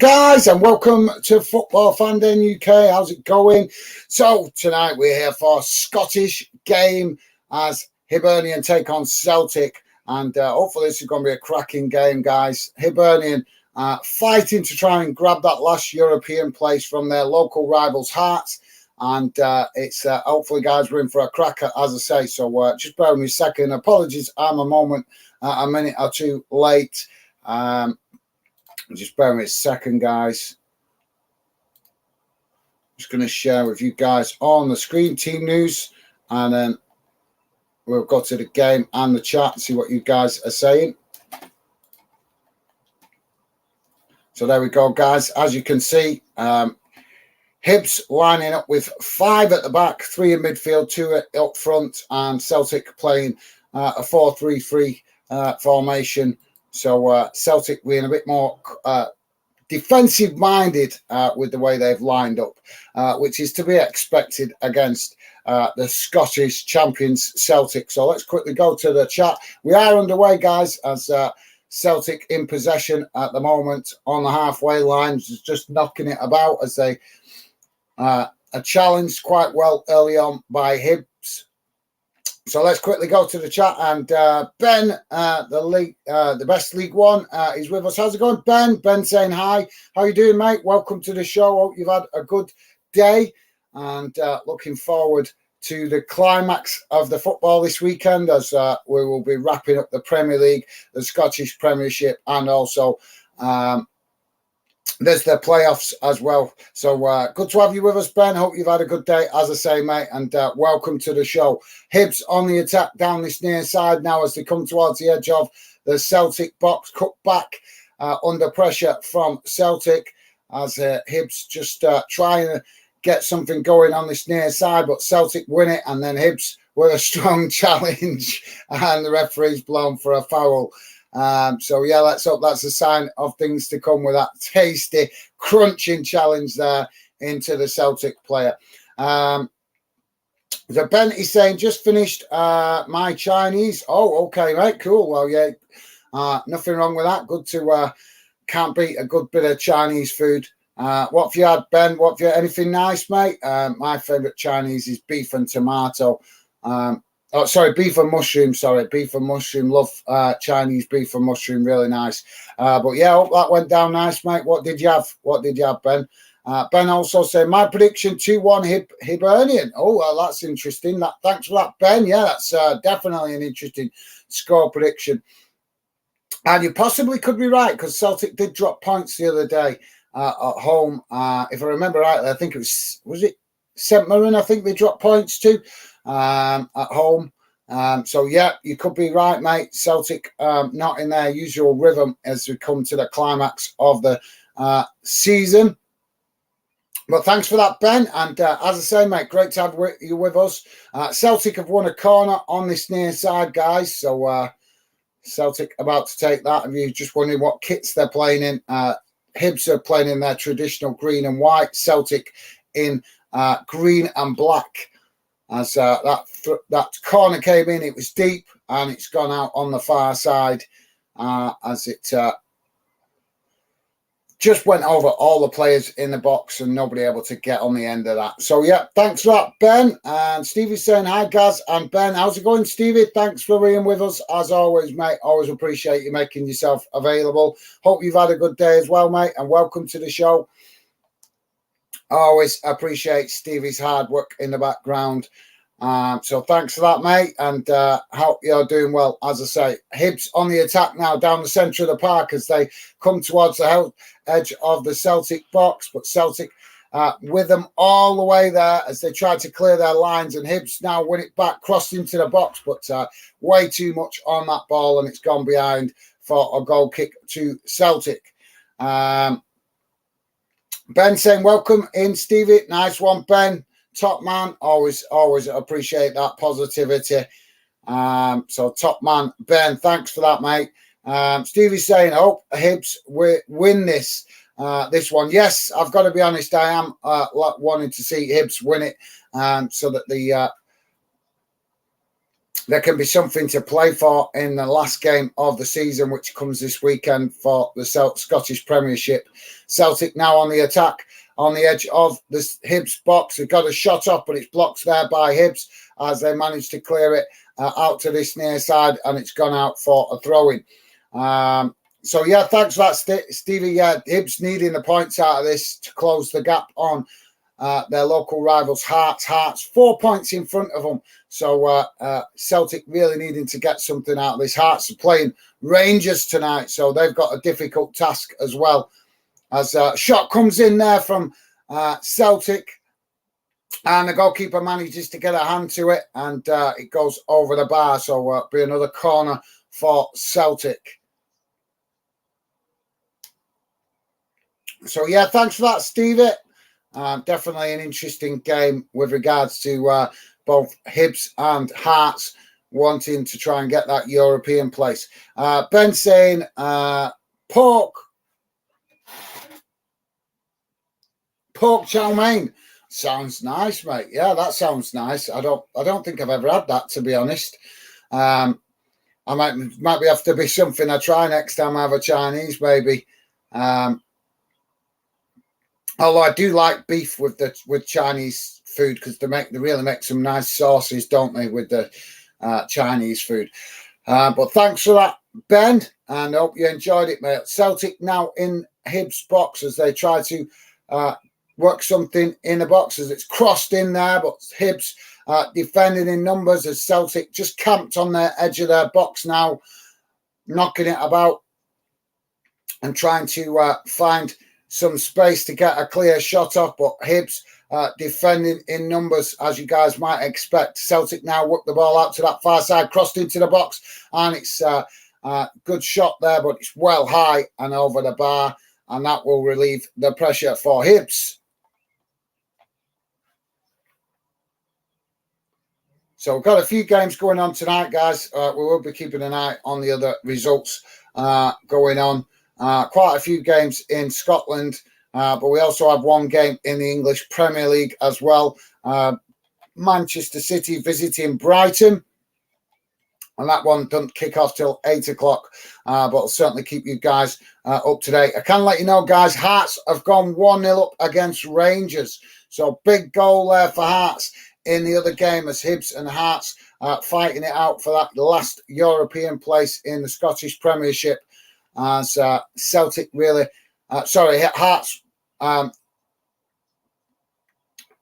guys, and welcome to Football Fan Day UK. How's it going? So tonight we're here for Scottish game as Hibernian take on Celtic, and hopefully this is going to be a cracking game, guys. Hibernian fighting to try and grab that last European place from their local rivals' hearts, and it's hopefully, guys, we're in for a cracker, as I say. So just bear with me a second. Apologies, I'm a minute or two late. Just bear with me a second, guys. Just going to share with you guys on the screen team news, and then we'll go to the game and the chat and see what you guys are saying. So there we go, guys. As you can see, Hibs lining up with 5 at the back, 3 in midfield, 2 up front, and Celtic playing a 4-3-3 formation. So Celtic being a bit more defensive-minded with the way they've lined up, which is to be expected against the Scottish champions Celtic. So let's quickly go to the chat. We are underway, guys, as Celtic in possession at the moment on the halfway line, just knocking it about as they are challenged quite well early on by Hibs. So let's quickly go to the chat, and Ben, the best League One, is with us. How's it going, Ben? Ben saying hi. How you doing, mate? Welcome to the show. Hope you've had a good day, and looking forward to the climax of the football this weekend, as we will be wrapping up the Premier League, the Scottish Premiership, and also there's the playoffs as well. So good to have you with us, Ben. Hope you've had a good day, as I say, mate, and welcome to the show. Hibs on the attack down this near side now as they come towards the edge of the Celtic box. Cut back under pressure from Celtic as Hibs just trying to get something going on this near side, but Celtic win it, and then Hibs with a strong challenge, and the referee's blown for a foul. So yeah, let's hope that's a sign of things to come with that tasty, crunching challenge there into the Celtic player. So Ben is saying, just finished my Chinese. Oh, okay, mate, cool. Well, yeah, nothing wrong with that. Good to can't beat a good bit of Chinese food. What have you had, Ben? What have you, anything nice, mate? My favourite Chinese is beef and tomato. Oh, sorry, beef and mushroom. Sorry, beef and mushroom. Love Chinese beef and mushroom. Really nice. But yeah, hope that went down nice, mate. What did you have? What did you have, Ben? Ben also said, my prediction 2-1 Hibernian. Oh, well, that's interesting. Thanks for that, Ben. Yeah, that's definitely an interesting score prediction. And you possibly could be right, because Celtic did drop points the other day at home. If I remember rightly, I think it was it St Mirren? I think they dropped points too. At home. So yeah, you could be right, mate. Celtic not in their usual rhythm as we come to the climax of the season. But thanks for that, Ben. And as I say, mate, great to have you with us. Celtic have won a corner on this near side, guys. So Celtic about to take that. If you're just wondering what kits they're playing in, Hibs are playing in their traditional green and white. Celtic in green and black. As that corner came in, it was deep, and it's gone out on the far side as it just went over all the players in the box and nobody able to get on the end of that. So, yeah, thanks for that, Ben. And Stevie's saying, hi, Gaz and Ben. How's it going, Stevie? Thanks for being with us, as always, mate. Always appreciate you making yourself available. Hope you've had a good day as well, mate, and welcome to the show. Always appreciate Stevie's hard work in the background. So thanks for that, mate, and hope you're doing well. As I say, Hibs on the attack now down the centre of the park as they come towards the edge of the Celtic box, but Celtic with them all the way there as they try to clear their lines, and Hibs now win it back, crossed into the box, but way too much on that ball, and it's gone behind for a goal kick to Celtic. Ben saying, welcome in, Stevie. Nice one, Ben. Top man. Always appreciate that positivity. So top man, Ben, thanks for that, mate. Stevie's saying, hope Hibs win this one. Yes, I've got to be honest, I am wanting to see Hibs win it so that there can be something to play for in the last game of the season, which comes this weekend for the Scottish Premiership. Celtic now on the attack on the edge of the Hibs box. They've got a shot up, but it's blocked there by Hibs as they manage to clear it out to this near side, and it's gone out for a throw-in. So, yeah, thanks for that, Stevie. Yeah, Hibs needing the points out of this to close the gap on their local rivals, Hearts. Hearts 4 points in front of them. So Celtic really needing to get something out of this. Hearts are playing Rangers tonight, so they've got a difficult task as well. As a shot comes in there from Celtic, and the goalkeeper manages to get a hand to it, and it goes over the bar. So it'll be another corner for Celtic. So, yeah, thanks for that, Stevie. Definitely an interesting game with regards to both Hibs and Hearts wanting to try and get that European place. Ben saying pork chow mein sounds nice, mate. Yeah, that sounds nice. I don't think I've ever had that, to be honest. I might have to be something I try next time I have a Chinese, maybe. Although I do like beef with Chinese food, because they really make some nice sauces, don't they, with the Chinese food. But thanks for that, Ben, and I hope you enjoyed it, mate. Celtic now in Hibs box as they try to work something in the box as it's crossed in there, but Hibs defending in numbers as Celtic just camped on the edge of their box now, knocking it about and trying to find some space to get a clear shot off, but Hibs defending in numbers, as you guys might expect. Celtic now work the ball out to that far side, crossed into the box, and it's a good shot there, but it's well high and over the bar, and that will relieve the pressure for Hibs. So we've got a few games going on tonight, guys. We will be keeping an eye on the other results going on. Quite a few games in Scotland, but we also have one game in the English Premier League as well. Manchester City visiting Brighton, and that one doesn't kick off till 8 o'clock, but I'll certainly keep you guys up to date. I can let you know, guys, Hearts have gone 1-0 up against Rangers, so big goal there for Hearts in the other game as Hibs and Hearts fighting it out for that last European place in the Scottish Premiership. As Celtic really, Hearts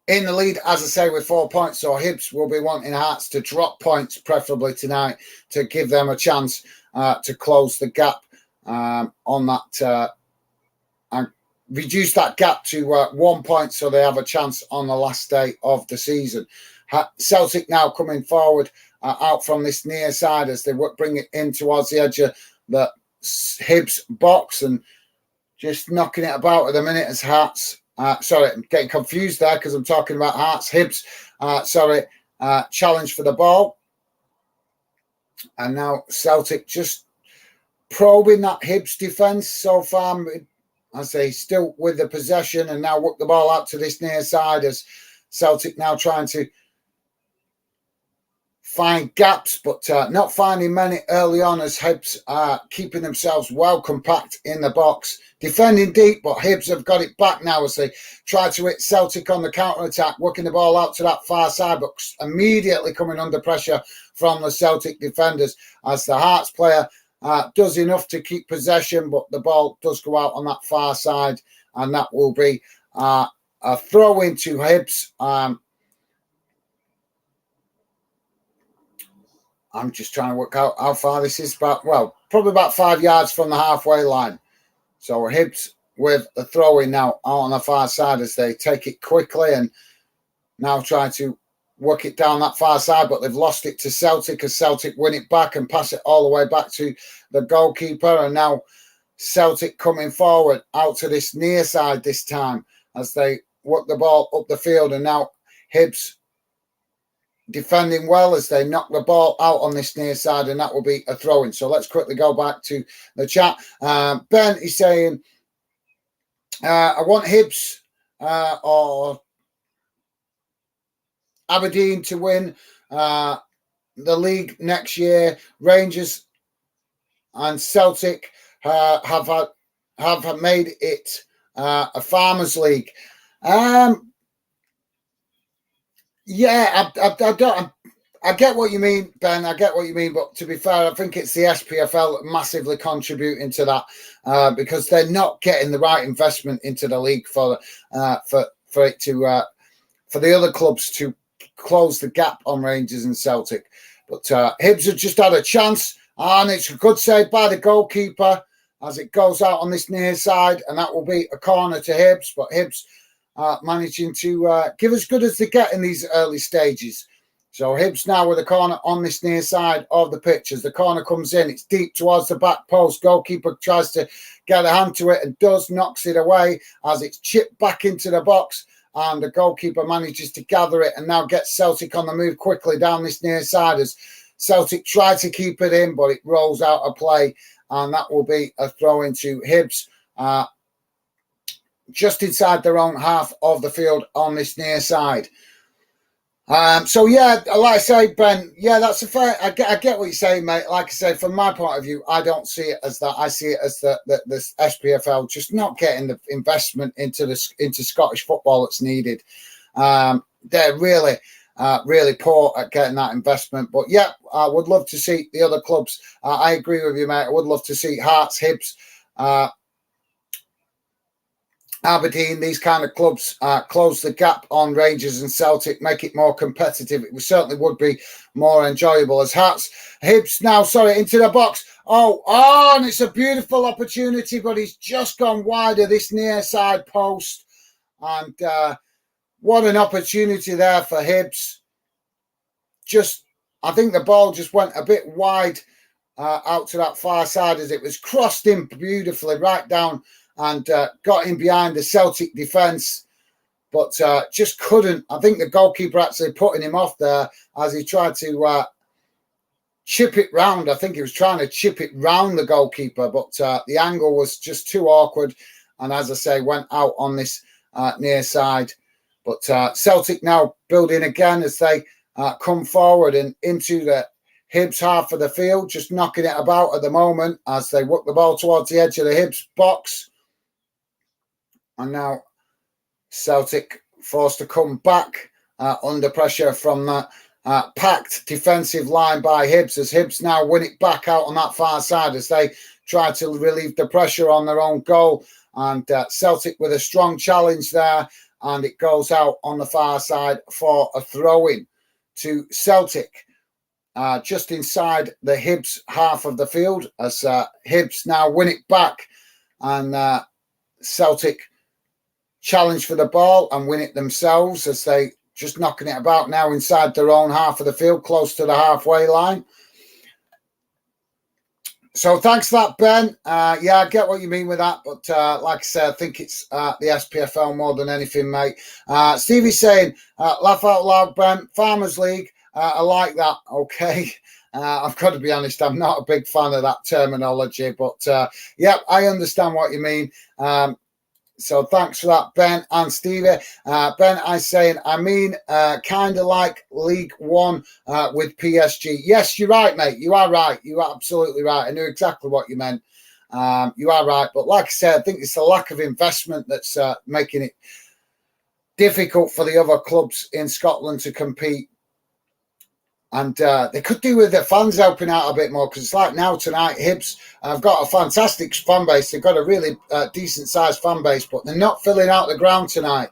in the lead, as I say, with 4 points. So Hibs will be wanting Hearts to drop points, preferably tonight, to give them a chance to close the gap on that and reduce that gap to 1 point, so they have a chance on the last day of the season. Celtic now coming forward out from this near side as they bring it in towards the edge of the Hibs box and just knocking it about at the minute as Hearts. Sorry, I'm getting confused there because I'm talking about Hearts. Hibs, challenge for the ball. And now Celtic just probing that Hibs defence so far. I say still with the possession and now work the ball out to this near side as Celtic now trying to find gaps, but not finding many early on as Hibs are keeping themselves well compact in the box. Defending deep, but Hibs have got it back now as they try to hit Celtic on the counter-attack, working the ball out to that far side, but immediately coming under pressure from the Celtic defenders as the Hearts player does enough to keep possession, but the ball does go out on that far side, and that will be a throw into Hibs. I'm just trying to work out how far this is. Probably about 5 yards from the halfway line. So Hibs with a throw-in now out on the far side as they take it quickly and now try to work it down that far side, but they've lost it to Celtic as Celtic win it back and pass it all the way back to the goalkeeper. And now Celtic coming forward out to this near side this time as they work the ball up the field, and now Hibs defending well as they knock the ball out on this near side, and that will be a throw-in. So let's quickly go back to the chat. Ben is saying, I want Hibs or Aberdeen to win. the league next year. Rangers and Celtic have made it a farmers' league. Yeah, I don't. I get what you mean, Ben. I get what you mean, but to be fair, I think it's the SPFL massively contributing to that because they're not getting the right investment into the league for it to for the other clubs to close the gap on Rangers and Celtic. But Hibs have just had a chance, and it's a good save by the goalkeeper as it goes out on this near side, and that will be a corner to Hibs. But Hibs managing to give as good as they get in these early stages. So Hibs now with a corner on this near side of the pitch. As the corner comes in, it's deep towards the back post. Goalkeeper tries to get a hand to it and knocks it away as it's chipped back into the box. And the goalkeeper manages to gather it and now gets Celtic on the move quickly down this near side as Celtic try to keep it in, but it rolls out of play. And that will be a throw into Hibs just inside their own half of the field on this near side. So yeah, like I say, Ben, yeah, that's a fair. I get what you're saying, mate. Like I said, from my point of view, I don't see it as that. I see it as the SPFL just not getting the investment into Scottish football that's needed. They're really poor at getting that investment. But yeah, I would love to see the other clubs. I agree with you, mate. I would love to see Hearts, Hibs, Aberdeen, these kind of clubs close the gap on Rangers and Celtic, make it more competitive. It certainly would be more enjoyable as Hearts. Hibs now, into the box. And it's a beautiful opportunity, but he's just gone wide of this near side post. And what an opportunity there for Hibs. I think the ball just went a bit wide out to that far side as it was crossed in beautifully right down and got in behind the Celtic defence, but just couldn't. I think the goalkeeper actually putting him off there as he tried to chip it round. I think he was trying to chip it round the goalkeeper, but the angle was just too awkward. And as I say, went out on this near side. But Celtic now building again as they come forward and into the Hibs half of the field, just knocking it about at the moment as they work the ball towards the edge of the Hibs box. And now Celtic forced to come back under pressure from that packed defensive line by Hibs as Hibs now win it back out on that far side as they try to relieve the pressure on their own goal. And Celtic with a strong challenge there, and it goes out on the far side for a throw-in to Celtic just inside the Hibs half of the field as Hibs now win it back, and Celtic challenge for the ball and win it themselves as they just knocking it about now inside their own half of the field, close to the halfway line. So thanks for that, Ben. Yeah, I get what you mean with that, but like I said, I think it's the SPFL more than anything, mate. Stevie's saying, laugh out loud, Ben, Farmers League. I like that. Okay. I've got to be honest, I'm not a big fan of that terminology, but yeah, I understand what you mean. So thanks for that, Ben and Stevie. Ben, I saying, I mean, kind of like League One with PSG. Yes, you're right, mate. You are right. You are absolutely right. I knew exactly what you meant. You are right. But like I said, I think it's the lack of investment that's making it difficult for the other clubs in Scotland to compete. And they could do with the fans helping out a bit more, because it's like now tonight, Hibs have got a fantastic fan base. They've got a really decent-sized fan base, but they're not filling out the ground tonight.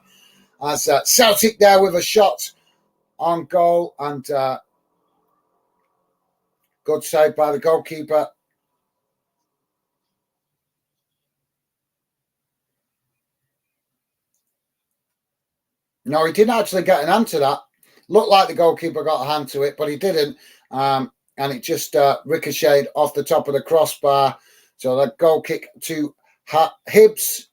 As Celtic there with a shot on goal, and good save by the goalkeeper. No, he didn't actually get an hand to that. Looked like the goalkeeper got a hand to it, but he didn't. And it just ricocheted off the top of the crossbar. So the goal kick to Hibs.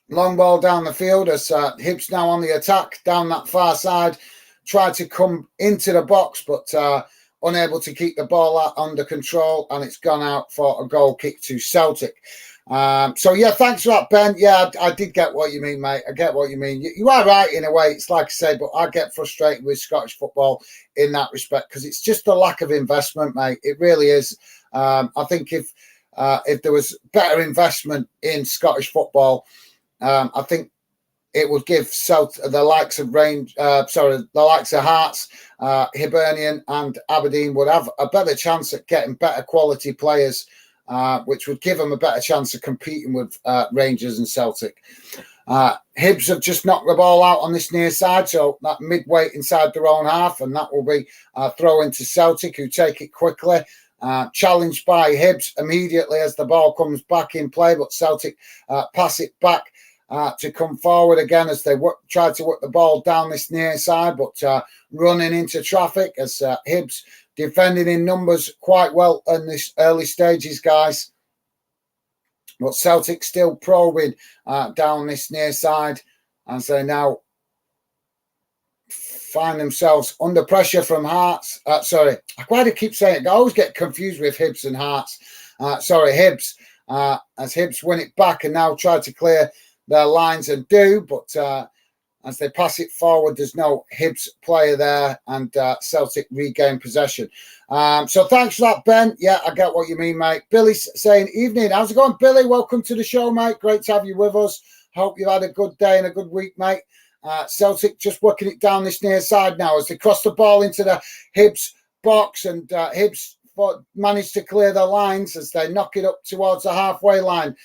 Long ball down the field as Hibs now on the attack down that far side. Tried to come into the box, but unable to keep the ball out under control, and it's gone out for a goal kick to Celtic. So yeah, thanks for that, Ben. Yeah, I did get what you mean, mate. I get what you mean. You are right in a way. It's like I say, but I get frustrated with Scottish football in that respect because it's just the lack of investment, mate. It really is. I think if there was better investment in Scottish football, I think it would give the likes of Hearts, Hibernian, and Aberdeen would have a better chance at getting better quality players, which would give them a better chance of competing with Rangers and Celtic. Hibs have just knocked the ball out on this near side, so that midweight inside their own half, and that will be throw into Celtic, who take it quickly. Challenged by Hibs immediately as the ball comes back in play, but Celtic pass it back to come forward again as they try to work the ball down this near side, but running into traffic as Hibs defending in numbers quite well in this early stages, guys. But Celtic still probing down this near side as they now find themselves under pressure from Hearts. Sorry, why do I keep saying it? I always get confused with Hibs and Hearts. Hibs, as Hibs win it back and now try to clear their lines and do, but as they pass it forward, there's no Hibs player there, and Celtic regain possession. So thanks for that, Ben. Yeah, I get what you mean, mate. Billy's saying, evening. How's it going, Billy? Welcome to the show, mate. Great to have you with us. Hope you've had a good day and a good week, mate. Celtic just working it down this near side now as they cross the ball into the Hibs box, and Hibs managed to clear the lines as they knock it up towards the halfway line.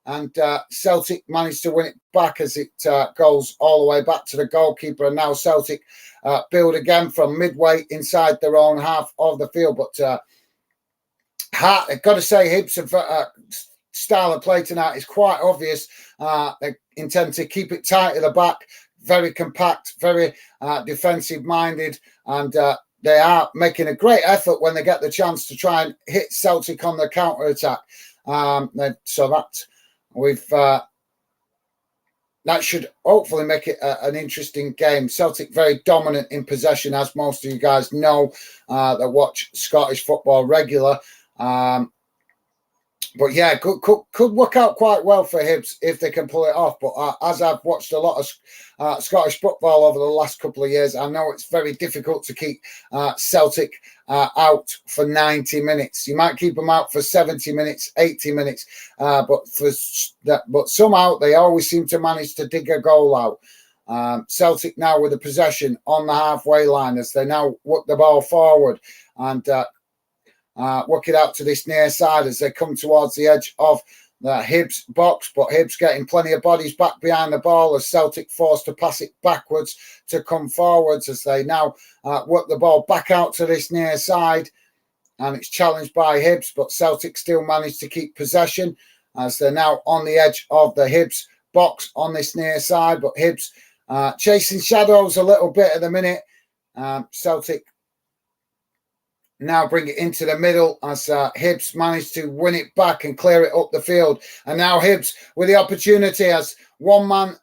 And Celtic managed to win it back as it goes all the way back to the goalkeeper. And now Celtic build again from midway inside their own half of the field. But I've got to say, Hibs' style of play tonight is quite obvious. They intend to keep it tight at the back, very compact, very defensive-minded. And they are making a great effort when they get the chance to try and hit Celtic on the counter-attack. So that... that should hopefully make it an interesting game. Celtic very dominant in possession, as most of you guys know that watch Scottish football regular. But yeah, could work out quite well for Hibs if they can pull it off. But as I've watched a lot of Scottish football over the last couple of years, I know it's very difficult to keep Celtic out for 90 minutes. You might keep them out for 70 minutes, 80 minutes, but somehow they always seem to manage to dig a goal out. Celtic now with the possession on the halfway line as they now work the ball forward and work it out to this near side as they come towards the edge of the Hibs box, but Hibs getting plenty of bodies back behind the ball as Celtic forced to pass it backwards to come forwards as they now work the ball back out to this near side, and it's challenged by Hibs, but Celtic still managed to keep possession as they're now on the edge of the Hibs box on this near side, but Hibs chasing shadows a little bit at the minute. Celtic now bring it into the middle as Hibs managed to win it back and clear it up the field. And now Hibs with the opportunity as one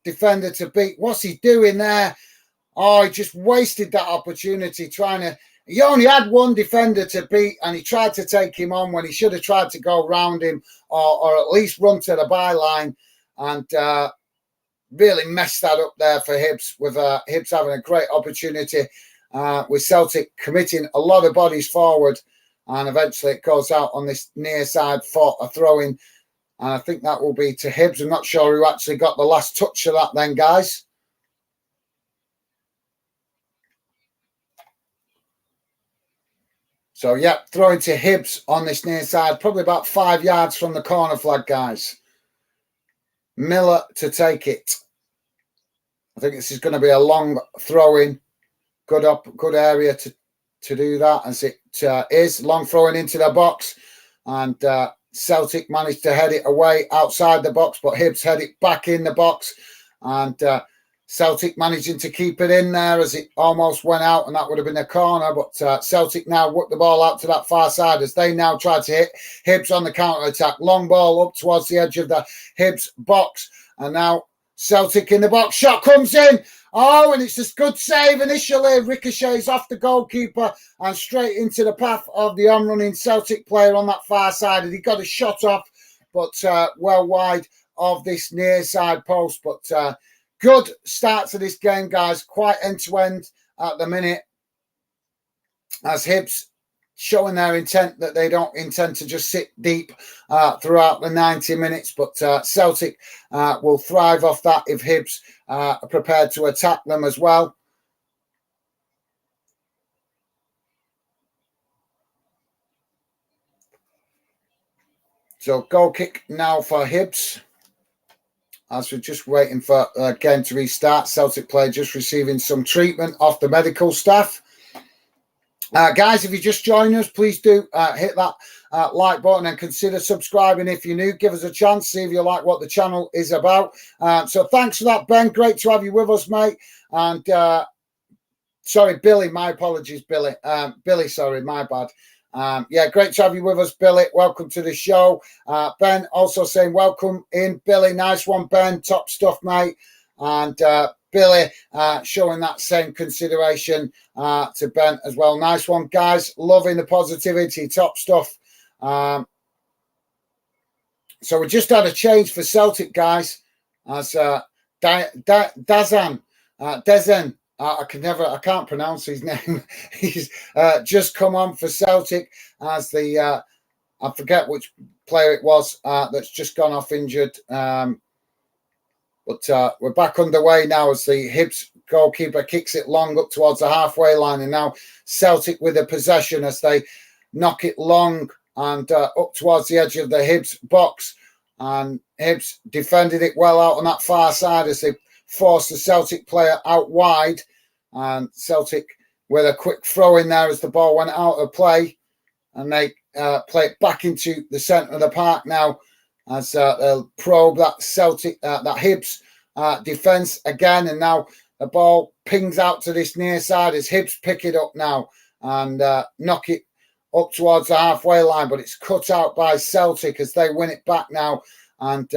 defender to beat. What's he doing there? Oh, he just wasted that opportunity he only had one defender to beat and he tried to take him on when he should have tried to go round him or at least run to the byline, and really messed that up there for Hibs with Hibs having a great opportunity. With Celtic committing a lot of bodies forward, and eventually it goes out on this near side for a throw-in, and I think that will be to Hibs. I'm not sure who actually got the last touch of that then, guys. So, yeah, throwing to Hibs on this near side, probably about 5 yards from the corner flag, guys. Miller to take it. I think this is going to be a long throw-in. Good area to do that as it is. Long throwing into the box, and Celtic managed to head it away outside the box, but Hibs head it back in the box, and Celtic managing to keep it in there as it almost went out, and that would have been a corner, but Celtic now work the ball out to that far side as they now try to hit Hibs on the counter-attack. Long ball up towards the edge of the Hibs box, and now Celtic in the box. Shot comes in. Oh, and it's a good save initially. Ricochets off the goalkeeper and straight into the path of the on-running Celtic player on that far side. And he got a shot off, but well wide of this near side post. But good start to this game, guys. Quite end-to-end at the minute, as Hibs showing their intent that they don't intend to just sit deep throughout the 90 minutes. But Celtic will thrive off that if Hibs are prepared to attack them as well. So goal kick now for Hibs. As we're just waiting for the game to restart. Celtic player just receiving some treatment off the medical staff. Guys, if you just joined us, please do hit that like button and consider subscribing if you're new. Give us a chance, see if you like what the channel is about. So thanks for that, Ben. Great to have you with us, mate. And sorry, Billy, my apologies, Billy. Billy, sorry, my bad. Yeah, great to have you with us, Billy. Welcome to the show. Ben also saying welcome in, Billy. Nice one, Ben. Top stuff, mate. And Billy showing that same consideration to Ben as well. Nice one, guys. Loving the positivity. Top stuff. So we just had a change for Celtic, guys. As Dezen, I can't pronounce his name. He's just come on for Celtic as the I forget which player it was that's just gone off injured. But we're back underway now as the Hibs goalkeeper kicks it long up towards the halfway line. And now Celtic with the possession as they knock it long and up towards the edge of the Hibs box. And Hibs defended it well out on that far side as they forced the Celtic player out wide. And Celtic with a quick throw in there as the ball went out of play. And they play it back into the centre of the park now, as they'll probe that Celtic, that Hibs defence again. And now the ball pings out to this near side as Hibs pick it up now and knock it up towards the halfway line. But it's cut out by Celtic as they win it back now and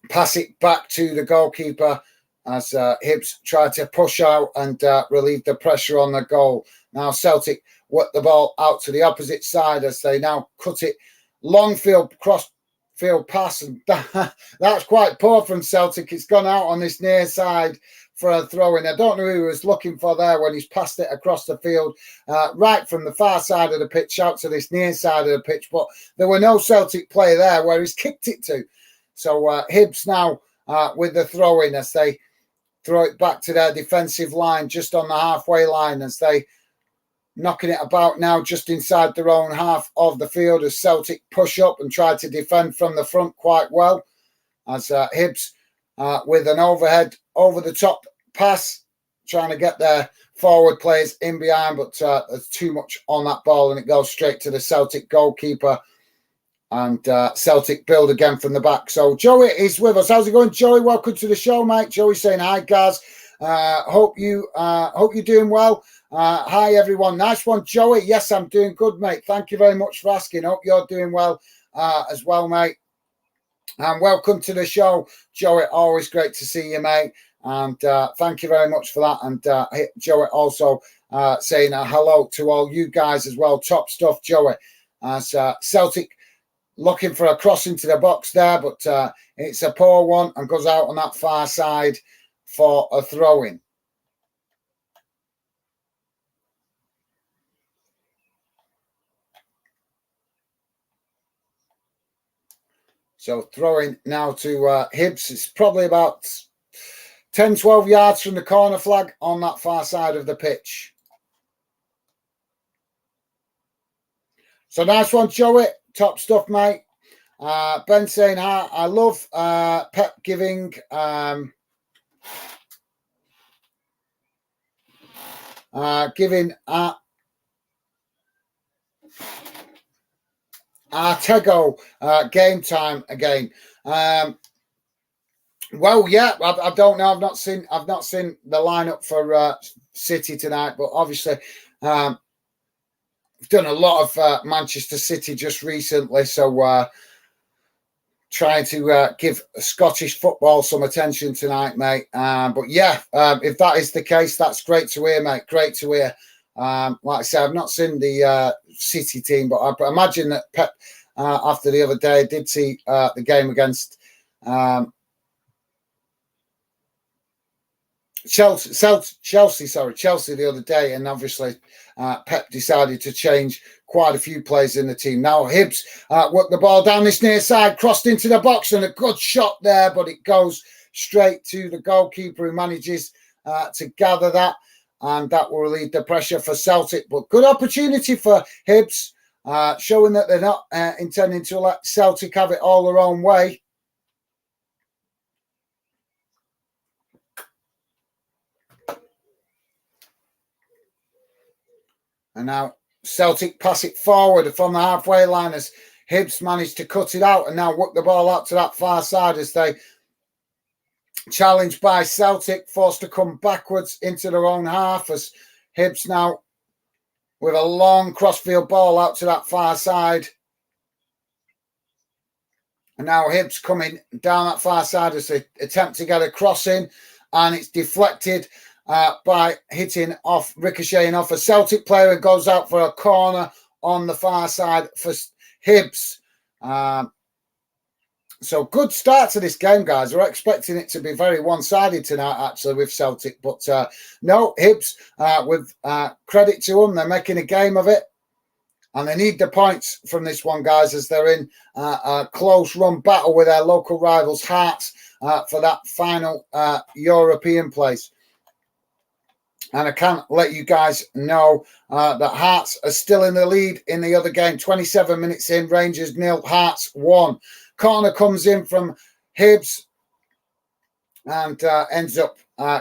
pass it back to the goalkeeper as Hibs try to push out and relieve the pressure on the goal. Now Celtic work the ball out to the opposite side as they now cut it long field cross field pass, and that's quite poor from Celtic. It's gone out on this near side for a throw in. I don't know who he was looking for there when he's passed it across the field, right from the far side of the pitch out to this near side of the pitch, but there were no Celtic player there where he's kicked it to. So Hibs now with the throw in as they throw it back to their defensive line just on the halfway line as they knocking it about now just inside their own half of the field as Celtic push up and try to defend from the front quite well as Hibs with an overhead over the top pass trying to get their forward players in behind, but there's too much on that ball and it goes straight to the Celtic goalkeeper and Celtic build again from the back. So Joey is with us. How's it going, Joey? Welcome to the show, mate. Joey saying hi, guys. Hope you're doing well. Hi, everyone. Nice one, Joey. Yes, I'm doing good, mate. Thank you very much for asking. Hope you're doing well as well, mate. And welcome to the show, Joey. Always great to see you, mate. And thank you very much for that. And Joey also saying hello to all you guys as well. Top stuff, Joey. As Celtic looking for a cross into the box there, but it's a poor one and goes out on that far side for a throw-in. So throwing now to Hibs. It's probably about 10, 12 yards from the corner flag on that far side of the pitch. So nice one, Joey. Top stuff, mate. Ben saying, I love Pep giving Artego game time again. Well, yeah, I don't know. I've not seen the lineup for City tonight, but obviously I've done a lot of Manchester City just recently, so trying to give Scottish football some attention tonight, mate. But yeah, if that is the case, that's great to hear, mate. Great to hear. Like I said, I've not seen the City team, but I imagine that Pep, after the other day, did see the game against Chelsea the other day, and obviously Pep decided to change quite a few players in the team. Now Hibs work the ball down this near side, crossed into the box, and a good shot there, but it goes straight to the goalkeeper, who manages to gather that, and that will relieve the pressure for Celtic. But good opportunity for Hibs, showing that they're not intending to let Celtic have it all their own way. And now Celtic pass it forward from the halfway line as Hibs managed to cut it out and now work the ball out to that far side as they, challenged by Celtic, forced to come backwards into their own half as Hibs now with a long crossfield ball out to that far side. And now Hibs coming down that far side as they attempt to get a cross in, and it's deflected by ricocheting off a Celtic player, and goes out for a corner on the far side for Hibs. So good start to this game, guys. We're expecting it to be very one-sided tonight, actually, with Celtic. But no, Hibs, with credit to them, they're making a game of it. And they need the points from this one, guys, as they're in a close run battle with their local rivals, Hearts, for that final European place. And I can't let you guys know that Hearts are still in the lead in the other game. 27 minutes in, Rangers 0, Hearts 1. Corner comes in from Hibs and ends up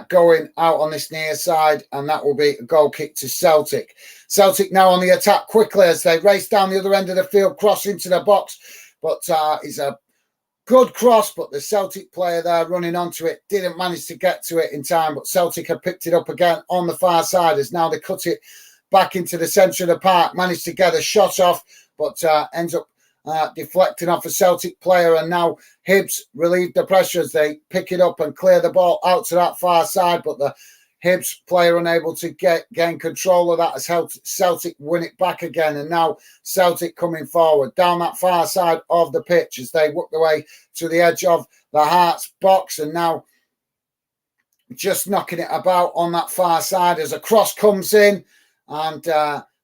going out on this near side, and that will be a goal kick to Celtic. Celtic now on the attack quickly as they race down the other end of the field, cross into the box. But it's a good cross, but the Celtic player there running onto it didn't manage to get to it in time. But Celtic have picked it up again on the far side as now they cut it back into the centre of the park. Managed to get a shot off, but ends up deflecting off a Celtic player. And now Hibs relieve the pressure as they pick it up and clear the ball out to that far side. But the Hibs player unable to gain control of that as Celtic win it back again. And now Celtic coming forward down that far side of the pitch as they work their way to the edge of the Hearts box. And now just knocking it about on that far side as a cross comes in, and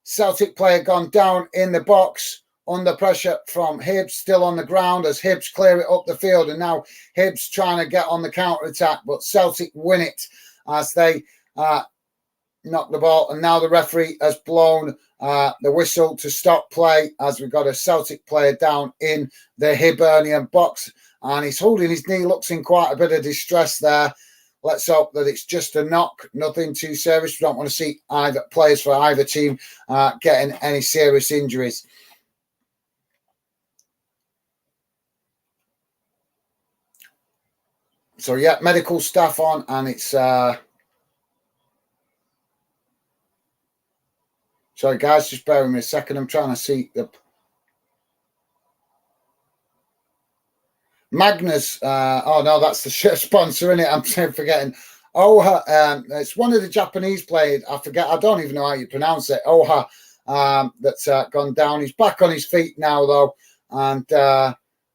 Celtic player gone down in the box under pressure from Hibs, still on the ground as Hibs clear it up the field. And now Hibs trying to get on the counter-attack, but Celtic win it as they knock the ball. And now the referee has blown the whistle to stop play as we've got a Celtic player down in the Hibernian box. And he's holding his knee, looks in quite a bit of distress there. Let's hope that it's just a knock, nothing too serious. We don't want to see either players for either team getting any serious injuries. So, yeah, medical staff on, and it's... sorry, guys, just bear with me a second. I'm trying to see the... Magnus, oh, no, that's the shirt sponsor, isn't it? I'm forgetting. Oha, it's one of the Japanese players. I forget. I don't even know how you pronounce it. Oha, that's gone down. He's back on his feet now, though, and...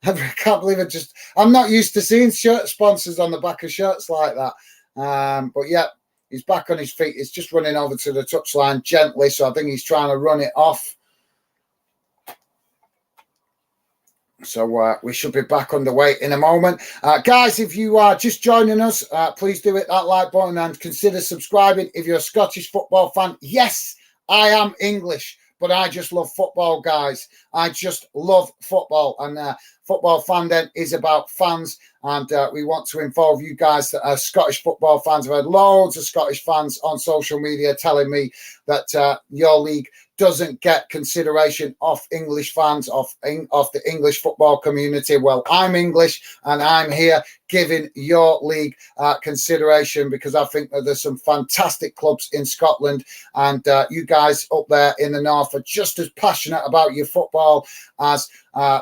I can't believe it. I'm not used to seeing shirt sponsors on the back of shirts like that. But yeah, he's back on his feet. He's just running over to the touchline gently. So I think he's trying to run it off. So we should be back underway in a moment. Guys, if you are just joining us, please do hit that like button and consider subscribing if you're a Scottish football fan. Yes, I am English, but I just love football, guys. I just love football. And Football Fandom is about fans. And we want to involve you guys that are Scottish football fans. I've had loads of Scottish fans on social media telling me that your league doesn't get consideration of English fans, of the English football community. Well, I'm English and I'm here giving your league consideration because I think that there's some fantastic clubs in Scotland, and you guys up there in the north are just as passionate about your football as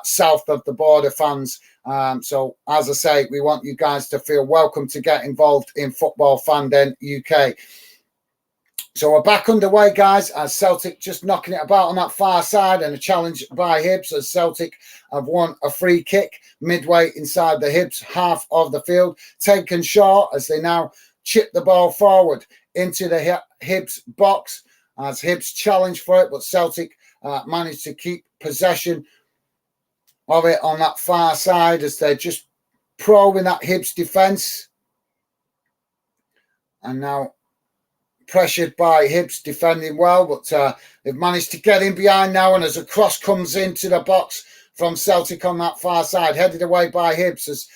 south of the border fans So, as I say, we want you guys to feel welcome to get involved in Football Fandom UK. So we're back underway, guys, as Celtic just knocking it about on that far side, and a challenge by Hibs as Celtic have won a free kick midway inside the Hibs half of the field, taken short as they now chip the ball forward into the Hibs box as Hibs challenge for it, but Celtic managed to keep possession of it on that far side as they're just probing that Hibs defence. And now pressured by Hibs, defending well, but they've managed to get in behind now, and as a cross comes into the box from Celtic on that far side, headed away by Hibs as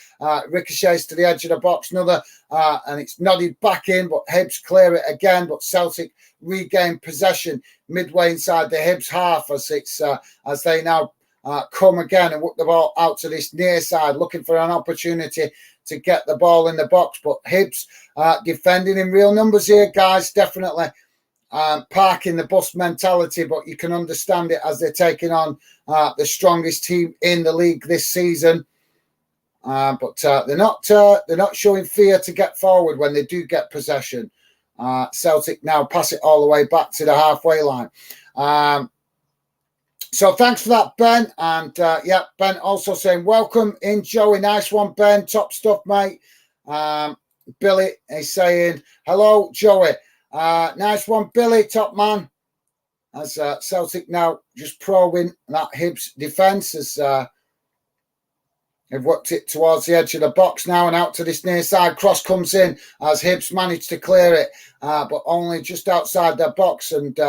ricochets to the edge of the box, and it's nodded back in, but Hibs clear it again, but Celtic regain possession midway inside the Hibs half as they now come again and work the ball out to this near side, looking for an opportunity to get the ball in the box. But Hibs defending in real numbers here, guys, definitely parking the bus mentality, but you can understand it as they're taking on the strongest team in the league this season. But they're not showing fear to get forward when they do get possession. Celtic now pass it all the way back to the halfway line. So thanks for that, Ben. And Ben also saying, welcome in, Joey. Nice one, Ben. Top stuff, mate. Billy is saying, hello, Joey. Nice one, Billy, top man. As Celtic now just probing that Hibs defence as they've worked it towards the edge of the box now and out to this near side. Cross comes in as Hibs managed to clear it, but only just outside their box and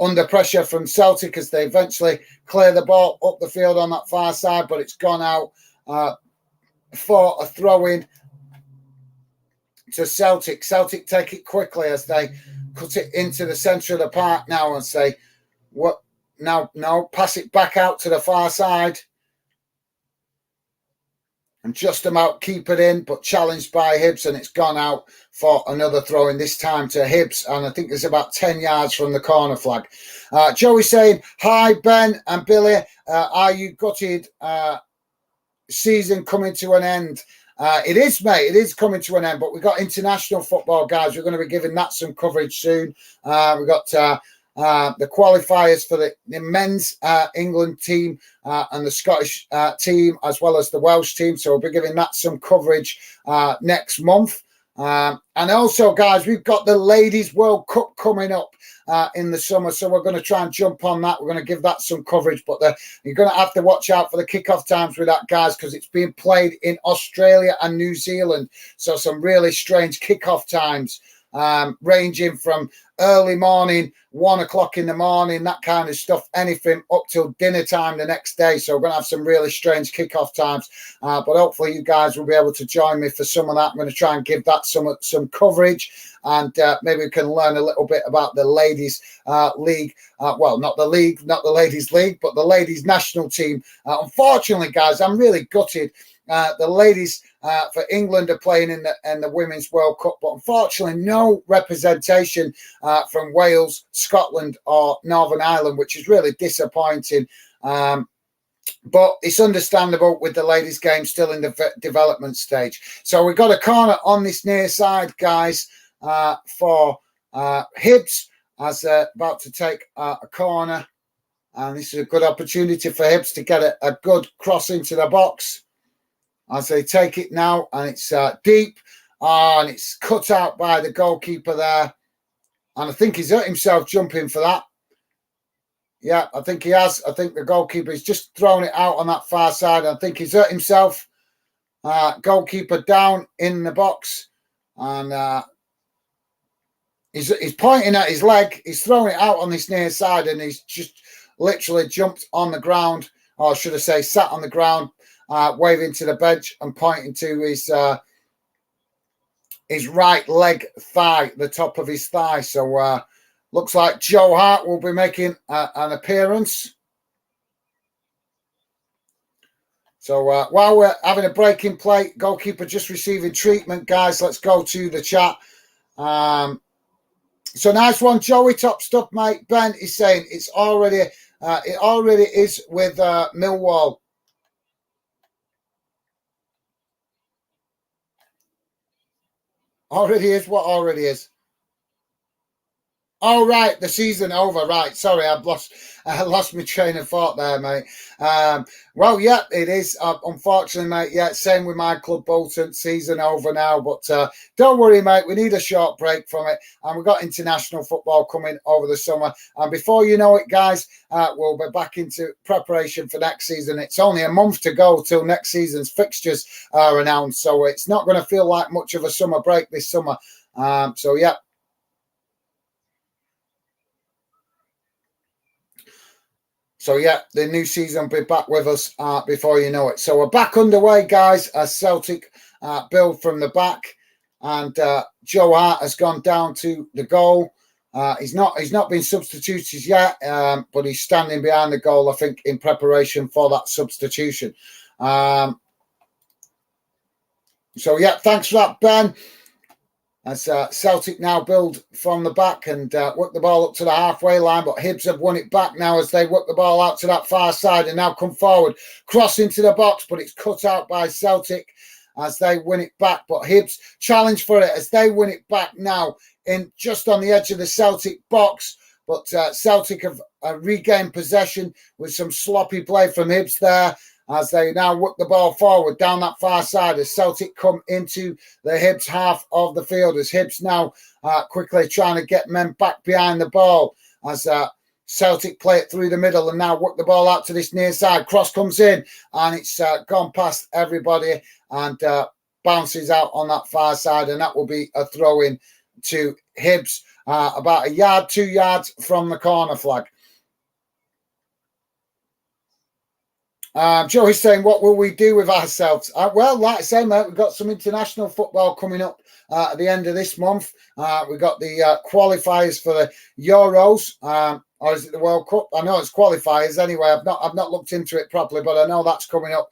under pressure from Celtic as they eventually clear the ball up the field on that far side, but it's gone out for a throw-in to Celtic. Celtic take it quickly as they cut it into the centre of the park now and say, "What? No, pass it back out to the far side." And just about keep it in, but challenged by Hibs, and it's gone out for another throw in, this time to Hibs, and I think it's about 10 yards from the corner flag. Joey saying, hi, Ben and Billy. Are you gutted? Season coming to an end. It is, mate. It is coming to an end, but we've got international football, guys. We're going to be giving that some coverage soon. We've got the qualifiers for the men's England team and the Scottish team, as well as the Welsh team. So we'll be giving that some coverage next month. And also, guys, we've got the Ladies World Cup coming up in the summer. So we're going to try and jump on that. We're going to give that some coverage. But you're going to have to watch out for the kickoff times with that, guys, because it's being played in Australia and New Zealand. So some really strange kickoff times, ranging from early morning, 1 o'clock in the morning, that kind of stuff, anything up till dinner time the next day. So we're going to have some really strange kickoff times, but hopefully you guys will be able to join me for some of that. I'm going to try and give that some coverage, and maybe we can learn a little bit about the ladies league. Well, not the ladies league, but the ladies national team. Unfortunately, guys, I'm really gutted. The ladies for England are playing in the Women's World Cup, but unfortunately no representation from Wales, Scotland or Northern Ireland, which is really disappointing. But it's understandable with the ladies' game still in the development stage. So we've got a corner on this near side, guys, for Hibs as they're about to take a corner. And this is a good opportunity for Hibs to get a good cross into the box. As they take it now, and it's deep, and it's cut out by the goalkeeper there. And I think he's hurt himself jumping for that. Yeah, I think he has. I think the goalkeeper has just thrown it out on that far side. I think he's hurt himself. Goalkeeper down in the box, and he's pointing at his leg. He's throwing it out on this near side, and he's just literally jumped on the ground, or should I say sat on the ground, waving to the bench and pointing to his right leg thigh, the top of his thigh. So looks like Joe Hart will be making an appearance. So while we're having a break in play, goalkeeper just receiving treatment, guys. Let's go to the chat. So nice one, Joey. Top stuff, mate. Ben is saying it already is with Millwall. Already is? What already is? Oh, right, the season over. Right, sorry, I lost my train of thought there, mate. Well, yeah, it is. Unfortunately, mate. Yeah, same with my club, Bolton. Season over now, but don't worry, mate. We need a short break from it, and we've got international football coming over the summer. And before you know it, guys, we'll be back into preparation for next season. It's only a month to go till next season's fixtures are announced, so it's not going to feel like much of a summer break this summer. So yeah. So, yeah, the new season will be back with us before you know it. So, we're back underway, guys, as Celtic build from the back. And Joe Hart has gone down to the goal. He's not been substituted yet, but he's standing behind the goal, I think, in preparation for that substitution. So, yeah, thanks for that, Ben. As Celtic now build from the back and work the ball up to the halfway line, but Hibs have won it back now as they work the ball out to that far side and now come forward, cross into the box, but it's cut out by Celtic as they win it back. But Hibs challenge for it as they win it back now in just on the edge of the Celtic box. But Celtic have regained possession with some sloppy play from Hibs there, as they now work the ball forward down that far side as Celtic come into the Hibs half of the field, as Hibs now quickly trying to get men back behind the ball as Celtic play it through the middle and now work the ball out to this near side. Cross comes in and it's gone past everybody and bounces out on that far side, and that will be a throw in to Hibs about a yard, 2 yards from the corner flag. Joey's saying, what will we do with ourselves? Well, like I say, mate, we've got some international football coming up at the end of this month. We've got the qualifiers for the Euros, or is it the World Cup? I know it's qualifiers anyway. I've not looked into it properly, but I know that's coming up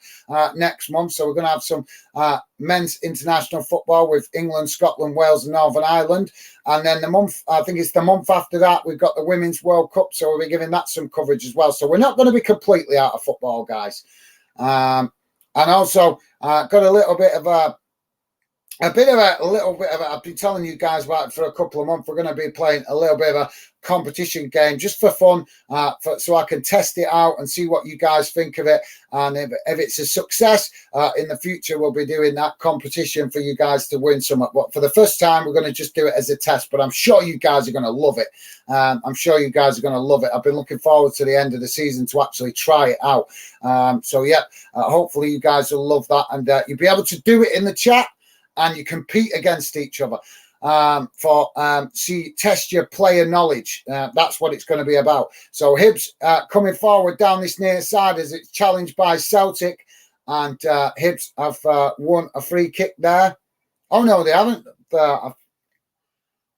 next month. So we're going to have some men's international football with England, Scotland, Wales, and Northern Ireland. And then I think it's the month after that, we've got the Women's World Cup. So we'll be giving that some coverage as well. So we're not going to be completely out of football, guys. And also got a little bit of I've been telling you guys about it for a couple of months. We're going to be playing a little bit of a competition game just for fun, so I can test it out and see what you guys think of it. And if it's a success, in the future, we'll be doing that competition for you guys to win some. But for the first time, we're going to just do it as a test. But I'm sure you guys are going to love it. I've been looking forward to the end of the season to actually try it out. Hopefully you guys will love that. And you'll be able to do it in the chat. And you compete against each other test your player knowledge. That's what it's going to be about. So Hibs coming forward down this near side as it's challenged by Celtic, and Hibs have won a free kick there. Oh no, they haven't.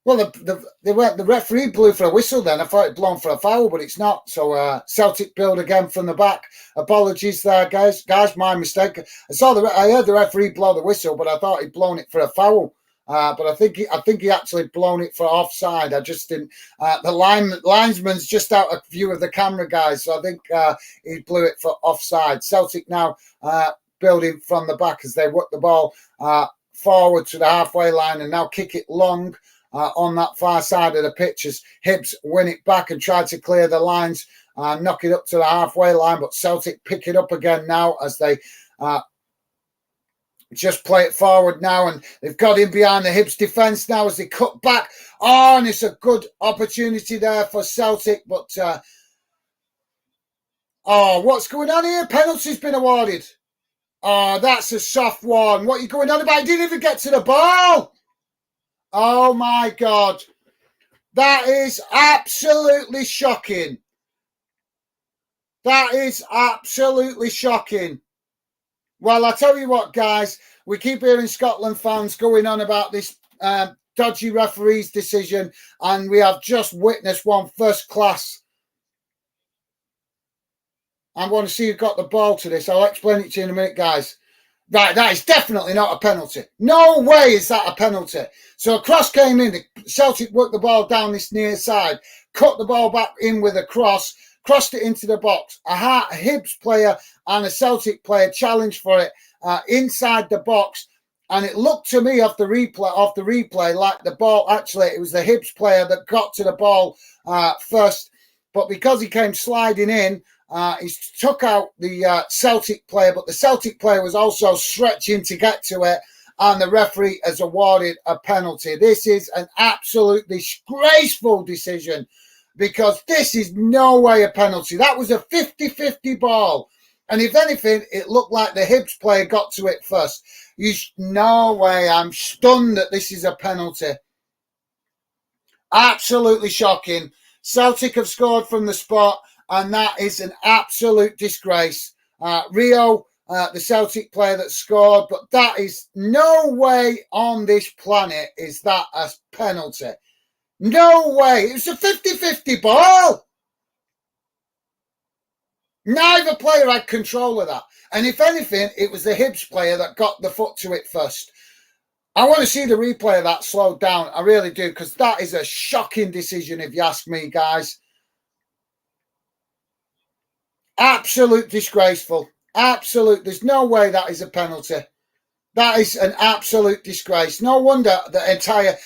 The referee blew for a whistle then. I thought it'd blown for a foul, but it's not. So Celtic build again from the back. Apologies there, guys. My mistake. I heard the referee blow the whistle, but I thought he'd blown it for a foul. But I think he actually blown it for offside. I just didn't. The linesman's just out of view of the camera, guys. So I think he blew it for offside. Celtic now building from the back as they work the ball forward to the halfway line and now kick it long. On that far side of the pitch as Hibs win it back and try to clear the lines and knock it up to the halfway line, but Celtic pick it up again now as they just play it forward now, and they've got in behind the Hibs defence now as they cut back. Oh, and it's a good opportunity there for Celtic, but what's going on here? Penalty's been awarded. Oh, that's a soft one. What are you going on about? He didn't even get to the ball. Oh, my God. That is absolutely shocking. That is absolutely shocking. Well, I tell you what, guys, we keep hearing Scotland fans going on about this dodgy referee's decision, and we have just witnessed one first class. I want to see who got the ball to this. I'll explain it to you in a minute, guys. Right, that is definitely not a penalty. No way is that a penalty. So a cross came in. Celtic worked the ball down this near side, cut the ball back in with a cross, crossed it into the box. A Hibs player and a Celtic player challenged for it inside the box. And it looked to me off the replay like the ball, actually, it was the Hibs player that got to the ball first. But because he came sliding in, he took out the Celtic player, but the Celtic player was also stretching to get to it, and the referee has awarded a penalty. This is an absolute disgraceful decision, because this is no way a penalty. That was a 50-50 ball. And if anything, it looked like the Hibs player got to it first. No way. I'm stunned that this is a penalty. Absolutely shocking. Celtic have scored from the spot, and that is an absolute disgrace. Rio, the Celtic player that scored, but that is no way on this planet is that a penalty. No way. It's a 50-50 ball. Neither player had control of that. And if anything, it was the Hibs player that got the foot to it first. I want to see the replay of that slowed down. I really do, because that is a shocking decision, if you ask me, guys. Absolute disgraceful. Absolute. There's no way that is a penalty. That is an absolute disgrace. No wonder the entire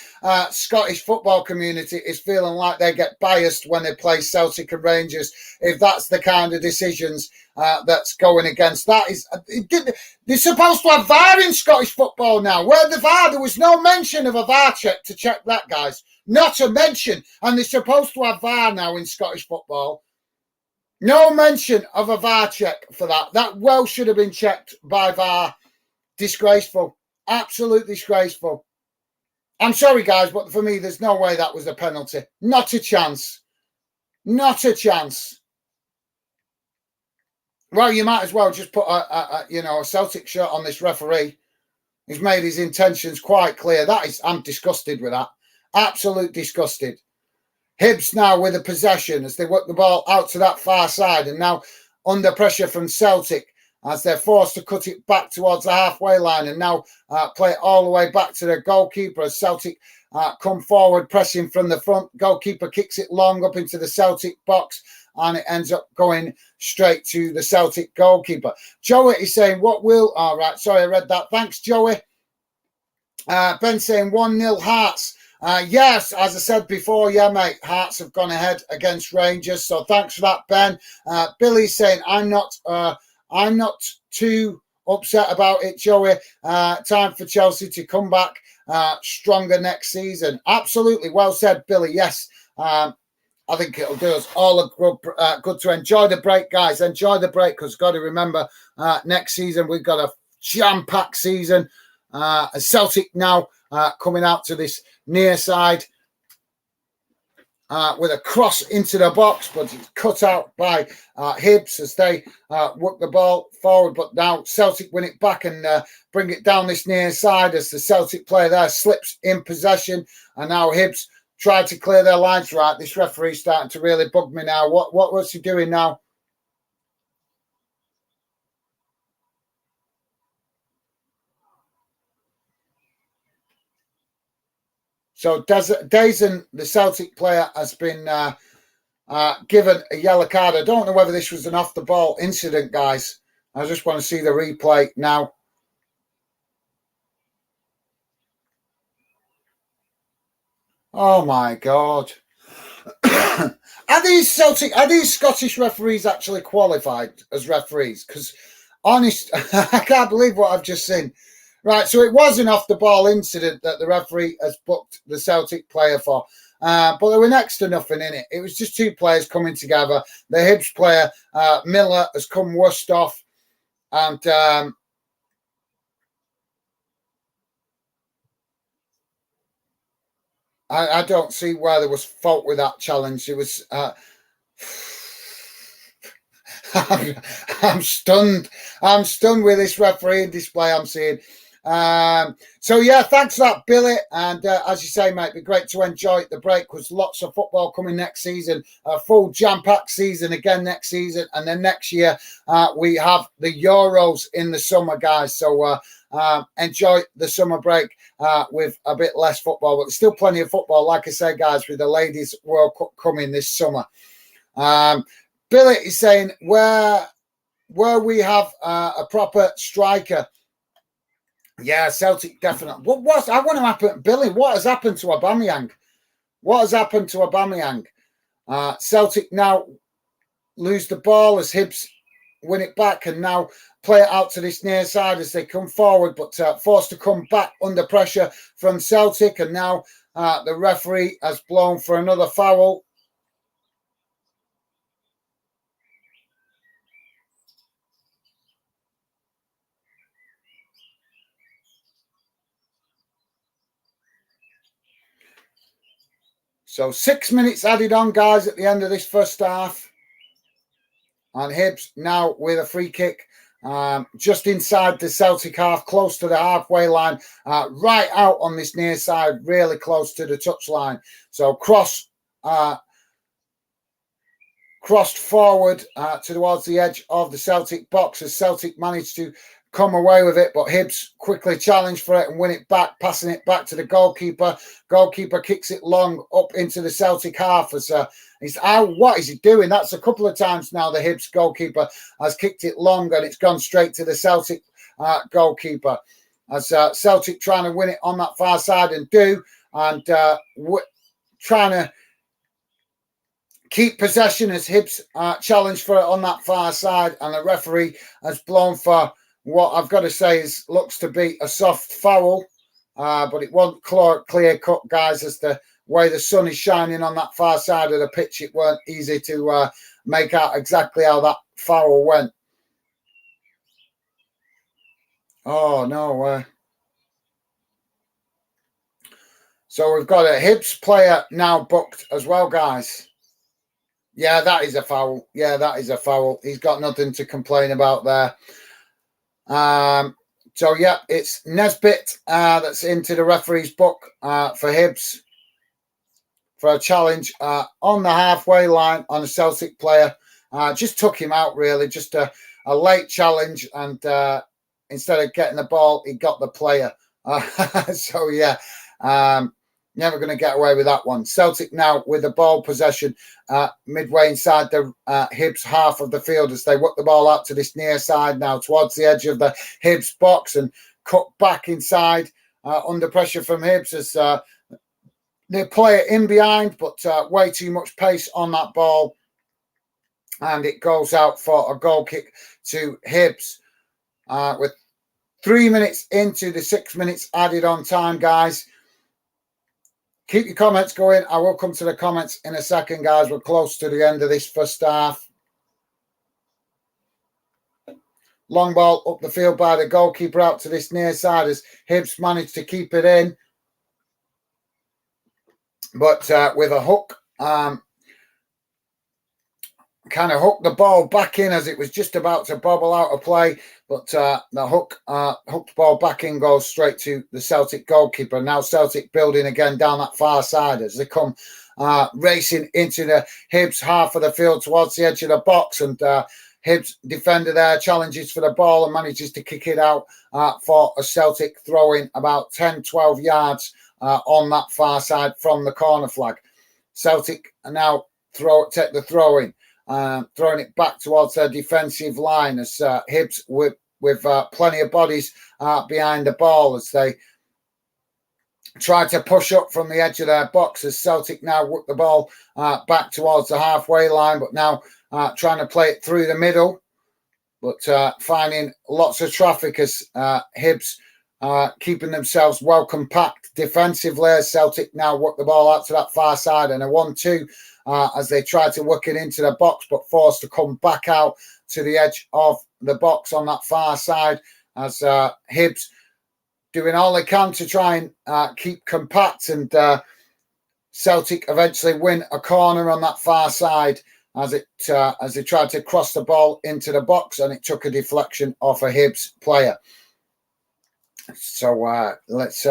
Scottish football community is feeling like they get biased when they play Celtic and Rangers, if that's the kind of decisions that's going against. That is, they're supposed to have VAR in Scottish football now. Where the VAR, there was no mention of a VAR check to check that, guys. Not a mention. And they're supposed to have VAR now in Scottish football. No mention of a VAR check for that. That well should have been checked by VAR. Disgraceful. Absolute disgraceful. I'm sorry, guys, but for me, there's no way that was a penalty. Not a chance. Not a chance. Well, you might as well just put a Celtic shirt on this referee. He's made his intentions quite clear. I'm disgusted with that. Absolute disgusted. Hibs now with a possession as they work the ball out to that far side, and now under pressure from Celtic, as they're forced to cut it back towards the halfway line, and now play it all the way back to the goalkeeper as Celtic come forward, pressing from the front. Goalkeeper kicks it long up into the Celtic box, and it ends up going straight to the Celtic goalkeeper. Joey is saying, what will... All right, sorry, I read that. Thanks, Joey. Ben saying 1-0 Hearts. Yes, as I said before, yeah, mate, Hearts have gone ahead against Rangers, so thanks for that, Ben. Billy's saying, I'm not too upset about it, Joey. Time for Chelsea to come back stronger next season. Absolutely. Well said, Billy. Yes. I think it'll do us all a good to enjoy the break, guys. Enjoy the break, because got to remember, next season we've got a jam-packed season. Celtic now coming out to this near side with a cross into the box, but it's cut out by Hibs as they work the ball forward. But now Celtic win it back and bring it down this near side as the Celtic player there slips in possession. And now Hibs try to clear their lines. Right, this referee's starting to really bug me now. What was he doing now? So Dazen, the Celtic player, has been given a yellow card. I don't know whether this was an off-the-ball incident, guys. I just want to see the replay now. Oh, my God. Are these Scottish referees actually qualified as referees? Because, honest, I can't believe what I've just seen. Right, so it was an off-the-ball incident that the referee has booked the Celtic player for. But there were next to nothing in it. It was just two players coming together. The Hibs player, Miller, has come worst off. And I don't see where there was fault with that challenge. It was... I'm stunned. I'm stunned with this refereeing display I'm seeing. So yeah, thanks for that, Billy. And as you say, mate, it'd be great to enjoy the break, because lots of football coming next season. A full jam-packed season again next season, and then next year we have the Euros in the summer, guys. So enjoy the summer break with a bit less football, but there's still plenty of football, like I say, guys, with the Ladies World Cup coming this summer. Billy is saying where we have a proper striker Yeah, Celtic definitely. What I want to happen, Billy? What has happened to Aubameyang? What has happened to Aubameyang? Celtic now lose the ball as Hibs win it back and now play it out to this near side as they come forward, but forced to come back under pressure from Celtic. And now the referee has blown for another foul. So 6 minutes added on, guys, at the end of this first half. And Hibs now with a free kick just inside the Celtic half, close to the halfway line, right out on this near side, really close to the touchline. So crossed forward towards the edge of the Celtic box as Celtic managed to come away with it, but Hibs quickly challenged for it and win it back, passing it back to the goalkeeper. Goalkeeper kicks it long up into the Celtic half as what is he doing? That's a couple of times now the Hibs goalkeeper has kicked it long and it's gone straight to the Celtic goalkeeper as Celtic trying to win it on that far side and trying to keep possession as Hibs challenge for it on that far side, and the referee has blown for what I've got to say looks to be a soft foul, but it wasn't clear cut, guys, as the way the sun is shining on that far side of the pitch. It weren't easy to make out exactly how that foul went. Oh no! So we've got a Hibs player now booked as well, guys. Yeah, that is a foul. Yeah, that is a foul. He's got nothing to complain about there. So yeah, it's Nesbitt that's into the referee's book for Hibs for a challenge on the halfway line on a Celtic player. Just took him out, really, just a late challenge, and instead of getting the ball, he got the player. So yeah, never going to get away with that one. Celtic now with the ball possession midway inside the Hibs half of the field as they work the ball out to this near side now towards the edge of the Hibs box and cut back inside under pressure from Hibs as they play it in behind, but way too much pace on that ball. And it goes out for a goal kick to Hibs with 3 minutes into the 6 minutes added on time, guys. Keep your comments going. I will come to the comments in a second, guys. We're close to the end of this first half. Long ball up the field by the goalkeeper out to this near side as Hibs managed to keep it in. But with a hook, kind of hooked the ball back in as it was just about to bobble out of play. But the hooked ball back in goes straight to the Celtic goalkeeper. Now Celtic building again down that far side as they come racing into the Hibs half of the field towards the edge of the box. And Hibs defender there challenges for the ball and manages to kick it out for a Celtic throw-in about 10, 12 yards on that far side from the corner flag. Celtic now take the throw-in. Throwing it back towards their defensive line as Hibs with plenty of bodies behind the ball as they try to push up from the edge of their box as Celtic now whip the ball back towards the halfway line, but now trying to play it through the middle, but finding lots of traffic as Hibs keeping themselves well compact defensively as Celtic now whip the ball out to that far side and a 1-2 as they try to work it into the box, but forced to come back out to the edge of the box on that far side as Hibs doing all they can to try and keep compact, and Celtic eventually win a corner on that far side as they tried to cross the ball into the box, and it took a deflection off a Hibs player. So let's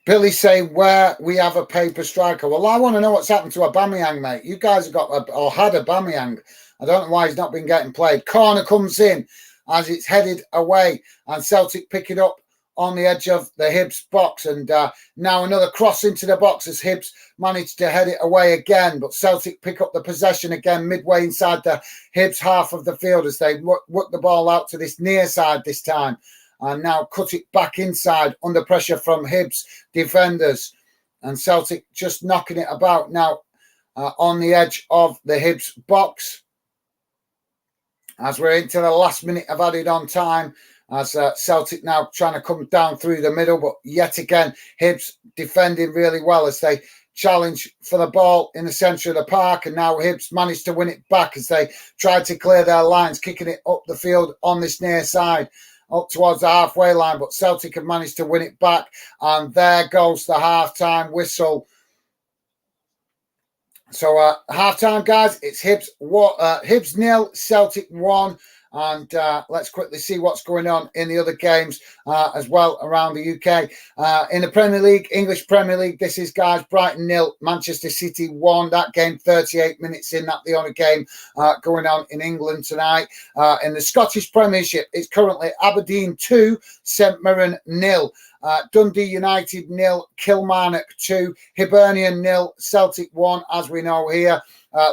Billy say where we have a paper striker. Well, I want to know what's happened to Aubameyang, mate. You guys have got or had Aubameyang. I don't know why he's not been getting played. Corner comes in as it's headed away, and Celtic pick it up on the edge of the Hibs box. And now another cross into the box as Hibs managed to head it away again. But Celtic pick up the possession again midway inside the Hibs half of the field as they work the ball out to this near side this time. And now cut it back inside under pressure from Hibs defenders. And Celtic just knocking it about now on the edge of the Hibs box. As we're into the last minute of added on time, as Celtic now trying to come down through the middle, but yet again, Hibs defending really well as they challenge for the ball in the centre of the park, and now Hibs managed to win it back as they tried to clear their lines, kicking it up the field on this near side, up towards the halfway line, but Celtic have managed to win it back, and there goes the half-time whistle. So half-time, guys, it's Hibs 0, Celtic 1. And let's quickly see what's going on in the other games as well around the UK. In the Premier League, English Premier League, this is, guys, Brighton 0, Manchester City 1. That game 38 minutes in. That's the only game going on in England tonight. In the Scottish Premiership, it's currently Aberdeen 2, St Mirren 0. Dundee United 0, Kilmarnock 2, Hibernian 0, Celtic 1, as we know here.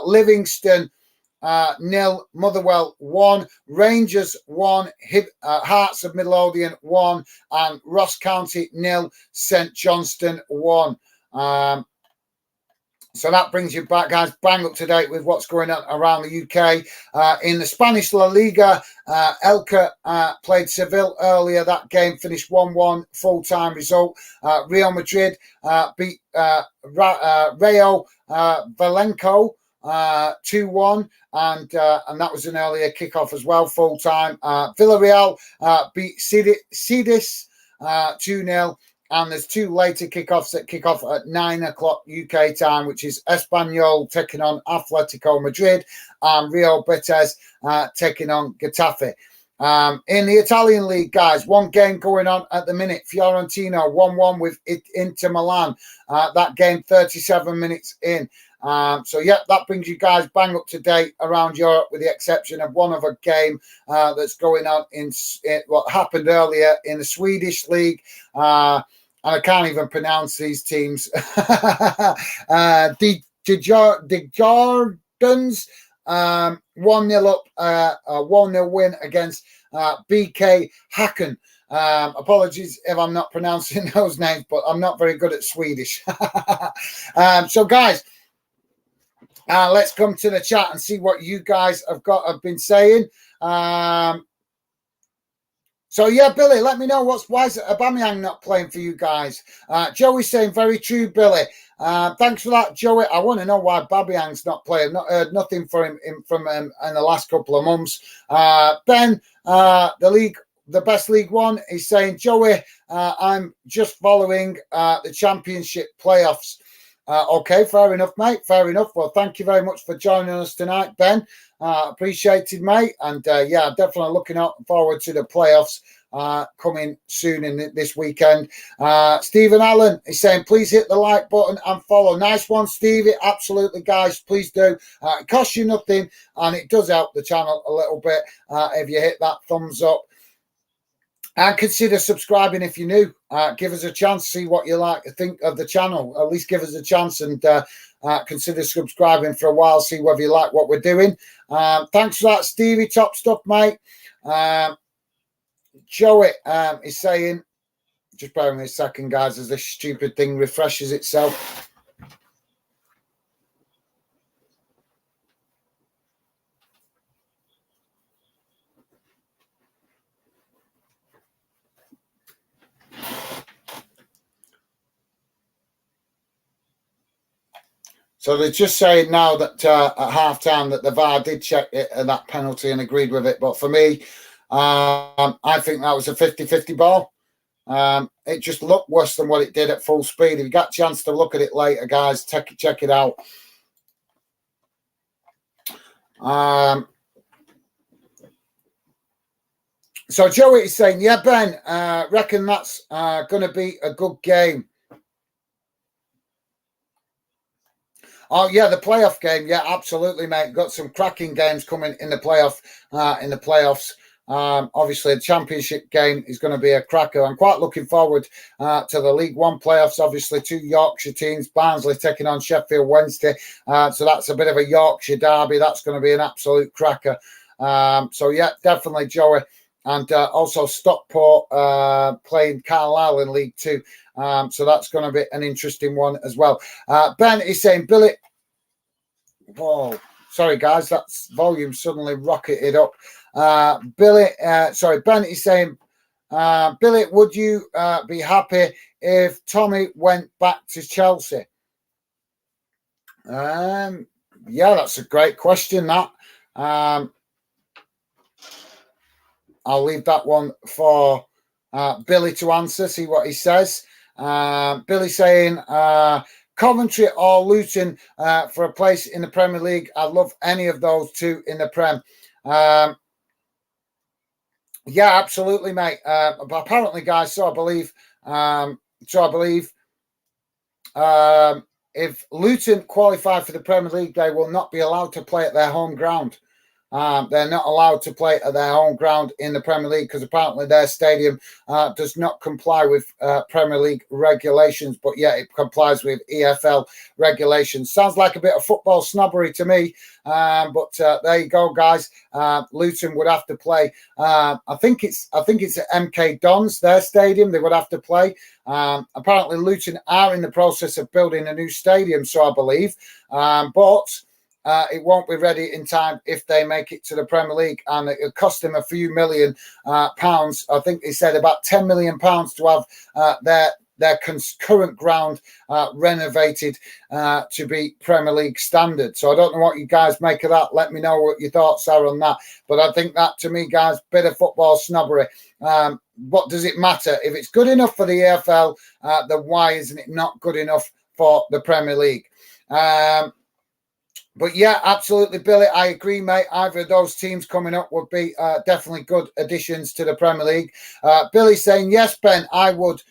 Livingston 0, Motherwell 1, Rangers 1, Hearts of Midlothian 1, and Ross County 0, St Johnstone 1. So that brings you back, guys, bang up to date with what's going on around the UK. In the Spanish La Liga, Elche played Seville earlier. That game finished 1-1, full-time result. Real Madrid beat Rayo Vallecano 2-1, and that was an earlier kickoff as well, full-time. Villarreal beat Cadiz 2-0. And there's two later kickoffs that kick off at 9 o'clock UK time, which is Espanyol taking on Atletico Madrid and Real Betis taking on Getafe. In the Italian league, guys, one game going on at the minute. Fiorentina 1-1 with Inter Milan. That game 37 minutes in. So, yeah, that brings you guys bang up to date around Europe, with the exception of one other game that's going on in what happened earlier in the Swedish league. And I can't even pronounce these teams. The Jordans 1-0 up, a 1-0 win against BK Häcken. Apologies if I'm not pronouncing those names, but I'm not very good at Swedish. So, guys, let's come to the chat and see what you guys have been saying. So, yeah, Billy, let me know why is Aubameyang not playing for you guys? Joey's saying, very true, Billy. Thanks for that, Joey. I want to know why Aubameyang's not playing. I've not heard nothing from him in the last couple of months. Ben, the best League One, is saying, Joey, I'm just following the Championship playoffs. Okay, fair enough, mate. Fair enough. Well, thank you very much for joining us tonight, Ben. Appreciated, mate. And yeah, definitely looking forward to the playoffs coming soon in this weekend. Stephen Allen is saying, please hit the like button and follow. Nice one, Stevie. Absolutely, guys. Please do. It costs you nothing, and it does help the channel a little bit if you hit that thumbs up. And consider subscribing if you're new. Give us a chance, see what you like to think of the channel. At least give us a chance and consider subscribing for a while, see whether you like what we're doing. Thanks for that, Stevie. Top stuff, mate. Joey is saying, just bear with me a second, guys, as this stupid thing refreshes itself. So they're just saying now that at half-time that the VAR did check that penalty and agreed with it. But for me, I think that was a 50-50 ball. It just looked worse than what it did at full speed. If you got a chance to look at it later, guys, check it out. So Joey is saying, yeah, Ben, reckon that's going to be a good game. Oh yeah, the playoff game. Yeah, absolutely, mate. Got some cracking games coming in the playoffs. Obviously, the championship game is going to be a cracker. I'm quite looking forward to the League One playoffs. Obviously, 2 Yorkshire teams, Barnsley taking on Sheffield Wednesday. So that's a bit of a Yorkshire derby. That's going to be an absolute cracker. So, yeah, definitely, Joey. And also Stockport playing Carlisle in League Two. So that's going to be an interesting one as well. Ben is saying, Billy... Whoa, sorry, guys. That's volume suddenly rocketed up. Ben is saying, Billy, would you be happy if Tommy went back to Chelsea? Yeah, that's a great question, that. I'll leave that one for Billy to answer, see what he says. Billy saying, Coventry or Luton for a place in the Premier League. I'd love any of those two in the Prem. Yeah, absolutely, mate. But apparently, guys, I believe, if Luton qualify for the Premier League, they will not be allowed to play at their home ground. They're not allowed to play at their home ground in the Premier League because apparently their stadium does not comply with Premier League regulations, but yet it complies with EFL regulations. Sounds like a bit of football snobbery to me, but there you go, guys. Luton would have to play. I think it's at MK Dons, their stadium. They would have to play. Apparently, Luton are in the process of building a new stadium, so I believe, but. It won't be ready in time if they make it to the Premier League, and it'll cost them a few million pounds. I think they said about £10 million to have their current ground renovated to be Premier League standard. So I don't know what you guys make of that. Let me know what your thoughts are on that. But I think that, to me, guys, bit of football snobbery. What does it matter? If it's good enough for the EFL, then why isn't it not good enough for the Premier League? But yeah, absolutely, Billy. I agree, mate. Either of those teams coming up would be definitely good additions to the Premier League. Billy's saying, yes, Ben, I would.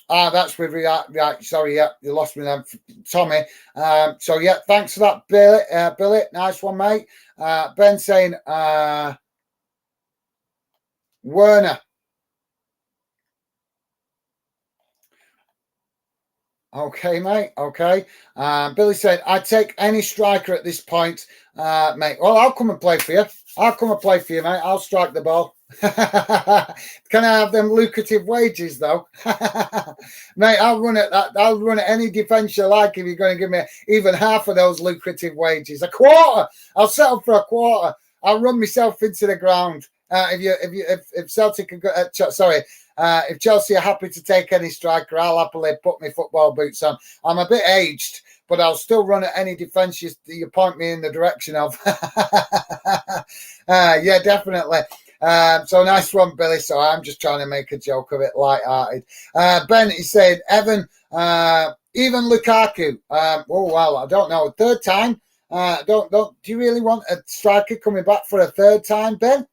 That's with right. Sorry, yeah, you lost me then, Tommy. So yeah, thanks for that, Billy. Billy, nice one, mate. Ben saying, Werner. Okay, mate. Okay. Billy said, I'd take any striker at this point, mate. Well, I'll come and play for you. Mate. I'll strike the ball. Can I have them lucrative wages, though? Mate, I'll run at that. I'll run at any defence you like if you're going to give me even half of those lucrative wages. A quarter. I'll settle for a quarter. I'll run myself into the ground. If Celtic can go, if Chelsea are happy to take any striker, I'll happily put my football boots on. I'm a bit aged, but I'll still run at any defence you point me in the direction of. Yeah, definitely. So nice one, Billy. So I'm just trying to make a joke of it, light-hearted. Ben, he said, Evan, even Lukaku. Oh, well, I don't know. Third time? Do you really want a striker coming back for a third time, Ben?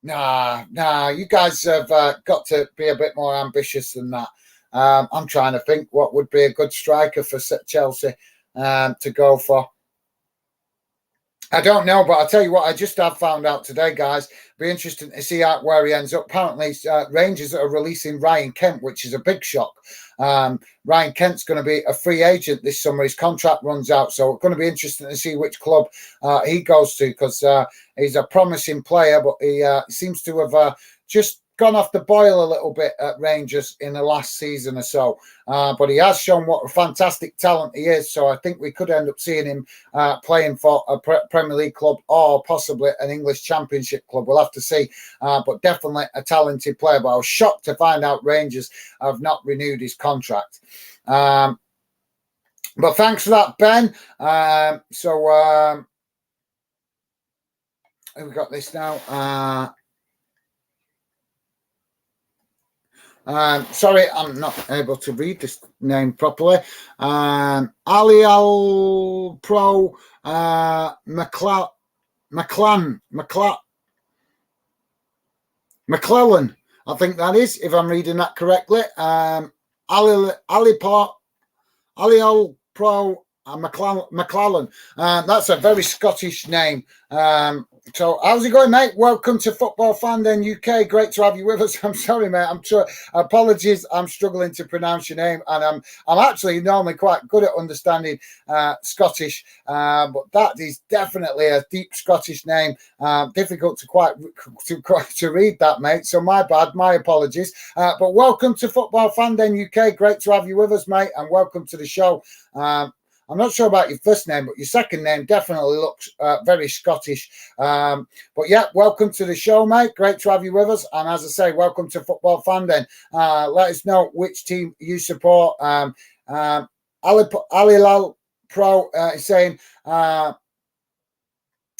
Nah, you guys have got to be a bit more ambitious than that. I'm trying to think what would be a good striker for Chelsea to go for. I don't know, but I'll tell you what, I just have found out today, guys. Be interesting to see where he ends up. Apparently, Rangers are releasing Ryan Kent, which is a big shock. Ryan Kent's going to be a free agent this summer. His contract runs out, so it's going to be interesting to see which club he goes to, because he's a promising player, but he seems to have just gone off the boil a little bit at Rangers in the last season or so. But he has shown what a fantastic talent he is. So I think we could end up seeing him playing for a Premier League club or possibly an English Championship club. We'll have to see. But definitely a talented player. But I was shocked to find out Rangers have not renewed his contract. But thanks for that, Ben. We've got this now. Sorry, I'm not able to read this name properly. Ali Al Pro McClellan. I think that is, if I'm reading that correctly. Ali Al Pro McClellan. That's a very Scottish name. So how's it going, mate? Welcome to Football Fan Den UK. Great to have you with us. I'm sorry, mate. I'm sure. Apologies. I'm struggling to pronounce your name, and I'm actually normally quite good at understanding Scottish, but that is definitely a deep Scottish name. Difficult to read that, mate. So my bad. My apologies. But welcome to Football Fan Den UK. Great to have you with us, mate, and welcome to the show. I'm not sure about your first name, but your second name definitely looks very Scottish. But yeah, welcome to the show, mate. Great to have you with us. And as I say, welcome to Football Fan Den. Let us know which team you support. Alilal Pro is saying,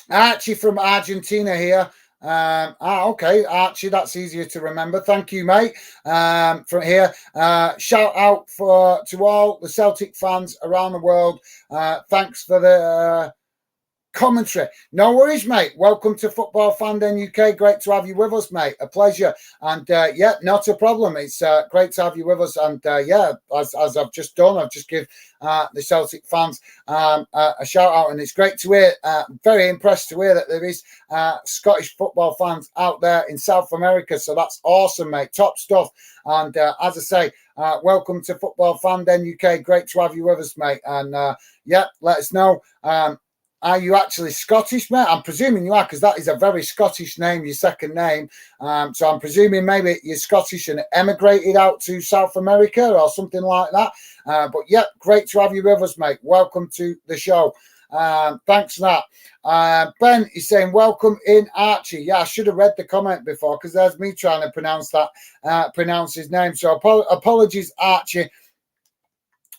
Archie from Argentina here. Okay, Archie, that's easier to remember. Thank you, mate. From here, shout out to all the Celtic fans around the world. Thanks for the commentary. No worries, mate. Welcome to Football Fan Den UK. Great to have you with us, mate. A pleasure. And yeah, not a problem. It's great to have you with us. And yeah, as I've just done, I've just give the Celtic fans a shout out, and it's great to hear. Very impressed to hear that there is Scottish football fans out there in South America. So that's awesome, mate. Top stuff. And as I say, welcome to Football Fan Den UK. Great to have you with us, mate. And yeah, let us know. Are you actually Scottish, mate? I'm presuming you are, because that is a very Scottish name, your second name. So I'm presuming maybe you're Scottish and emigrated out to South America or something like that. But yeah, great to have you with us, mate. Welcome to the show. Thanks for that. Ben is saying, welcome in, Archie. Yeah, I should have read the comment before, because there's me trying to pronounce his name. So apologies, Archie,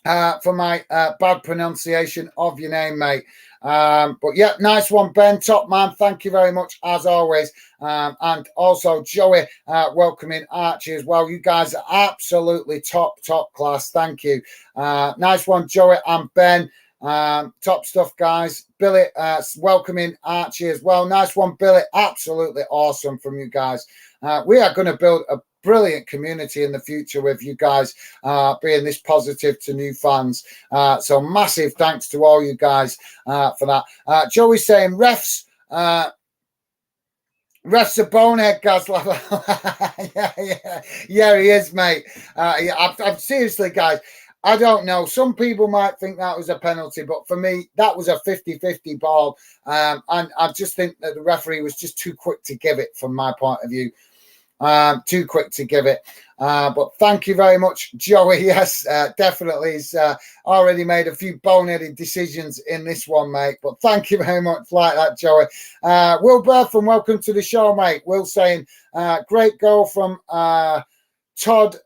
for my bad pronunciation of your name, mate. But yeah, nice one, Ben. Top man. Thank you very much, as always. And also Joey, welcoming Archie as well. You guys are absolutely top class. Thank you. Nice one, Joey and Ben. Top stuff, guys. Billy, welcoming Archie as well. Nice one, Billy. Absolutely awesome from you guys. We are going to build a brilliant community in the future with you guys being this positive to new fans. So massive thanks to all you guys for that. Joey's saying refs are bonehead, guys. yeah, he is, mate. I'm seriously, guys. I don't know. Some people might think that was a penalty, but for me, that was a 50-50 ball. And I just think that the referee was just too quick to give it, from my point of view. Too quick to give it. But thank you very much, Joey. Yes, definitely. He's already made a few boneheaded decisions in this one, mate. But thank you very much like that, Joey. Will Bertham, welcome to the show, mate. Will saying, great goal from Todd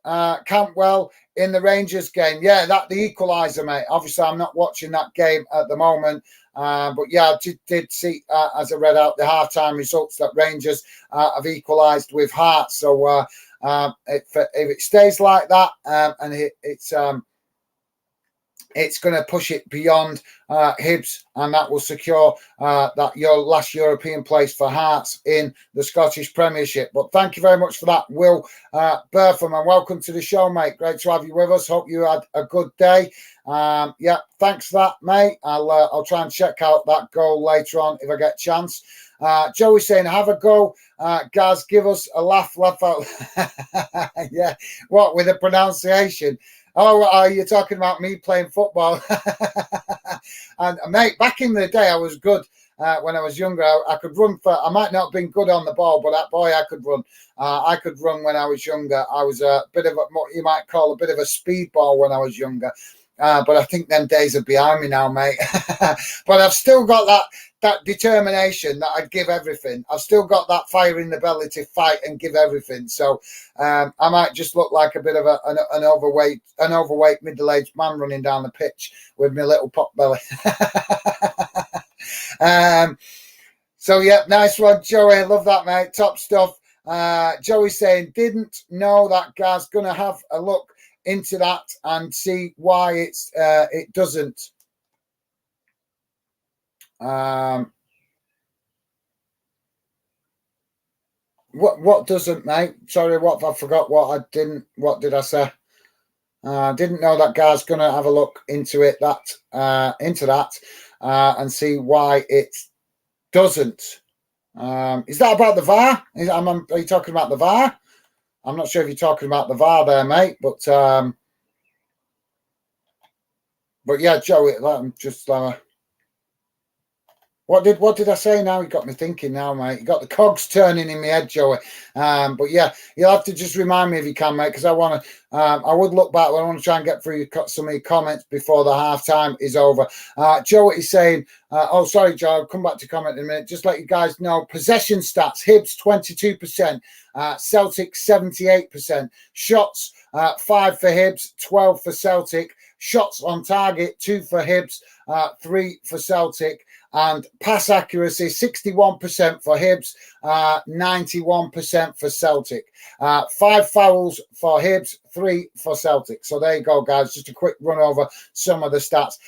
Cantwell in the Rangers game. Yeah, that the equaliser, mate. Obviously, I'm not watching that game at the moment. But yeah, I did see, as I read out the halftime results, that Rangers have equalised with Hearts. So if it stays like that, and it's going to push it beyond Hibs, and that will secure that your last European place for Hearts in the Scottish Premiership. But thank you very much for that, Will Bertham, and welcome to the show, mate. Great to have you with us. Hope you had a good day. Yeah, thanks for that, mate. I'll try and check out that goal later on if I get a chance. Joey saying, have a go. Gaz, give us a laugh out. Yeah, what, with the pronunciation? Oh, you're talking about me playing football. And mate, back in the day, I was good. When I was younger, I could run I might not have been good on the ball, but I could run. I could run when I was younger. I was a bit of what you might call a bit of a speedball when I was younger. But I think them days are behind me now, mate. But I've still got that determination that I'd give everything. I've still got that fire in the belly to fight and give everything. So I might just look like a bit of an overweight middle-aged man running down the pitch with my little pot belly. So yeah, nice one, Joey. Love that, mate. Top stuff. Joey saying, didn't know that guy's gonna have a look into that and see why it doesn't. What doesn't, mate? Sorry, I forgot what I didn't. What did I say? Didn't know that guy's going to have a look into it, and see why it doesn't. Is that about the VAR? Are you talking about the VAR? I'm not sure if you're talking about the VAR there, mate, but yeah, Joey, I'm just what did I say now? You got me thinking now, mate. You got the cogs turning in my head, Joey. But yeah, you'll have to just remind me if you can, mate, because I want to. I would look back. I want to try and get through some of your comments before the half time is over. Joey is saying, "Oh, sorry, Joe. I'll come back to comment in a minute. Just let you guys know possession stats: Hibs 22%, Celtic 78%, shots 5 for Hibs, 12 for Celtic, shots on target 2 for Hibs, 3 for Celtic." And pass accuracy, 61% for Hibs, 91% for Celtic. 5 fouls for Hibs, 3 for Celtic. So there you go, guys. Just a quick run over some of the stats.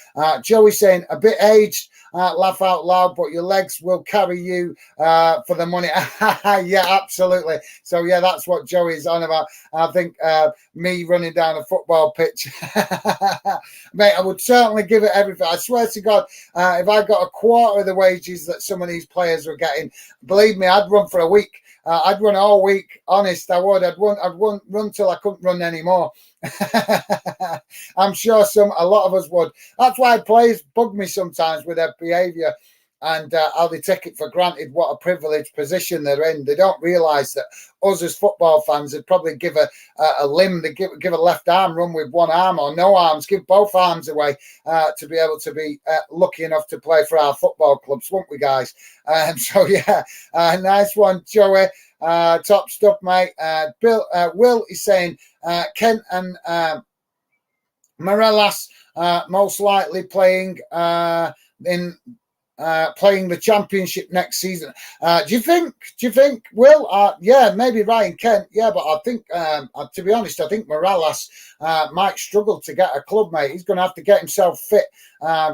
Joey saying, a bit aged, laugh out loud, but your legs will carry you for the money. Yeah, absolutely. So, yeah, that's what Joey's on about. I think me running down a football pitch. Mate, I would certainly give it everything. I swear to God, if I got a quarter of the wages that some of these players were getting, believe me, I'd run for a week. I'd run all week. Honest, I would. I'd run till I couldn't run anymore. I'm sure a lot of us would. That's why players bug me sometimes with their behaviour and how they take it for granted what a privileged position they're in. They don't realise that us as football fans would probably give a limb, they give a left arm run with one arm or no arms, give both arms away to be able to be lucky enough to play for our football clubs, won't we, guys? So, yeah, nice one, Joey. Top stuff, mate. Will is saying Kent and Morelos most likely playing playing the championship next season. Do you think Will? Yeah, maybe Ryan Kent. Yeah, but I think to be honest, I think Morelos might struggle to get a club, mate. He's going to have to get himself fit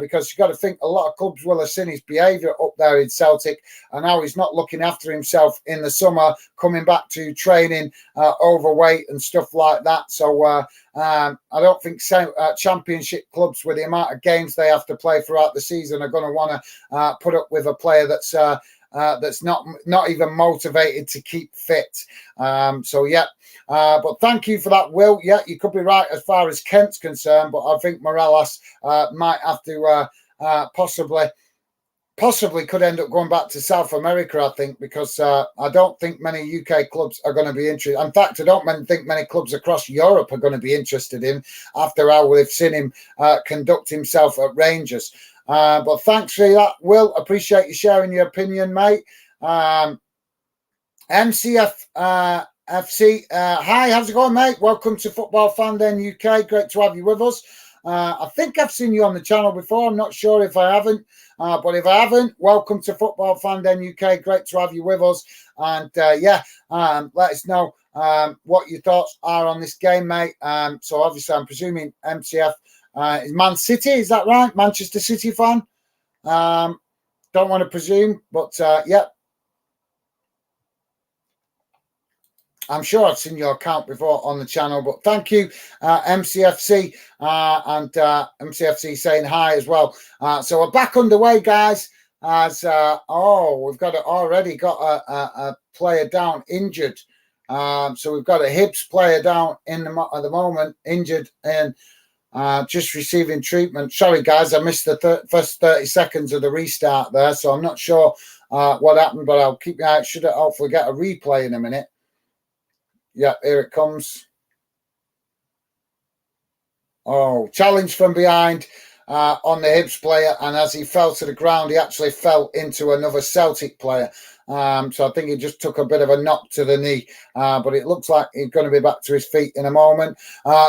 because you've got to think a lot of clubs will have seen his behaviour up there in Celtic and now he's not looking after himself in the summer, coming back to training overweight and stuff like that. So I don't think championship clubs with the amount of games they have to play throughout the season are going to want to put up with a player that's not even motivated to keep fit. So yeah, but thank you for that, Will. Yeah, you could be right as far as Kent's concerned, but I think Morelos might have to possibly could end up going back to South America, I think, because I don't think many UK clubs are going to be interested. In fact, I don't think many clubs across Europe are going to be interested in after how we've seen him conduct himself at Rangers. But thanks for that, Will. Appreciate you sharing your opinion, mate. MCF FC, hi, how's it going, mate? Welcome to Football Fan Den UK. Great to have you with us. I think I've seen you on the channel before. I'm not sure if I haven't. But if I haven't, welcome to Football Fan Den UK. Great to have you with us. And let us know what your thoughts are on this game, mate. So obviously, I'm presuming MCF is Man City. Is that right? Manchester City fan? Don't want to presume, but yeah. I'm sure I've seen your account before on the channel, but thank you, MCFC, and MCFC saying hi as well. So we're back underway, guys. As we've already got a player down injured. So we've got a Hibs player down at the moment, injured and just receiving treatment. Sorry, guys, I missed the first 30 seconds of the restart there, so I'm not sure what happened, but I'll keep my eye. Should hopefully get a replay in a minute. Yeah, here it comes. Oh, challenge from behind on the Hibs player. And as he fell to the ground, he actually fell into another Celtic player. So I think he just took a bit of a knock to the knee. But it looks like he's going to be back to his feet in a moment.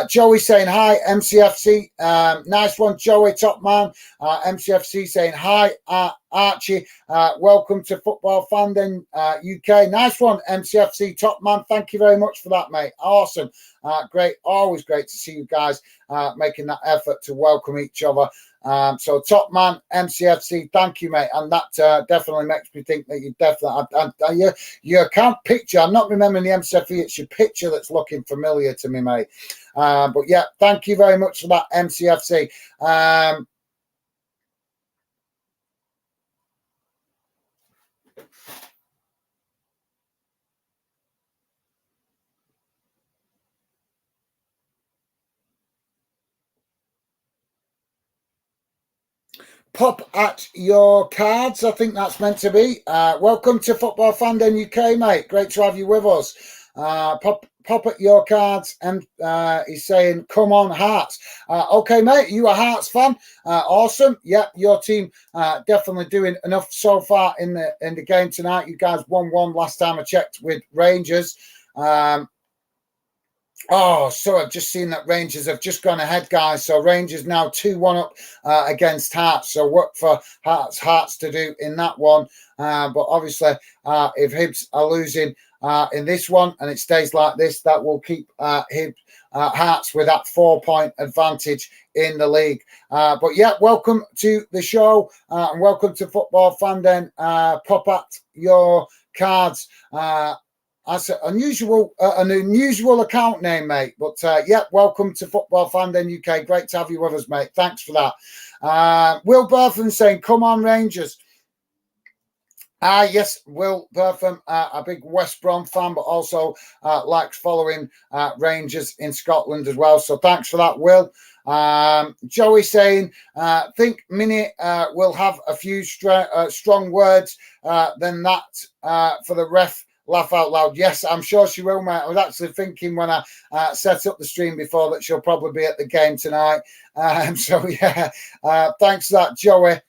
Joey saying hi, MCFC. Nice one, Joey, top man. MCFC saying hi, Archie. Welcome to Football Fan Den UK. Nice one, MCFC, top man. Thank you very much for that, mate. Awesome. Great. Always great to see you guys making that effort to welcome each other So top man, MCFC, thank you, mate. And that definitely makes me think that you definitely, your account picture, I'm not remembering the MCFC, it's your picture that's looking familiar to me, mate. But yeah, thank you very much for that, MCFC. Pop at your cards, I think that's meant to be. Welcome to Football Fandom UK, mate. Great to have you with us. Pop at your cards, and he's saying, come on, Hearts. Okay, mate, you a Hearts fan? Awesome. Yep, your team definitely doing enough so far in the game tonight. You guys 1-1 last time I checked with Rangers. Oh, so I've just seen that Rangers have just gone ahead, guys. So Rangers now 2-1 up against Hearts. So work for Hearts to do in that one. But obviously, if Hibs are losing in this one and it stays like this, that will keep Hearts with that 4-point advantage in the league. But yeah, welcome to the show and welcome to Football Fandom. Pop at your cards. That's an unusual account name, mate. But yeah, welcome to Football Fandom UK. Great to have you with us, mate. Thanks for that. Will Bertham saying, come on, Rangers. Yes, Will Bertham, a big West Brom fan, but also likes following Rangers in Scotland as well. So thanks for that, Will. Joey saying, think Minnie will have a few strong words than that for the ref. Laugh out loud. Yes, I'm sure she will, mate. I was actually thinking when I set up the stream before that she'll probably be at the game tonight. So, yeah, thanks for that, Joey.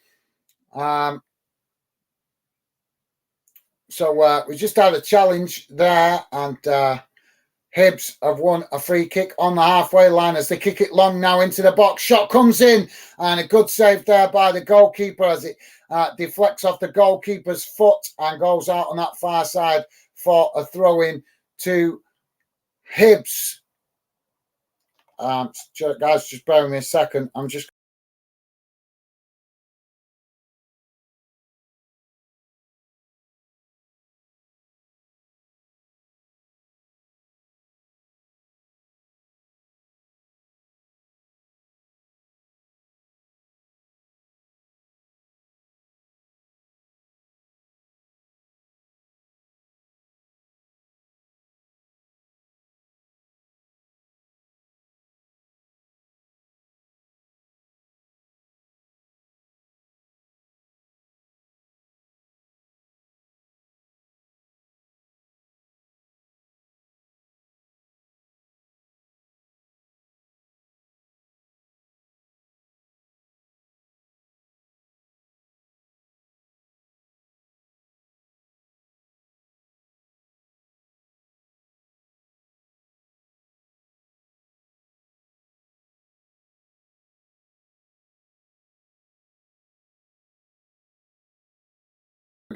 So we just had a challenge there, and Hibs have won a free kick on the halfway line as they kick it long now into the box. Shot comes in, and a good save there by the goalkeeper as it deflects off the goalkeeper's foot and goes out on that far side for a throw-in to Hibs. Guys, just bear with me a second. I'm just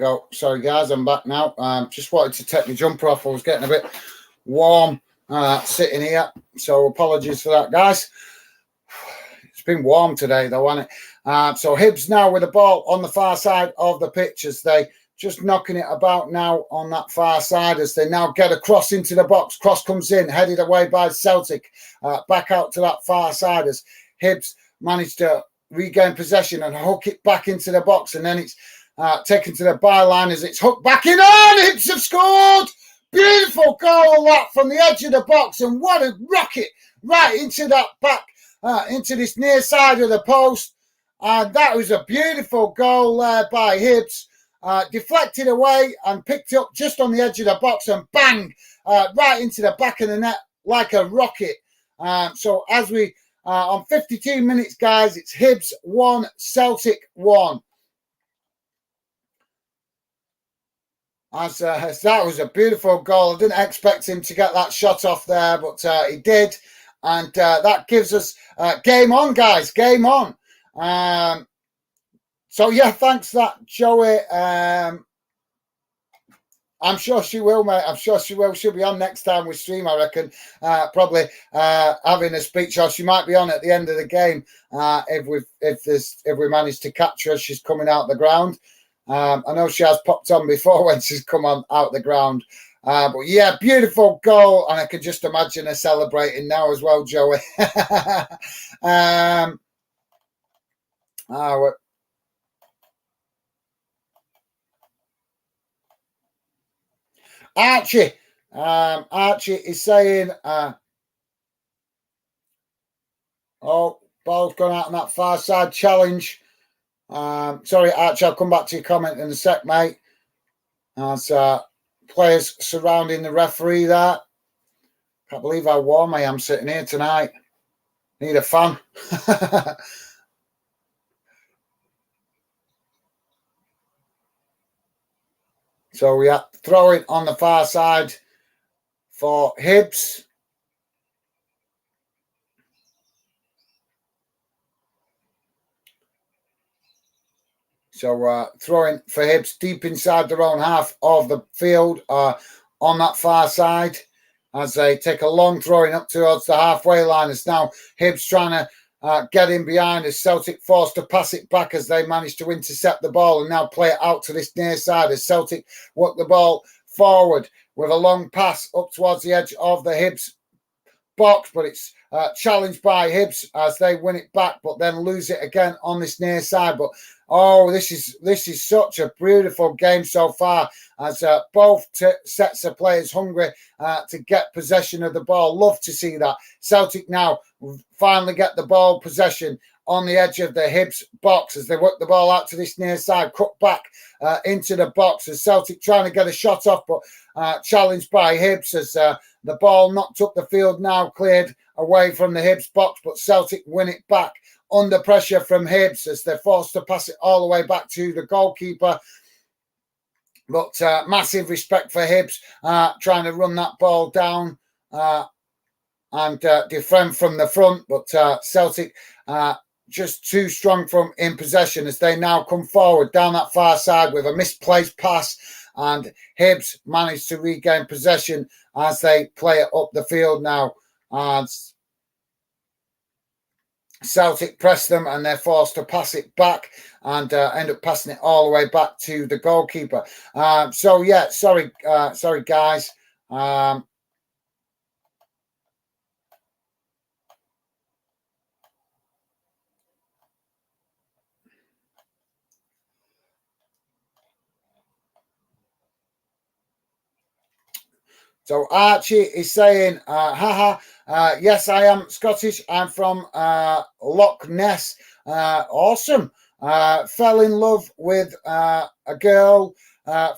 go. Sorry, guys, I'm back now. Just wanted to take my jumper off. I was getting a bit warm sitting here, so apologies for that, guys. It's been warm today, though, hasn't it? So Hibs now with the ball on the far side of the pitch as they just knocking it about now on that far side as they now get a cross into the box. Cross comes in, headed away by Celtic. Back out to that far side as Hibs managed to regain possession and hook it back into the box. And then it's taken to the byline as it's hooked back in on. Hibs have scored. Beautiful goal that from the edge of the box. And what a rocket right into that back, into this near side of the post. And that was a beautiful goal there by Hibs. Deflected away and picked up just on the edge of the box and bang, right into the back of the net like a rocket. So as we on 52 minutes, guys, it's Hibs 1, Celtic 1. As that was a beautiful goal. I didn't expect him to get that shot off there, but he did. And that gives us game on, guys, game on. So, yeah, thanks for that, Joey. I'm sure she will, mate. I'm sure she will. She'll be on next time we stream, I reckon. Probably having a speech, or she might be on at the end of the game if we manage to catch her as she's coming out the ground. I know she has popped on before when she's come on out the ground. But yeah, beautiful goal, and I can just imagine her celebrating now as well, Joey. Archie. Archie is saying, oh, ball's gone out on that far side challenge. Sorry, Archie, I'll come back to your comment in a sec, mate. As players surrounding the referee there. Can't believe how warm I am sitting here tonight. Need a fan. So we are throwing on the far side for Hibs. So throwing for Hibs deep inside their own half of the field on that far side as they take a long throwing up towards the halfway line. It's now Hibs trying to get in behind as Celtic forced to pass it back as they managed to intercept the ball and now play it out to this near side as Celtic work the ball forward with a long pass up towards the edge of the Hibs box, but it's challenged by Hibs as they win it back, but then lose it again on this near side. But oh, this is such a beautiful game so far as both sets of players hungry to get possession of the ball. Love to see that. Celtic now finally get the ball possession on the edge of the Hibs box as they work the ball out to this near side, cut back into the box as Celtic trying to get a shot off, but challenged by Hibs as the ball knocked up the field now, cleared away from the Hibs box, but Celtic win it back under pressure from Hibs as they're forced to pass it all the way back to the goalkeeper. But massive respect for Hibs trying to run that ball down and defend from the front, but Celtic just too strong from in possession as they now come forward down that far side with a misplaced pass, and Hibs managed to regain possession as they play it up the field now. And Celtic press them and they're forced to pass it back and end up passing it all the way back to the goalkeeper. So yeah, sorry guys. So Archie is saying, yes, I am Scottish. I'm from Loch Ness. Awesome. Fell in love with a girl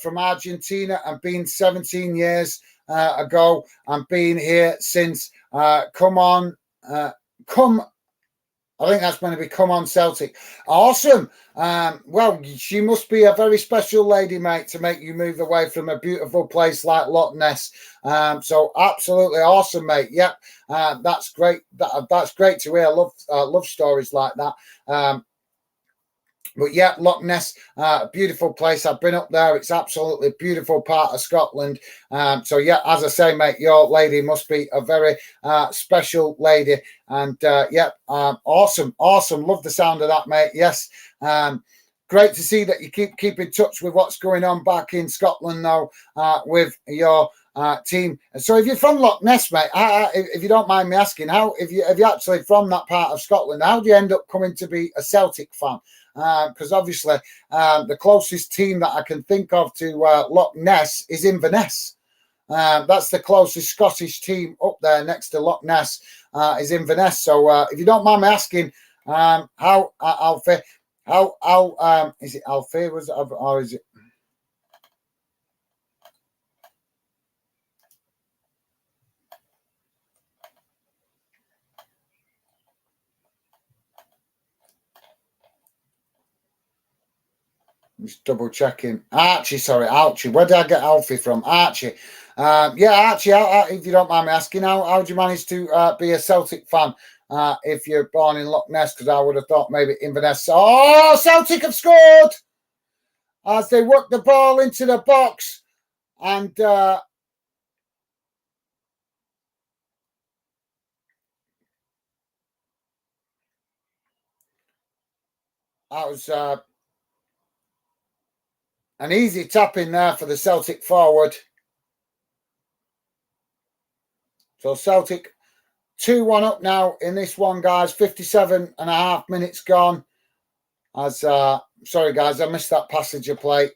from Argentina and been 17 years ago and been here since. I think that's going to be come on Celtic. Awesome. Well, she must be a very special lady, mate, to make you move away from a beautiful place like Loch Ness. So absolutely awesome, mate. Yep, that's great. That's great to hear. Love stories like that. But yeah, Loch Ness, beautiful place. I've been up there. It's absolutely a beautiful part of Scotland. So yeah, as I say, mate, your lady must be a very special lady. And awesome. Love the sound of that, mate. Yes. Great to see that you keep in touch with what's going on back in Scotland now with your team. So if you're from Loch Ness, mate, if you don't mind me asking, if you're actually from that part of Scotland, how do you end up coming to be a Celtic fan? Because obviously the closest team that I can think of to Loch Ness is Inverness. That's the closest Scottish team up there next to Loch Ness is Inverness. So if you don't mind me asking, how Alfie, is it Alfie or is it? Just double checking. Archie. Where did I get Alfie from? Archie. Archie, if you don't mind me asking, how do you manage to be a Celtic fan if you're born in Loch Ness? Because I would have thought maybe Inverness. Oh, Celtic have scored as they work the ball into the box. And that was an easy tap in there for the Celtic forward. So Celtic 2-1 up now in this one, guys. 57.5 minutes gone. As sorry, guys, I missed that passage of play.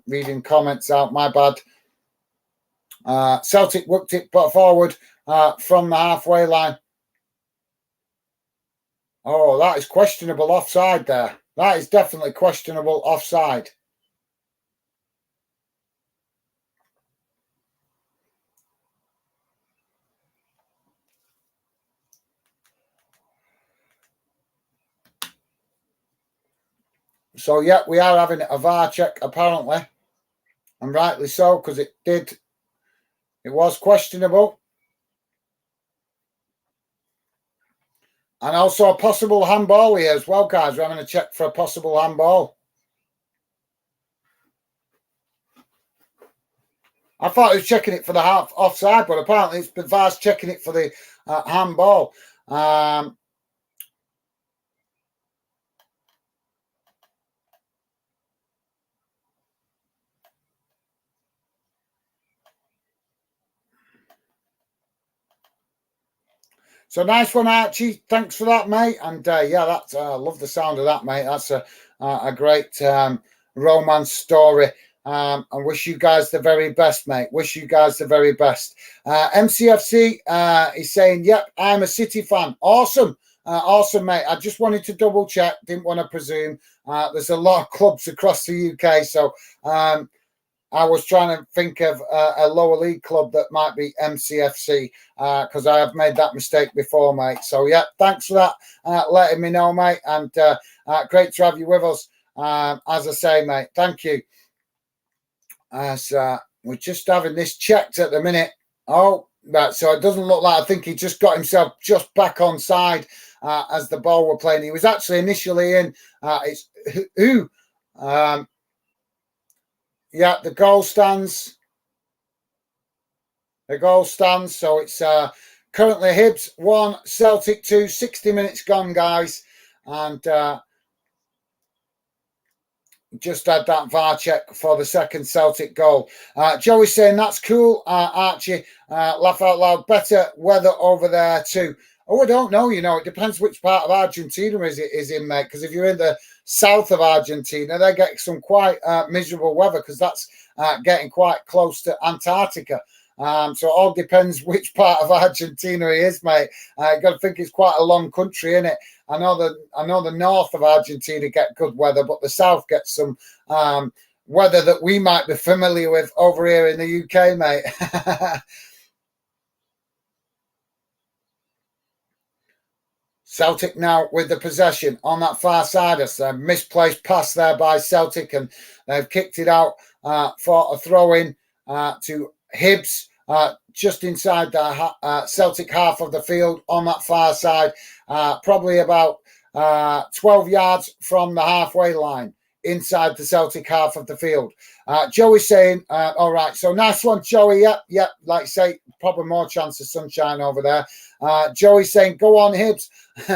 Reading comments out, my bad. Celtic worked it forward from the halfway line. Oh, that is questionable offside there. That is definitely questionable offside. So, yeah, we are having a VAR check, apparently. And rightly so, because it was questionable. And also a possible handball here as well, guys. We're having a check for a possible handball. I thought he was checking it for the half offside, but apparently it's the VAR's checking it for the handball. So nice one, Archie. Thanks for that, mate. And yeah, that's I love the sound of that, mate. That's a great romance story. And wish you guys the very best, mate. Wish you guys the very best. MCFC is saying, yep, I'm a City fan. Awesome. Awesome, mate. I just wanted to double check. Didn't want to presume. There's a lot of clubs across the UK. So I was trying to think of a lower league club that might be MCFC because I have made that mistake before, mate. So, yeah, thanks for that, letting me know, mate. And great to have you with us. As I say, mate, thank you. As we're just having this checked at the minute. Oh, right. So it doesn't look like, I think he just got himself just back on side as the ball were playing. He was actually initially in. It's who? Yeah, the goal stands. The goal stands. So it's currently Hibs 1, Celtic 2, 60 minutes gone, guys. And just had that VAR check for the second Celtic goal. Joey's saying, that's cool, Archie. Laugh out loud. Better weather over there too. Oh, I don't know. You know, it depends which part of Argentina is in, mate. Because if you're in the south of Argentina, they get some quite miserable weather because that's getting quite close to Antarctica. So it all depends which part of Argentina he is, mate. You got to think it's quite a long country, isn't it? I know the north of Argentina get good weather, but the south gets some weather that we might be familiar with over here in the UK, mate. Celtic now with the possession on that far side. It's a misplaced pass there by Celtic, and they've kicked it out for a throw-in to Hibs just inside the Celtic half of the field on that far side, probably about 12 yards from the halfway line inside the Celtic half of the field. Joey's saying, all right, so nice one, Joey. Yep, like I say, probably more chance of sunshine over there. Joey's saying, go on, Hibs.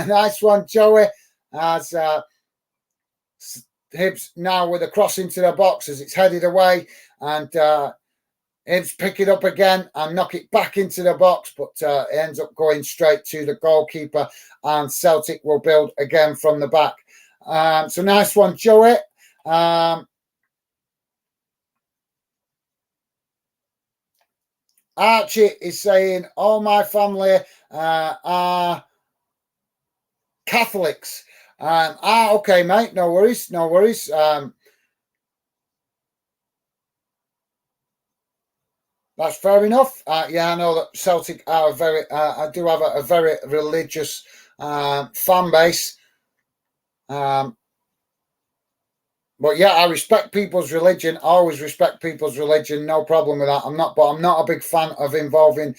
Nice one, Joey. As Hibs now with a cross into the box as it's headed away, and Hibs pick it up again and knock it back into the box, but it ends up going straight to the goalkeeper, and Celtic will build again from the back. So nice one, Joey. Archie is saying, all my family are Catholics. Okay, mate. No worries. That's fair enough. Yeah, I know that Celtic are I do have a very religious fan base. But yeah, I respect people's religion. I always respect people's religion. No problem with that. I'm not a big fan of involving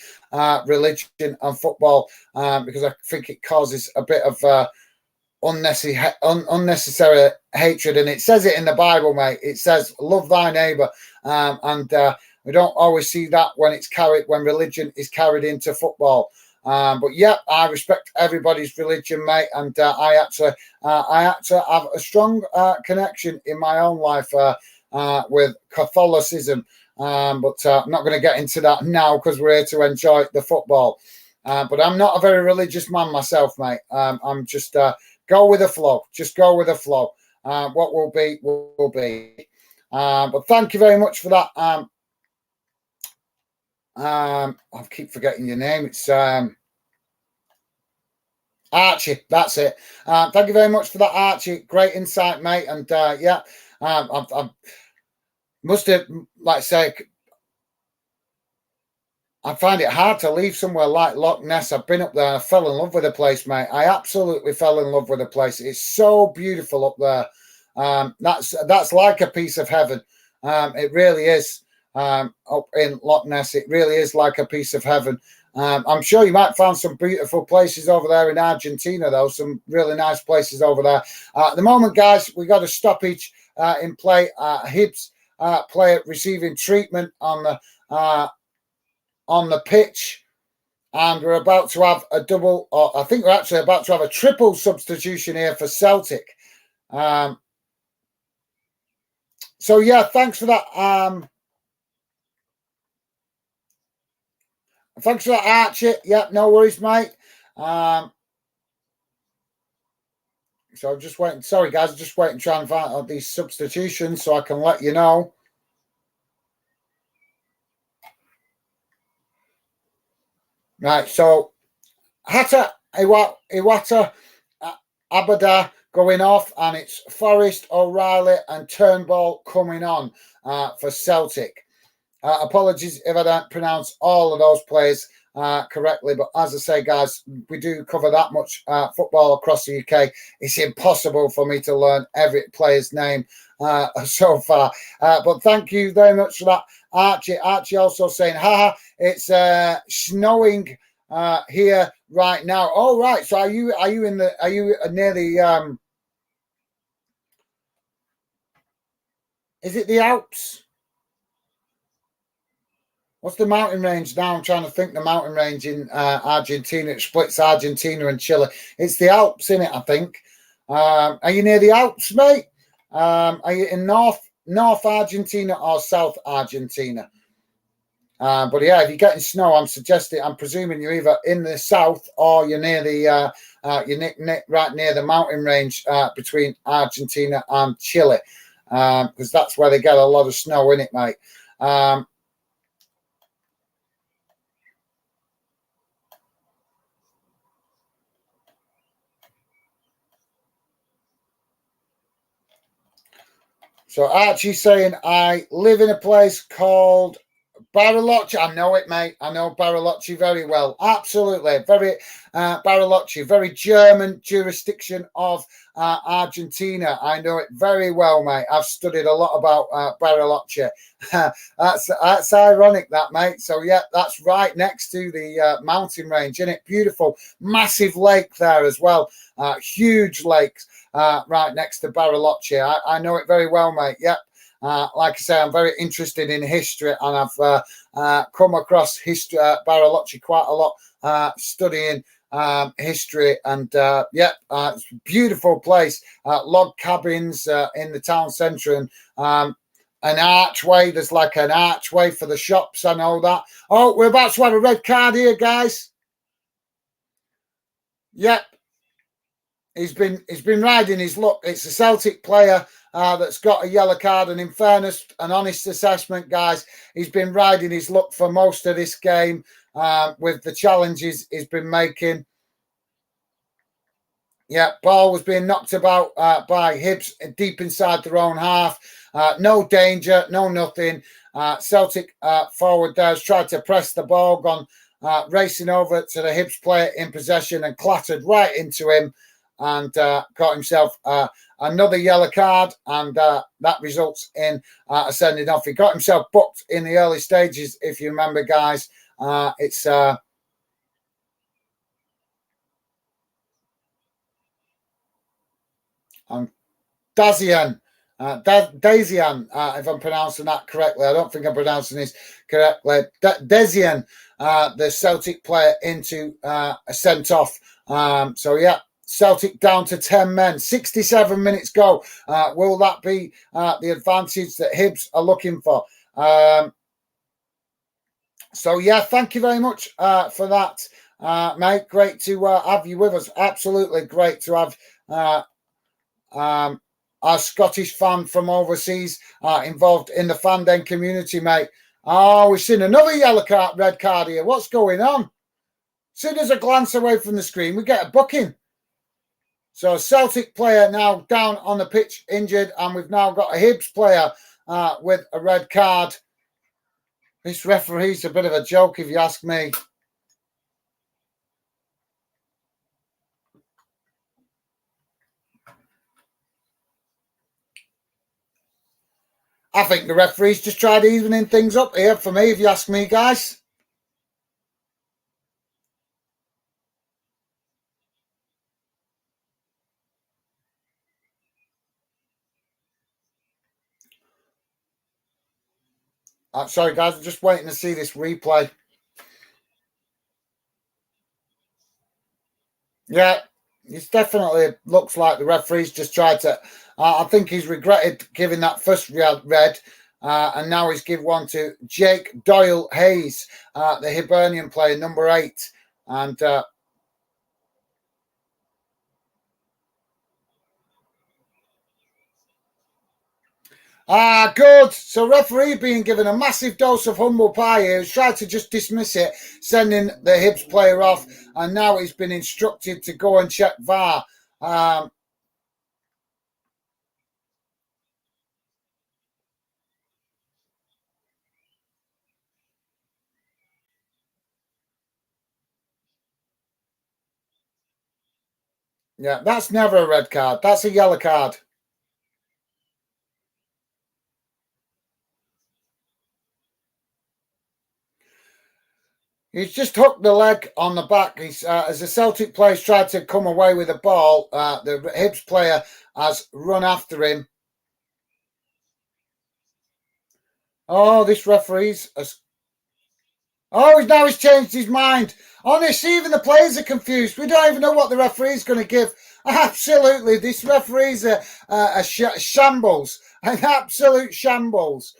religion and football because I think it causes a bit of unnecessary hatred. And it says it in the Bible, mate. It says, love thy neighbor. And We don't always see that when religion is carried into football. But yeah, I respect everybody's religion, mate, and I actually have a strong connection in my own life with Catholicism. But I'm not going to get into that now because we're here to enjoy the football. But I'm not a very religious man myself, mate. I'm just go with the flow. Just go with the flow. What will be, will be. But thank you very much for that. I keep forgetting your name. It's Archie. That's it. Thank you very much for that, Archie. Great insight, mate. And yeah, I must have, like I say, I find it hard to leave somewhere like Loch Ness. I've been up there and I fell in love with the place, mate. I absolutely fell in love with the place. It's so beautiful up there. That's like a piece of heaven. It really is. Up in Loch Ness, it really is like a piece of heaven. I'm sure you might find some beautiful places over there in Argentina, though. Some really nice places over there. At the moment, guys, we got a stoppage in play. Hibs player receiving treatment on the pitch, and we're about to have a double, or I think we're actually about to have a triple substitution here for Celtic. So yeah, thanks for that. Thanks for that, Archie. Yeah, no worries, mate. So I'm just waiting. Sorry, guys, I'm just waiting to try and find out these substitutions so I can let you know. Right, so Hatta Iwata Abada going off, and it's Forrest, O'Reilly, and Turnbull coming on for Celtic. Apologies if I don't pronounce all of those players correctly, but as I say, guys, we do cover that much football across the UK. It's impossible for me to learn every player's name so far. But thank you very much for that, Archie. Archie also saying, haha, it's snowing here right now. Oh, right. So are you near the is it the Alps? What's the mountain range now? I'm trying to think the mountain range in Argentina. It splits Argentina and Chile. It's the Alps, isn't it, I think? Are you near the Alps, mate? Are you in North Argentina or South Argentina? But yeah, if you're getting snow, I'm presuming you're either in the south or you're near the right near the mountain range between Argentina and Chile, because that's where they get a lot of snow in it, mate. So Archie's saying, I live in a place called Bariloche. I know it, mate. I know Bariloche very well. Absolutely. Very Bariloche, very German jurisdiction of Argentina. I know it very well, mate. I've studied a lot about Bariloche. That's ironic, that, mate. So, yeah, that's right next to the mountain range, isn't it? Beautiful, massive lake there as well. Huge lakes right next to Bariloche. I know it very well, mate. Yep. Like I say, I'm very interested in history, and I've come across history Bariloche quite a lot, studying history. And yeah, it's a beautiful place. Log cabins in the town centre, and an archway. There's like an archway for the shops. I know that. Oh, we're about to have a red card here, guys. Yep. He's been riding his luck. It's a Celtic player that's got a yellow card, and in fairness, an honest assessment, guys, he's been riding his luck for most of this game with the challenges he's been making. Yeah, ball was being knocked about by Hibs deep inside their own half. No danger, no nothing. Celtic forward there has tried to press the ball, gone racing over to the Hibs player in possession and clattered right into him, and got himself another yellow card, and that results in a sending off. He got himself booked in the early stages, if you remember, guys. It's Dazian. Desian, if I'm pronouncing that correctly. I don't think I'm pronouncing this correctly. Desian, the Celtic player, into a sent off. So yeah, Celtic down to 10 men. 67 minutes go. Will that be the advantage that Hibs are looking for? So yeah, thank you very much for that, mate. Great to have you with us. Absolutely great to have our Scottish fan from overseas involved in the fan den community, mate. Oh, we've seen another yellow card, red card here. What's going on? As soon as I glance away from the screen, we get a booking. So a Celtic player now down on the pitch, injured, and we've now got a Hibs player with a red card. This referee's a bit of a joke, if you ask me. I think the referee's just tried evening things up here for me, if you ask me, guys. Sorry, guys, I'm just waiting to see this replay. Yeah, it definitely looks like the referee's just tried to. I think he's regretted giving that first red, and now he's given one to Jake Doyle Hayes, the Hibernian player, number 8. And good. So referee being given a massive dose of humble pie here. He's tried to just dismiss it, sending the Hibs player off, and now he's been instructed to go and check VAR. Yeah, that's never a red card. That's a yellow card. He's just hooked the leg on the back. He's as the Celtic players tried to come away with the ball, the Hibs player has run after him. Oh, this referee's... Oh, now he's changed his mind. Honestly, even the players are confused. We don't even know what the referee's going to give. Absolutely, this referee's a shambles, an absolute shambles.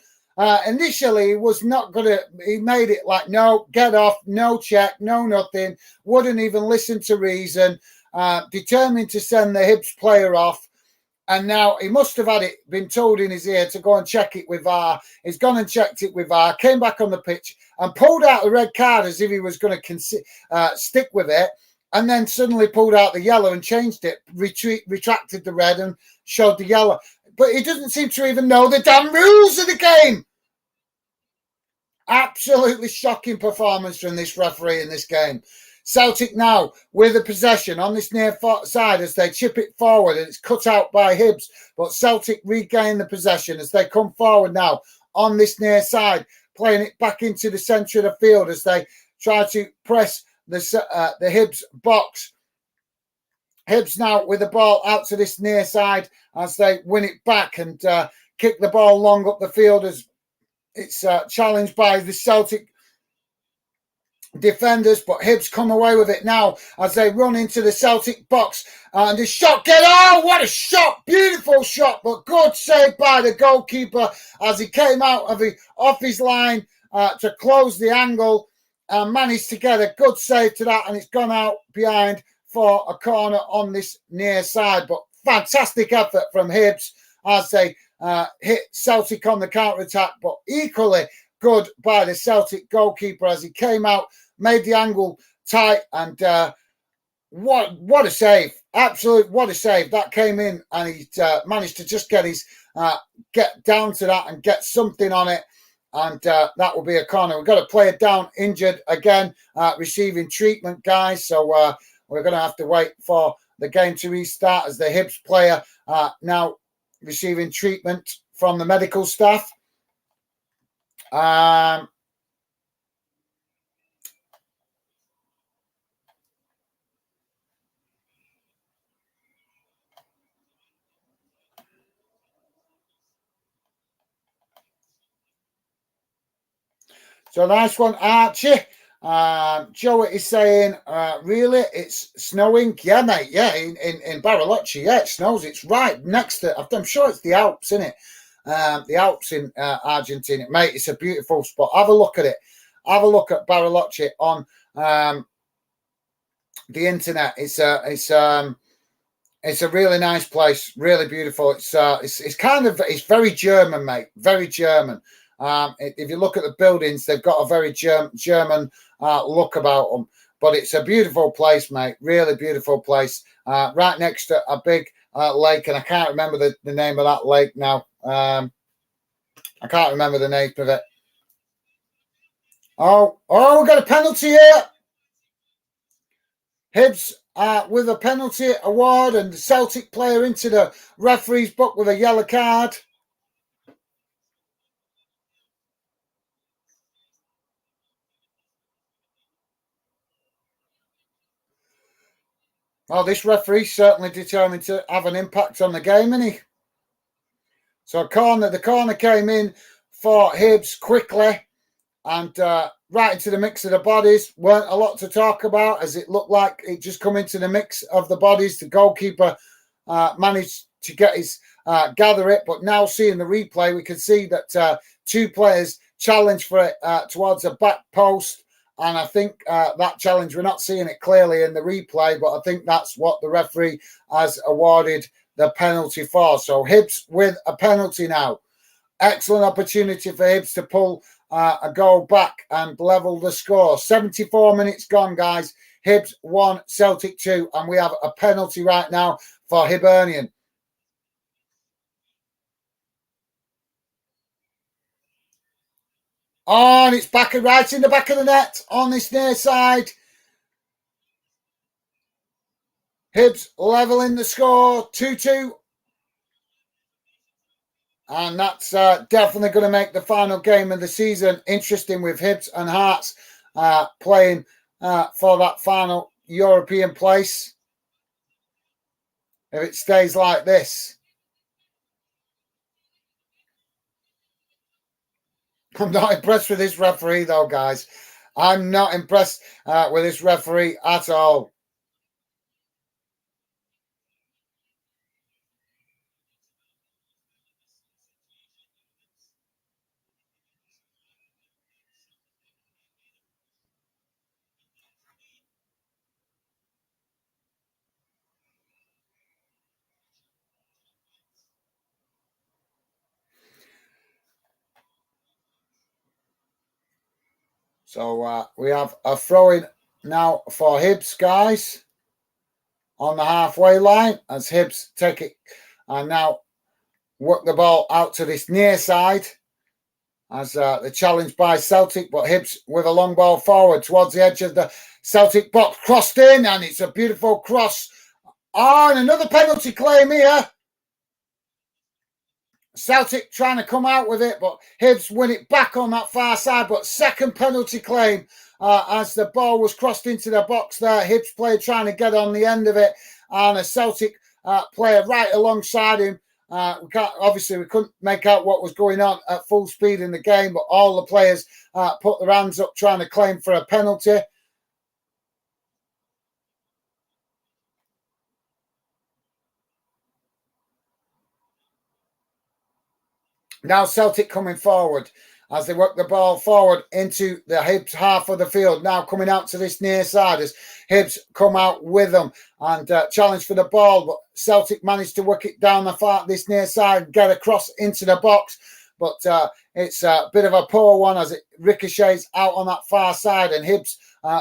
Initially, he was not going to, he made it like, no, get off, no check, no nothing, wouldn't even listen to reason, determined to send the Hibs player off. And now he must have had it been told in his ear to go and check it with VAR. He's gone and checked it with VAR, came back on the pitch and pulled out the red card as if he was going to stick with it, and then suddenly pulled out the yellow and changed it, retracted the red and showed the yellow. But he doesn't seem to even know the damn rules of the game. Absolutely shocking performance from this referee in this game. Celtic now with the possession on this near side as they chip it forward, and it's cut out by Hibs, but Celtic regain the possession as they come forward now on this near side, playing it back into the centre of the field as they try to press the Hibs box. Hibs now with the ball out to this near side as they win it back and kick the ball long up the field as it's challenged by the Celtic defenders, but Hibs come away with it now as they run into the Celtic box, and the shot what a shot, beautiful shot, but good save by the goalkeeper as he came out off his line to close the angle and managed to get a good save to that, and it's gone out behind for a corner on this near side. But fantastic effort from Hibs as they hit Celtic on the counter-attack, but equally good by the Celtic goalkeeper as he came out, made the angle tight, and what a save. Absolute, what a save. That came in, and he managed to just get down to that and get something on it, and that will be a corner. We've got a player down, injured again, receiving treatment, guys, so we're going to have to wait for the game to restart as the Hibs player now receiving treatment from the medical staff. So nice one, Archie. Joe is saying, really, it's snowing? Yeah, mate. Yeah, in Bariloche. Yeah, it snows. It's right next to. I'm sure it's the Alps, isn't it? The Alps in Argentina, mate. It's a beautiful spot. Have a look at it. Have a look at Bariloche on the internet. It's a really nice place, really beautiful. It's kind of, it's very German, mate, very German. If you look at the buildings, they've got a very German look about them. But it's a beautiful place, mate, really beautiful place. Right next to a big lake, and I can't remember the name of that lake now. I can't remember the name of it. Oh, we got a penalty here. Hibs with a penalty award, and the Celtic player into the referee's book with a yellow card. Well, this referee certainly determined to have an impact on the game, isn't he? So the corner came in for Hibs quickly, and right into the mix of the bodies. Weren't a lot to talk about, as it looked like it just come into the mix of the bodies. The goalkeeper managed to get his gather it, but now seeing the replay, we can see that two players challenged for it towards the back post. And I think that challenge, we're not seeing it clearly in the replay, but I think that's what the referee has awarded the penalty for. So Hibs with a penalty now. Excellent opportunity for Hibs to pull a goal back and level the score. 74 minutes gone, guys. Hibs 1, Celtic 2, and we have a penalty right now for Hibernian. Oh, and it's back and right in the back of the net on this near side. Hibs leveling the score, 2-2. And that's definitely going to make the final game of the season interesting, with Hibs and Hearts playing for that final European place. If it stays like this. I'm not impressed with this referee, though, guys. I'm not impressed with this referee at all. So we have a throw-in now for Hibs, guys, on the halfway line, as Hibs take it and now work the ball out to this near side as the challenge by Celtic, but Hibs with a long ball forward towards the edge of the Celtic box, crossed in, and it's a beautiful cross. Oh, and another penalty claim here. Celtic trying to come out with it, but Hibs win it back on that far side. But second penalty claim as the ball was crossed into the box there. Hibs player trying to get on the end of it, and a Celtic player right alongside him. We couldn't make out what was going on at full speed in the game, but all the players put their hands up trying to claim for a penalty. Now Celtic coming forward as they work the ball forward into the Hibs half of the field. Now coming out to this near side as Hibs come out with them and challenge for the ball. But Celtic managed to work it down this near side and get across into the box. But it's a bit of a poor one as it ricochets out on that far side, and Hibs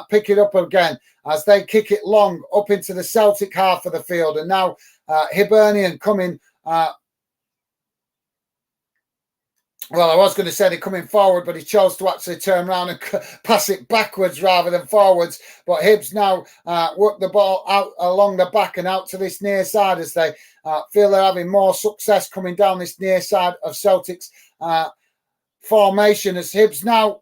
pick it up again as they kick it long up into the Celtic half of the field. And now Hibernian coming well, I was going to say they're coming forward, but he chose to actually turn around and pass it backwards rather than forwards. But Hibs now work the ball out along the back and out to this near side as they feel they're having more success coming down this near side of Celtic's formation. As Hibs now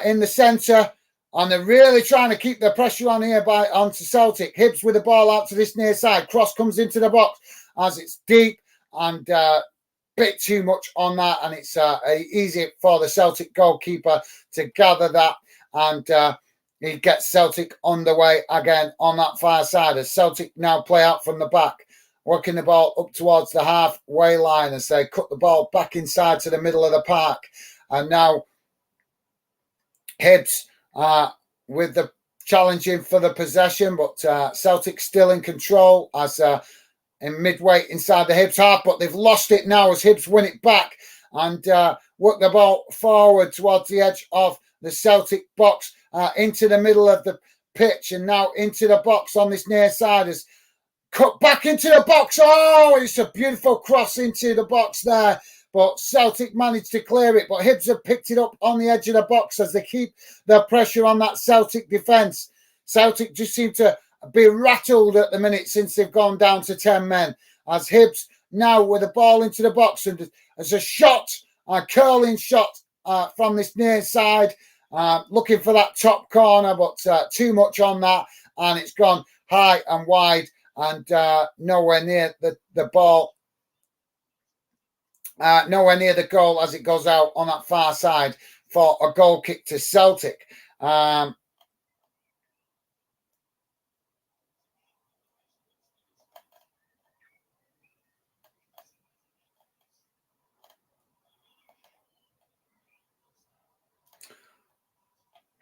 in the centre, and they're really trying to keep the pressure on here onto Celtic. Hibs with the ball out to this near side. Cross comes into the box as it's deep, and bit too much on that, and it's easy for the Celtic goalkeeper to gather that, and he gets Celtic underway again on that far side as Celtic now play out from the back, working the ball up towards the halfway line as they cut the ball back inside to the middle of the park. And now Hibs with the challenging for the possession, but Celtic still in control as in midway inside the Hibs half, but they've lost it now as Hibs win it back and work the ball forward towards the edge of the Celtic box, into the middle of the pitch, and now into the box on this near side as cut back into the box. Oh, it's a beautiful cross into the box there, but Celtic managed to clear it, but Hibs have picked it up on the edge of the box as they keep the pressure on that Celtic defence. Celtic just seem to be rattled at the minute since they've gone down to 10 men, as Hibs now with the ball into the box, and as a shot, a curling shot from this near side, looking for that top corner, but too much on that, and it's gone high and wide, and nowhere near the ball, nowhere near the goal as it goes out on that far side for a goal kick to Celtic.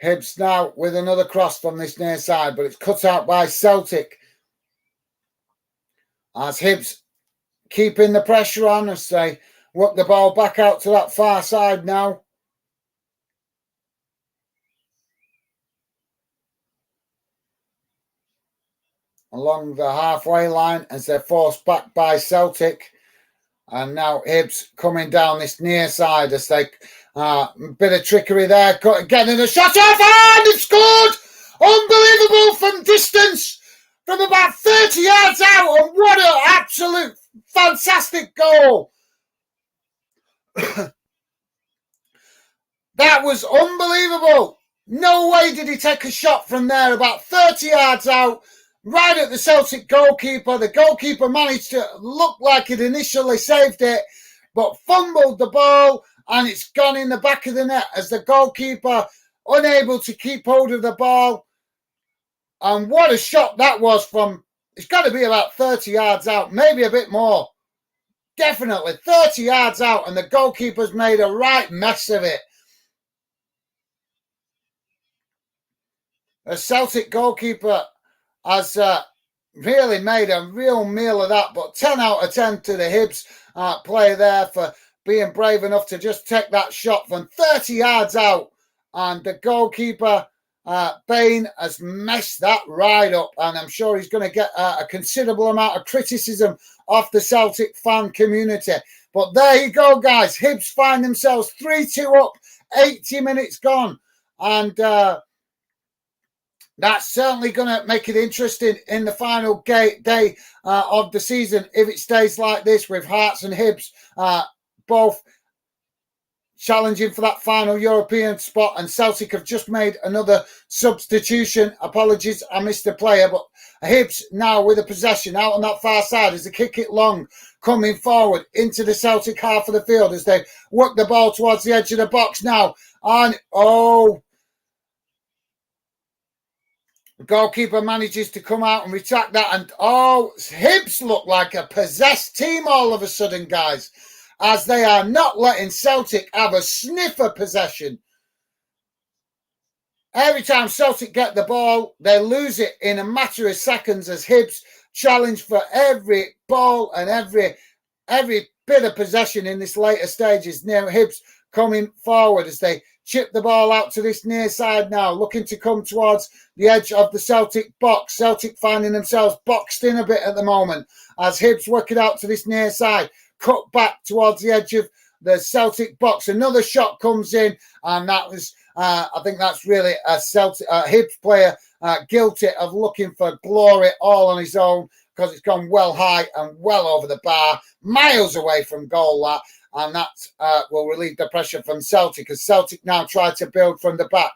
Hibs now with another cross from this near side, but it's cut out by Celtic as Hibs keeping the pressure on as they work the ball back out to that far side now. Along the halfway line as they're forced back by Celtic. And now Hibs coming down this near side as they, bit of trickery there, getting a shot off, and it's scored! Unbelievable from distance, from about 30 yards out, and what an absolute fantastic goal. That was unbelievable. No way did he take a shot from there, about 30 yards out, right at the Celtic goalkeeper. The goalkeeper managed to look like it initially saved it, but fumbled the ball, and it's gone in the back of the net as the goalkeeper unable to keep hold of the ball. And what a shot that was from, it's got to be about 30 yards out, maybe a bit more. Definitely 30 yards out, and the goalkeeper's made a right mess of it. The Celtic goalkeeper has really made a real meal of that, but 10 out of 10 to the Hibs player there for being brave enough to just take that shot from 30 yards out, and the goalkeeper, Bain, has messed that right up, and I'm sure he's going to get a considerable amount of criticism off the Celtic fan community. But there you go, guys. Hibs find themselves 3-2 up, 80 minutes gone, and that's certainly going to make it interesting in the final day of the season if it stays like this, with Hearts and Hibs both challenging for that final European spot. And Celtic have just made another substitution. Apologies, I missed a player, but Hibs now with a possession out on that far side as they kick it long, coming forward into the Celtic half of the field as they work the ball towards the edge of the box now. And the goalkeeper manages to come out and retract that, and Hibs look like a possessed team all of a sudden, guys, as they are not letting Celtic have a sniff of possession. Every time Celtic get the ball, they lose it in a matter of seconds as Hibs challenge for every ball and every bit of possession in this later stages. Now Hibs coming forward as they chip the ball out to this near side now, looking to come towards the edge of the Celtic box. Celtic finding themselves boxed in a bit at the moment as Hibs work it out to this near side, cut back towards the edge of the Celtic box. Another shot comes in, and that was, I think that's really a Hibs player guilty of looking for glory all on his own, because it's gone well high and well over the bar, miles away from goal that. And that will relieve the pressure from Celtic as Celtic now try to build from the back,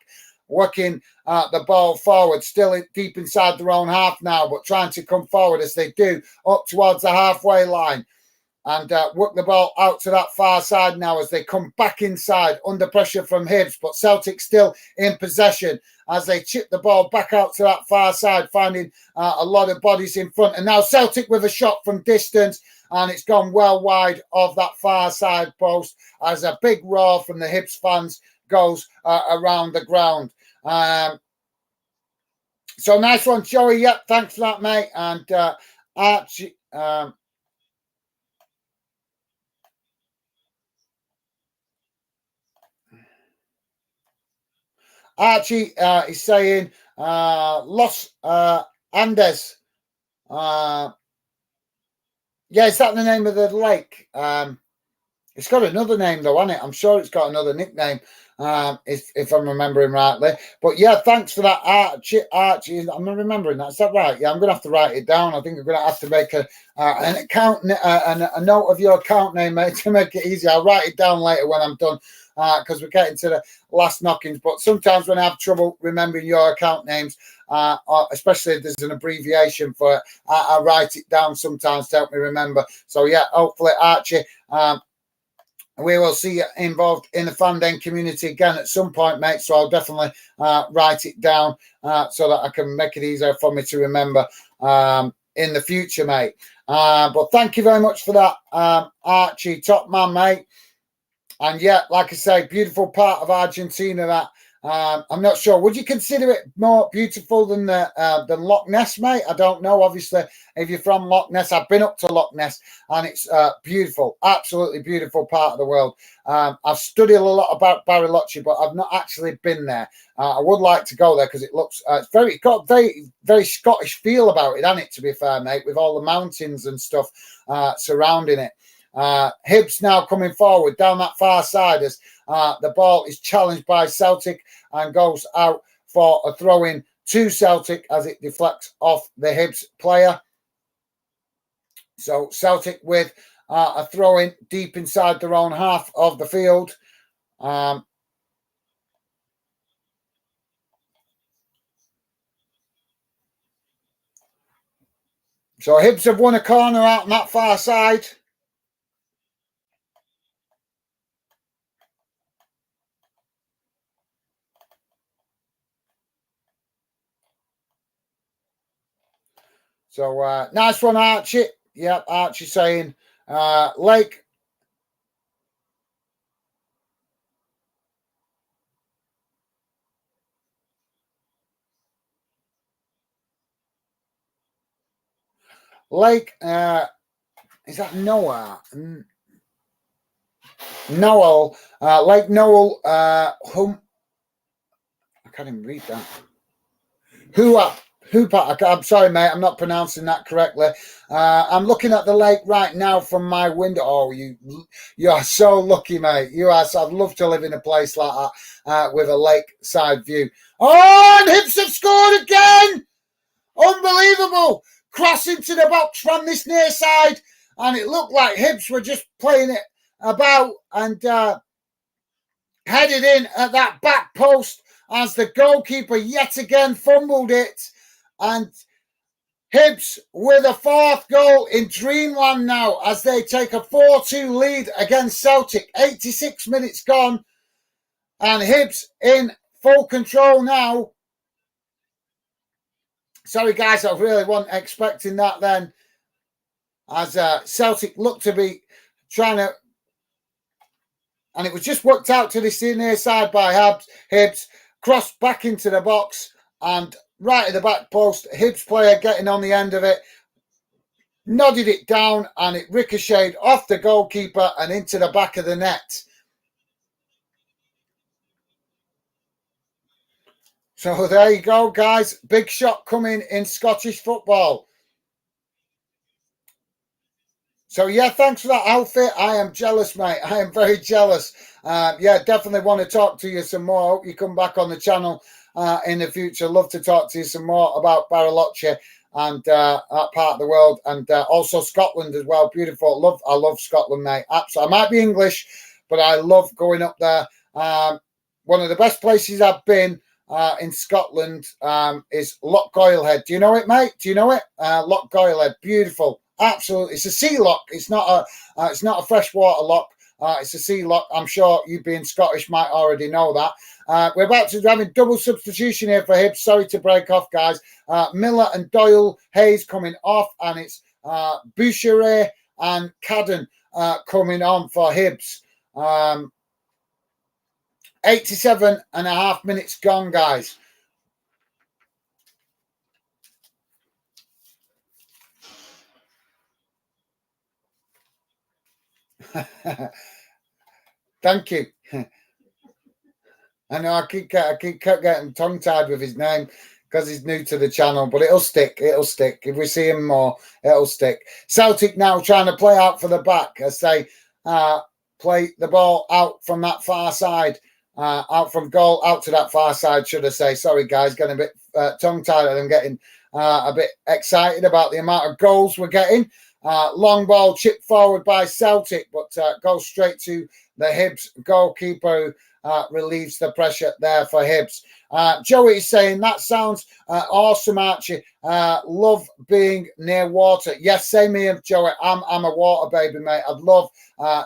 working the ball forward, still deep inside their own half now, but trying to come forward as they do up towards the halfway line. and work the ball out to that far side now as they come back inside under pressure from Hibs, but Celtic still in possession as they chip the ball back out to that far side, finding a lot of bodies in front. And now Celtic with a shot from distance, and it's gone well wide of that far side post as a big roar from the Hibs fans goes around the ground. So nice one, Joey. Yep, thanks for that, mate. And Archie... Archie is saying Los Andes. Yeah, is that the name of the lake? It's got another name though, hasn't it? I'm sure it's got another nickname, if I'm remembering rightly. But yeah, thanks for that, Archie. I'm remembering that. Is that right? Yeah, I'm going to have to write it down. I think I'm going to have to make an account, a note of your account name, mate, to make it easy. I'll write it down later when I'm done, because we're getting to the last knockings. But sometimes when I have trouble remembering your account names, especially if there's an abbreviation for it, I write it down sometimes to help me remember. So yeah, hopefully, Archie, we will see you involved in the fan den community again at some point, mate. So I'll definitely write it down so that I can make it easier for me to remember in the future, mate. But thank you very much for that, Archie. Top man, mate. And yeah, like I say, beautiful part of Argentina that. I'm not sure. Would you consider it more beautiful than Loch Ness, mate? I don't know. Obviously, if you're from Loch Ness, I've been up to Loch Ness, and it's beautiful, absolutely beautiful part of the world. I've studied a lot about Bariloche, but I've not actually been there. I would like to go there because it looks it's got very, very Scottish feel about it, hasn't it? To be fair, mate, with all the mountains and stuff surrounding it. Hibs now coming forward down that far side as the ball is challenged by Celtic and goes out for a throw-in to Celtic as it deflects off the Hibs player. So Celtic with a throw-in deep inside their own half of the field. So Hibs have won a corner out on that far side. So nice one, Archie. Yep, Archie saying Lake. Lake, is that Noah? Noel, Lake Noel, I can't even read that. Hoopa, I'm sorry, mate, I'm not pronouncing that correctly. I'm looking at the lake right now from my window. Oh, you are so lucky, mate. You are. So I'd love to live in a place like that with a lakeside view. Oh, and Hibs have scored again! Unbelievable! Cross into the box from this near side, and it looked like Hibs were just playing it about and headed in at that back post as the goalkeeper yet again fumbled it. And Hibs with a fourth goal in dreamland now as they take a 4-2 lead against Celtic. 86 minutes gone, and Hibs in full control now. Sorry, guys, I really wasn't expecting that then. As Celtic looked to be trying to... And it was just worked out to this near side by Hibs. Crossed back into the box and right at the back post. Hibs player getting on the end of it. Nodded it down and it ricocheted off the goalkeeper and into the back of the net. So there you go, guys. Big shot coming in Scottish football. So, yeah, thanks for that outfit. I am jealous, mate. I am very jealous. Yeah, definitely want to talk to you some more. Hope you come back on the channel in the future. Love to talk to you some more about Bariloche and that part of the world. And also Scotland as well. Beautiful. I love Scotland, mate. Absolutely. I might be English, but I love going up there. One of the best places I've been in Scotland is Loch Goilhead. Do you know it, mate? Do you know it? Loch Goilhead. Beautiful. Absolutely, it's a sea lock. It's not a freshwater lock. It's a sea lock. I'm sure you being Scottish might already know that. We're about to have a double substitution here for Hibs. Sorry to break off, guys. Miller and Doyle Hayes coming off, and it's Boucheray and Cadden coming on for Hibs. 87 and a half minutes gone, guys. Thank you. I know I keep getting tongue-tied with his name because he's new to the channel, but it'll stick. It'll stick. If we see him more, it'll stick. Celtic now trying to play out for the back as they play the ball out from that far side, out from goal, out to that far side, should I say. Sorry, guys, getting a bit tongue-tied. I'm getting a bit excited about the amount of goals we're getting. Long ball chipped forward by Celtic, but goes straight to the Hibs goalkeeper, relieves the pressure there for Hibs. Joey is saying, that sounds awesome, Archie. Love being near water. Yes, same here, Joey. I'm a water baby, mate. I'd love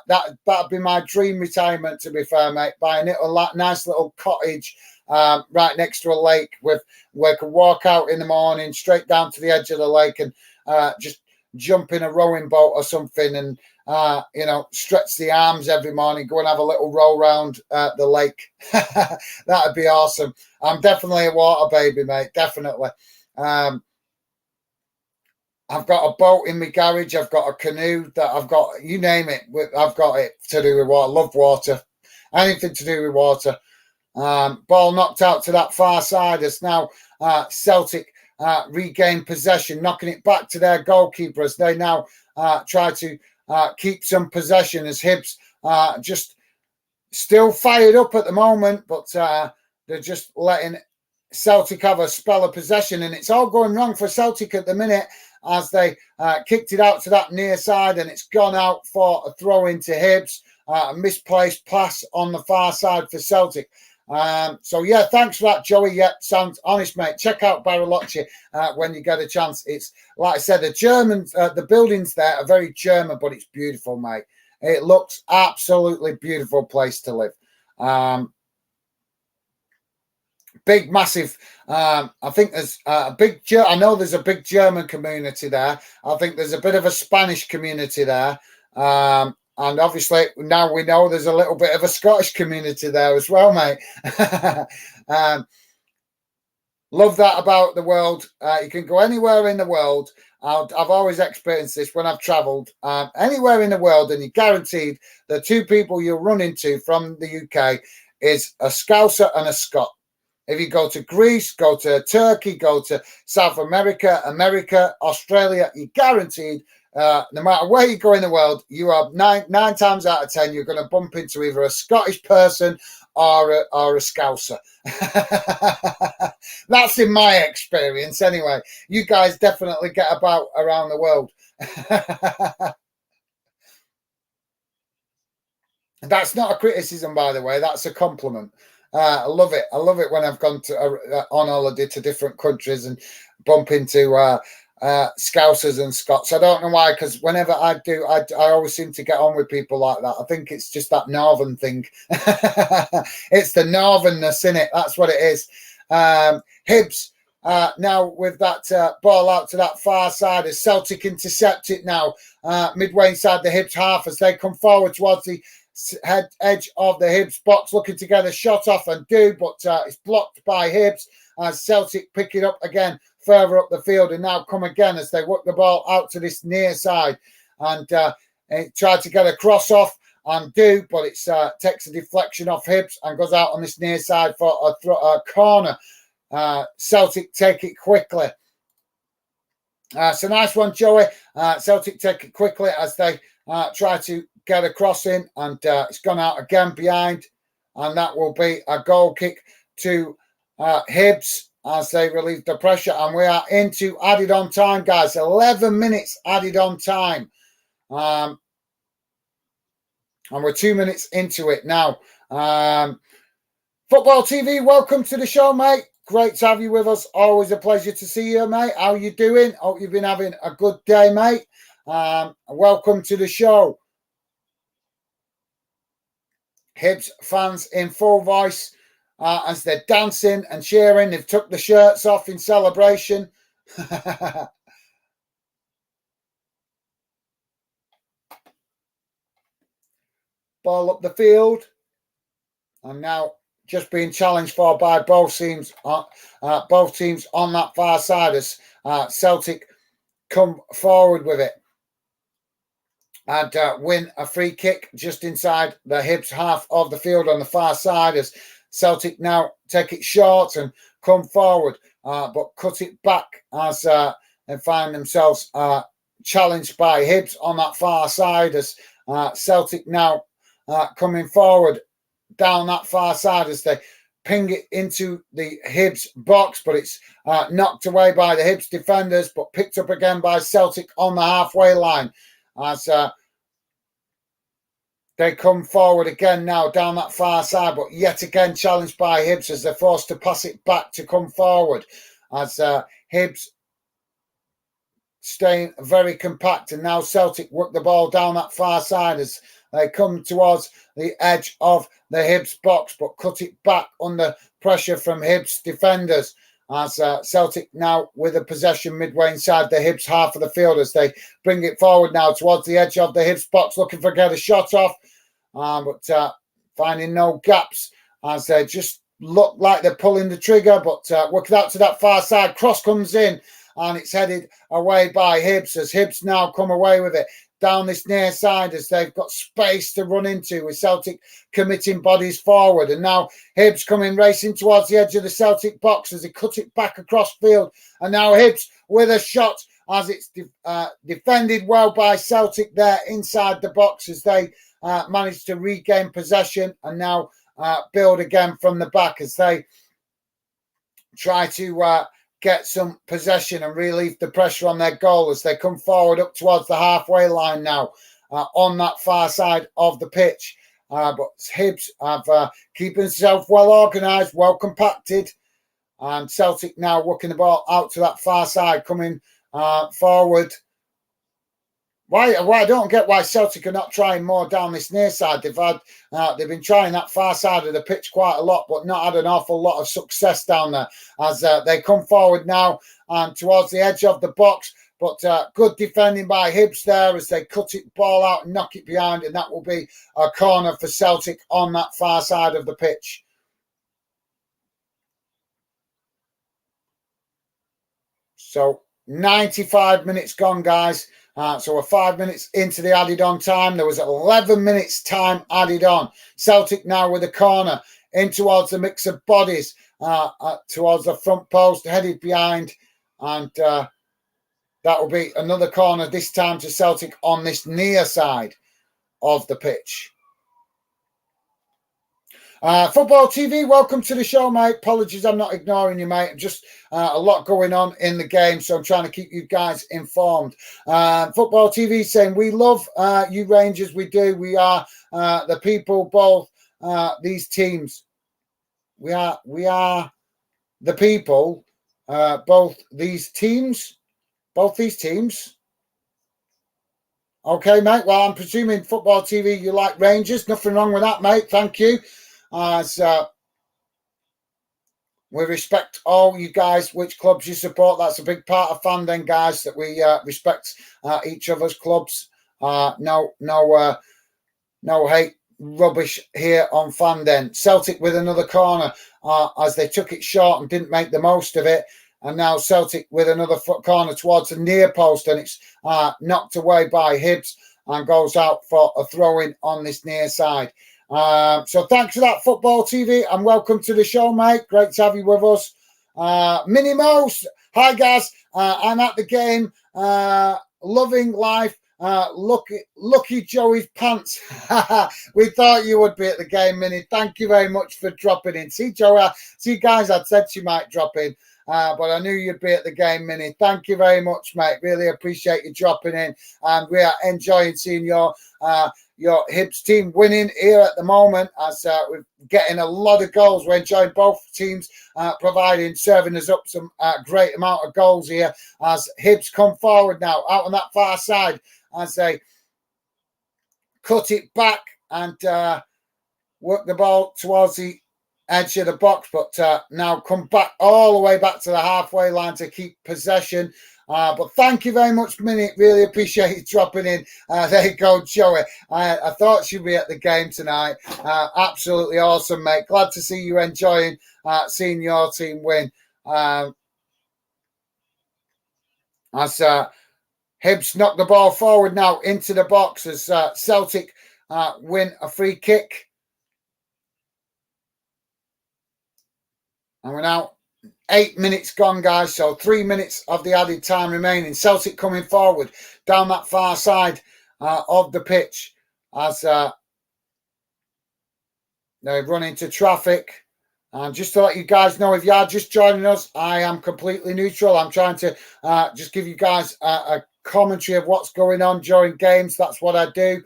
that'd be my dream retirement, to be fair, mate. Buy a nice little cottage right next to a lake where I could walk out in the morning straight down to the edge of the lake and just jump in a rowing boat or something and stretch the arms every morning, go and have a little roll round the lake. That'd be awesome. I'm definitely a water baby, mate. Definitely. I've got a boat in my garage. I've got a canoe that I've got, you name it. I've got it to do with water. Love water. Anything to do with water. Ball knocked out to that far side as now Celtic regain possession, knocking it back to their goalkeeper as they now try to keep some possession as Hibs just still fired up at the moment, but they're just letting Celtic have a spell of possession, and it's all going wrong for Celtic at the minute as they kicked it out to that near side, and it's gone out for a throw into Hibs, a misplaced pass on the far side for Celtic. So yeah, thanks for that, Joey. Yeah, sounds honest, mate. Check out Bariloche when you get a chance. It's like I said, the Germans, the buildings there are very German, but it's beautiful, mate. It looks absolutely beautiful place to live. Big, massive. I think there's a big. I know there's a big German community there. I think there's a bit of a Spanish community there. And obviously, now we know there's a little bit of a Scottish community there as well, mate. Love that about the world. You can go anywhere in the world. I've always experienced this when I've travelled. Anywhere in the world, and you're guaranteed the two people you'll run into from the UK is a Scouser and a Scot. If you go to Greece, go to Turkey, go to South America, Australia, you're guaranteed no matter where you go in the world, you are nine times out of 10, you're going to bump into either a Scottish person or a Scouser. That's in my experience anyway. You guys definitely get about around the world. That's not a criticism, by the way. That's a compliment. I love it. I love it when I've gone to on holiday to different countries and bump into Scousers and Scots. I don't know why, because whenever I do, I always seem to get on with people like that. I think it's just that northern thing. It's the northernness in it. That's what it is. Hibs now with that ball out to that far side as Celtic intercept it now midway inside the Hibs half as they come forward towards the edge of the Hibs box, looking to get a shot off and do, but it's blocked by Hibs as Celtic pick it up again further up the field and now come again as they work the ball out to this near side and try to get a cross off and do, but it takes a deflection off Hibs and goes out on this near side for a corner. Celtic take it quickly. It's a nice one, Joey. Celtic take it quickly as they try to get a cross in, and it's gone out again behind, and that will be a goal kick to Hibs as they relieve the pressure, and we are into added on time, guys. 11 minutes added on time, and we're 2 minutes into it now. Football TV, welcome to the show, mate. Great to have you with us. Always a pleasure to see you, mate. How you doing? Hope you've been having a good day, mate. Welcome to the show. Hibs fans in full voice as they're dancing and cheering. They've took the shirts off in celebration. Ball up the field. And now just being challenged for by both teams on that far side as Celtic come forward with it and win a free kick just inside the Hibs half of the field on the far side as Celtic now take it short and come forward, but cut it back as they find themselves challenged by Hibs on that far side as Celtic now coming forward down that far side as they ping it into the Hibs box, but it's knocked away by the Hibs defenders, but picked up again by Celtic on the halfway line as they come forward again now down that far side, but yet again challenged by Hibs as they're forced to pass it back to come forward as Hibs staying very compact, and now Celtic work the ball down that far side as they come towards the edge of the Hibs box, but cut it back under pressure from Hibs defenders as Celtic now with a possession midway inside the Hibs half of the field as they bring it forward now towards the edge of the Hibs box, looking for get a shot off, but finding no gaps as they just look like they're pulling the trigger, but working out to that far side. Cross comes in and it's headed away by Hibs as Hibs now come away with it down this near side as they've got space to run into with Celtic committing bodies forward. And now Hibs coming racing towards the edge of the Celtic box as they cut it back across field. And now Hibs with a shot as it's defended well by Celtic there inside the box as they manage to regain possession and now build again from the back as they try to get some possession and relieve the pressure on their goal as they come forward up towards the halfway line now on that far side of the pitch. But Hibs have keeping themselves well organised, well compacted, and Celtic now working the ball out to that far side, coming forward. Why I don't get why Celtic are not trying more down this near side. They've been trying that far side of the pitch quite a lot, but not had an awful lot of success down there as they come forward now and towards the edge of the box. But good defending by Hibs there as they cut it ball out and knock it behind, and that will be a corner for Celtic on that far side of the pitch. So 95 minutes gone, guys. So we're 5 minutes into the added on time. There was 11 minutes time added on. Celtic now with a corner in towards the mix of bodies towards the front post, headed behind. And that will be another corner, this time to Celtic on this near side of the pitch. Football TV, welcome to the show, mate. Apologies, I'm not ignoring you, mate. Just a lot going on in the game, so I'm trying to keep you guys informed. Football TV saying, we love you Rangers, we do. We are the people, both these teams. We are the people, both these teams. Okay, mate. Well, I'm presuming Football TV, you like Rangers. Nothing wrong with that, mate. Thank you. As we respect all you guys, which clubs you support. That's a big part of fandom, guys, that we respect each other's clubs. No hate rubbish here on fandom. Celtic with another corner as they took it short and didn't make the most of it. And now Celtic with another corner towards the near post, and it's knocked away by Hibs and goes out for a throw-in on this near side. So thanks for that, Football TV, and welcome to the show, mate. Great to have you with us. Mini Mouse, hi guys. I'm at the game, loving life. Lucky Joey's pants. We thought you would be at the game, Mini. Thank you very much for dropping in. See, Joey, guys, I'd said she might drop in. But I knew you'd be at the game, Mini. Thank you very much, mate. Really appreciate you dropping in. And we are enjoying seeing your your Hibs team winning here at the moment, as we're getting a lot of goals. We're enjoying both teams serving us up some great amount of goals here, as Hibs come forward now out on that far side as they cut it back and work the ball towards the edge of the box, but now come back all the way back to the halfway line to keep possession. But thank you very much, Minute. Really appreciate you dropping in. There you go, Joey. I thought she'd be at the game tonight. Absolutely awesome, mate. Glad to see you enjoying seeing your team win. As Hibs knock the ball forward now into the box as Celtic win a free kick. And we're now 8 minutes gone, guys. So 3 minutes of the added time remaining. Celtic coming forward down that far side of the pitch as they run into traffic. And just to let you guys know, if you are just joining us, I am completely neutral. I'm trying to just give you guys a commentary of what's going on during games. That's what I do.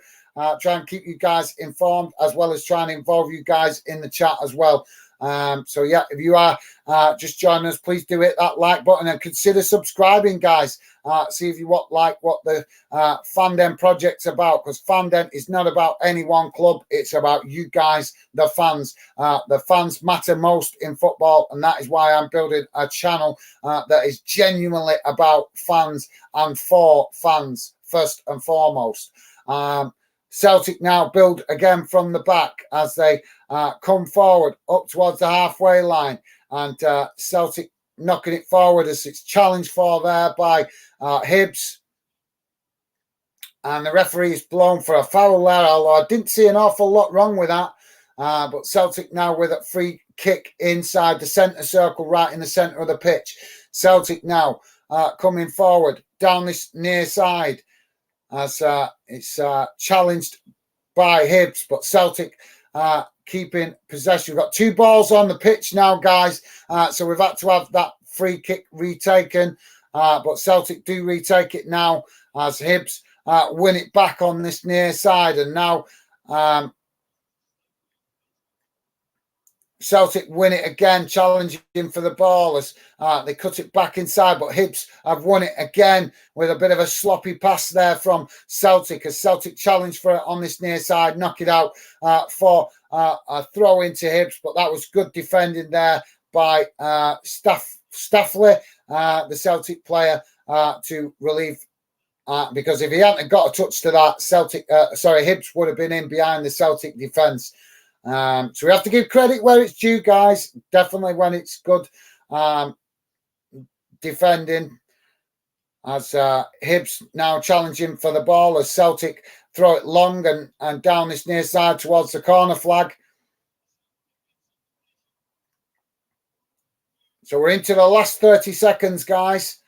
Try and keep you guys informed, as well as trying to involve you guys in the chat as well. So yeah, if you are just joining us, please do hit that like button and consider subscribing, guys. See if you like what the Fandom project's about, because Fandom is not about any one club. It's about you guys, the fans. The fans matter most in football, and that is why I'm building a channel that is genuinely about fans and for fans first and foremost. Celtic now build again from the back as they come forward up towards the halfway line, and Celtic knocking it forward as it's challenged for there by Hibs, and the referee is blown for a foul there, although I didn't see an awful lot wrong with that. But Celtic now with a free kick inside the centre circle, right in the centre of the pitch. Celtic now coming forward down this near side as it's challenged by Hibs, but Celtic keeping possession. We've got 2 balls on the pitch now, guys, so we've had to have that free kick retaken, but Celtic do retake it now as Hibs win it back on this near side, and now Celtic win it again, challenging for the ball as they cut it back inside, but Hibs have won it again with a bit of a sloppy pass there from Celtic, as Celtic challenged for it on this near side, knock it out for a throw into Hibs, but that was good defending there by Staffley, the Celtic player, to relieve. Because if he hadn't got a touch to that, Hibs would have been in behind the Celtic defence. So we have to give credit where it's due, guys. Definitely when it's good defending. As Hibs now challenging for the ball as Celtic throw it long and down this near side towards the corner flag. So we're into the last 30 seconds, guys.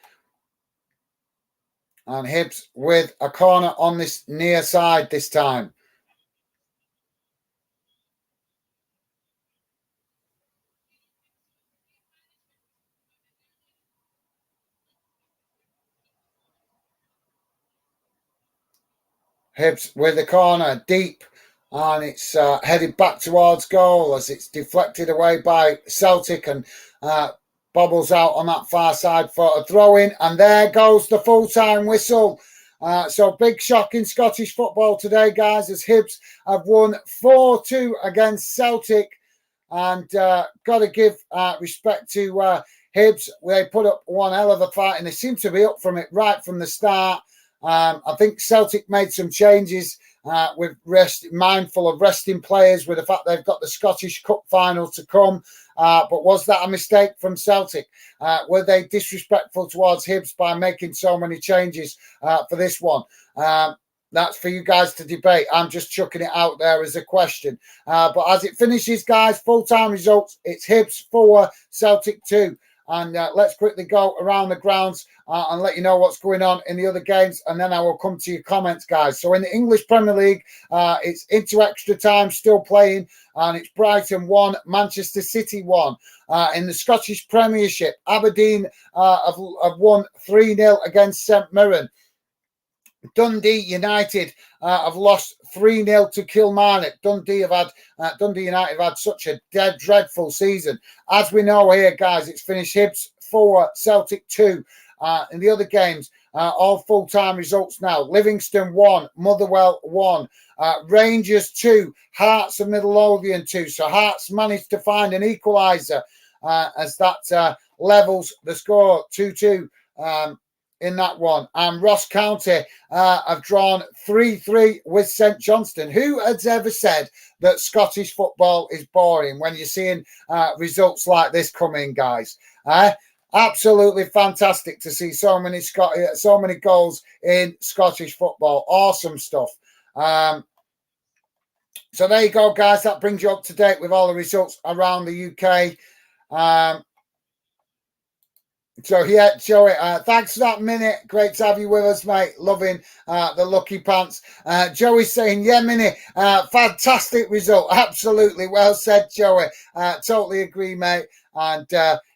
And Hibs with a corner on this near side this time. Hibs with the corner deep, and it's headed back towards goal as it's deflected away by Celtic and bobbles out on that far side for a throw-in, and there goes the full-time whistle. So big shock in Scottish football today, guys, as Hibs have won 4-2 against Celtic, and got to give respect to Hibs. They put up one hell of a fight, and they seem to be up from it right from the start. I think Celtic made some changes with mindful of resting players, with the fact they've got the Scottish Cup final to come. But was that a mistake from Celtic? Were they disrespectful towards Hibs by making so many changes for this one? That's for you guys to debate. I'm just chucking it out there as a question. But as it finishes, guys, full-time results, it's Hibs 4, Celtic 2. And let's quickly go around the grounds and let you know what's going on in the other games, and then I will come to your comments, guys. So in the English Premier League, it's into extra time, still playing, and it's Brighton 1, Manchester City 1. In the Scottish Premiership, Aberdeen have won 3-0 against St Mirren. Dundee United have lost 3-0 to Kilmarnock. Dundee United have had such a dreadful season. As we know here, guys, it's finished Hibs 4, Celtic 2. In the other games, all full-time results now. Livingston 1, Motherwell 1, Rangers 2, Hearts of Midlothian 2. So Hearts managed to find an equaliser as that levels the score 2-2. In that one. And Ross County have drawn 3-3 with St Johnstone. Who has ever said that Scottish football is boring when you're seeing results like this come in, guys? Absolutely fantastic to see so many goals in Scottish football. Awesome stuff. So there you go, guys. That brings you up to date with all the results around the UK. So, yeah, Joey, thanks for that minute. Great to have you with us, mate. Loving the lucky pants. Joey's saying, yeah, Minnie, fantastic result. Absolutely. Well said, Joey. Totally agree, mate. And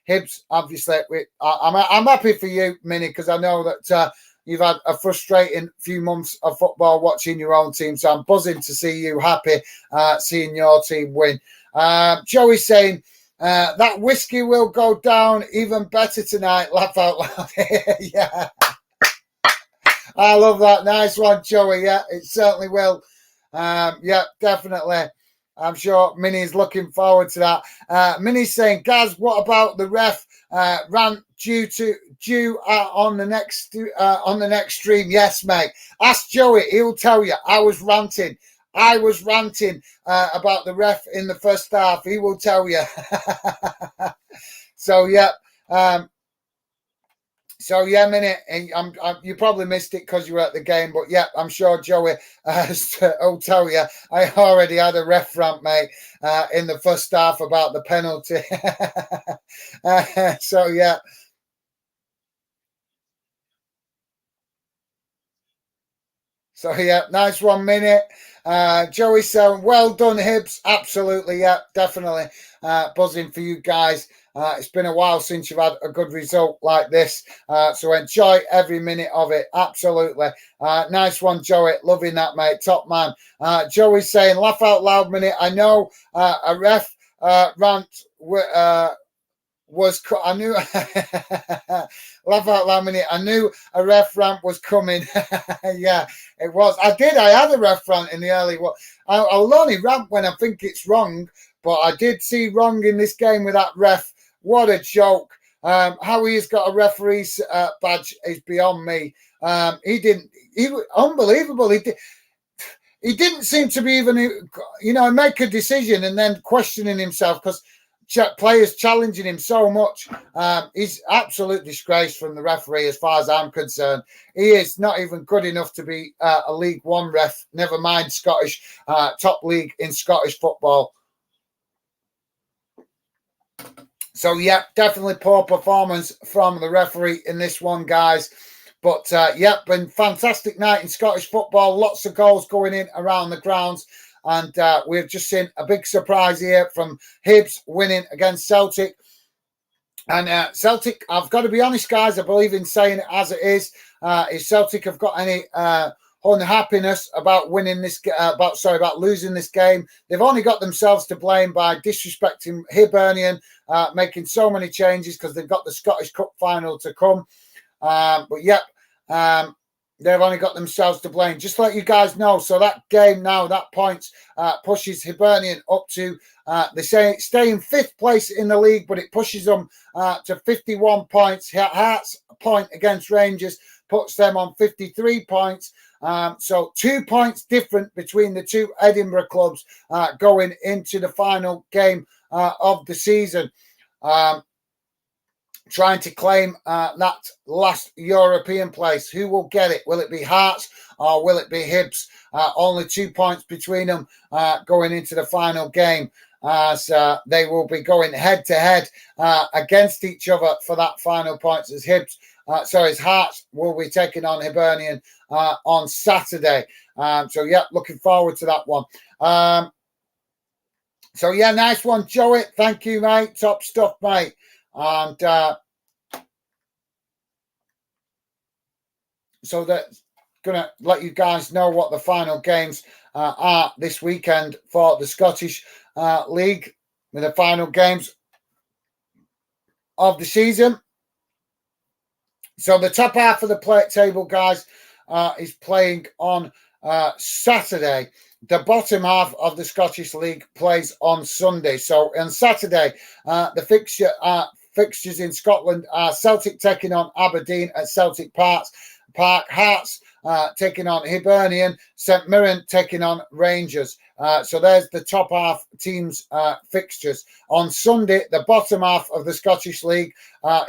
Hibs, obviously, I'm happy for you, Minnie, because I know that you've had a frustrating few months of football watching your own team. So I'm buzzing to see you happy seeing your team win. Joey's saying, that whiskey will go down even better tonight. Laugh out loud. Yeah. I love that. Nice one, Joey. Yeah, it certainly will. Yeah, definitely. I'm sure Minnie's looking forward to that. Minnie's saying, Gaz, what about the ref rant due on the next stream? Yes, mate. Ask Joey. He'll tell you. I was ranting about the ref in the first half. He will tell you. So, yeah. Minnie, you probably missed it because you were at the game, but yeah, I'm sure Joey will tell you. I already had a ref rant, mate, in the first half about the penalty. So, yeah. So, yeah, nice 1 minute. Joey saying, well done, Hibs. Absolutely, yeah, definitely. Buzzing for you guys. It's been a while since you've had a good result like this. So enjoy every minute of it. Absolutely. Nice one, Joey. Loving that, mate. Top man. Joey's saying, laugh out loud minute. I know a ref rant was I knew laugh out loud minute. I knew a ref rant was coming. Yeah, it was. I had a ref rant in the early one. I'll only rant when I think it's wrong, but I did see wrong in this game with that ref. What a joke. How he's got a referee's badge is beyond me. He was unbelievable. He didn't seem to be even, make a decision and then questioning himself because players challenging him so much. He's absolute disgrace from the referee as far as I'm concerned. He is not even good enough to be a League One ref, never mind Scottish, top league in Scottish football. So, yeah, definitely poor performance from the referee in this one, guys. But, yeah, been fantastic night in Scottish football. Lots of goals going in around the grounds. And we've just seen a big surprise here from Hibs winning against Celtic. And Celtic, I've got to be honest, guys, I believe in saying it as it is. If Celtic have got any unhappiness about about losing this game, they've only got themselves to blame by disrespecting Hibernian, making so many changes because they've got the Scottish Cup final to come. But yep, they've only got themselves to blame. Just let you guys know. So that game now, that points pushes Hibernian up to they say stay in 5th place in the league, but it pushes them to 51 points. Hearts point against Rangers puts them on 53 points. So 2 points different between the two Edinburgh clubs going into the final game of the season. Trying to claim that last European place. Who will get it? Will it be Hearts or will it be Hibs? Only 2 points between them going into the final game. So they will be going head-to-head against each other for that final points as Hibs. As Hearts will be taking on Hibernian on Saturday. So, yeah, looking forward to that one. So, yeah, nice one, Joey. Thank you, mate. Top stuff, mate. And so that, going to let you guys know what the final games are this weekend for the Scottish League, with the final games of the season. So the top half of the plate table, guys, is playing on Saturday. The bottom half of the Scottish League plays on Sunday. So on Saturday, the fixtures in Scotland are Celtic taking on Aberdeen at Celtic Park, Hearts taking on Hibernian, St Mirren taking on Rangers. So there's the top half teams' fixtures. On Sunday, the bottom half of the Scottish League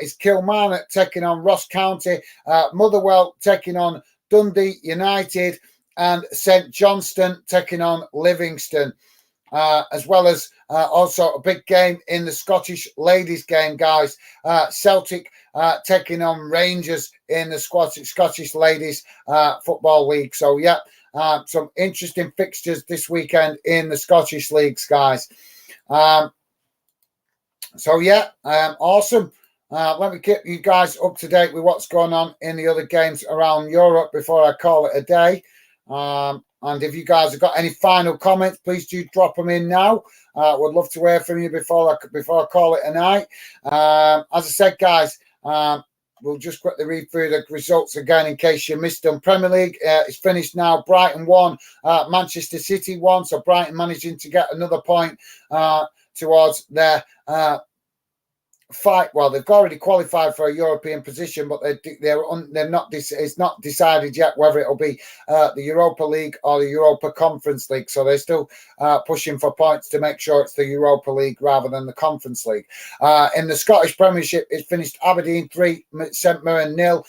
is Kilmarnock taking on Ross County, Motherwell taking on Dundee United, and St Johnstone taking on Livingston, as well as also a big game in the Scottish ladies game, guys. Celtic taking on Rangers in the Scottish ladies football league. So, yeah, some interesting fixtures this weekend in the Scottish leagues, guys. So, yeah, awesome. Let me get you guys up to date with what's going on in the other games around Europe before I call it a day. And if you guys have got any final comments, please do drop them in now. Would love to hear from you before I call it a night. As I said, guys, we'll just quickly read through the results again in case you missed them. Premier League is finished now. Brighton 1, Manchester City 1. So Brighton managing to get another point towards their fight. Well, they've already qualified for a European position, but they're not. It's not decided yet whether it'll be the Europa League or the Europa Conference League. So they're still pushing for points to make sure it's the Europa League rather than the Conference League. In the Scottish Premiership, it's finished Aberdeen 3, St Mirren 0,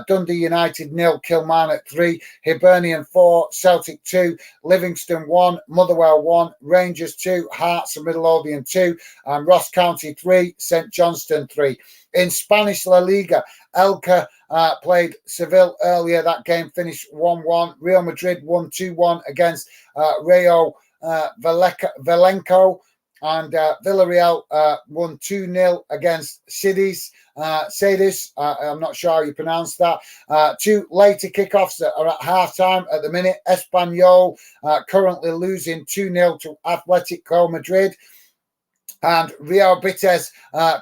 Dundee United 0, Kilmarnock 3, Hibernian 4, Celtic 2, Livingston 1, Motherwell 1, Rangers 2, Hearts and Midlothian 2, and Ross County 3, St Johnston 3. In Spanish La Liga, Elche played Seville earlier. That game finished 1-1. Real Madrid won 2-1 against Rayo Vallecano, and Villarreal won 2-0 against Cadiz. I'm not sure how you pronounce that. Two later kickoffs that are at halftime at the minute. Espanyol currently losing 2-0 to Atletico Madrid. And Real Betis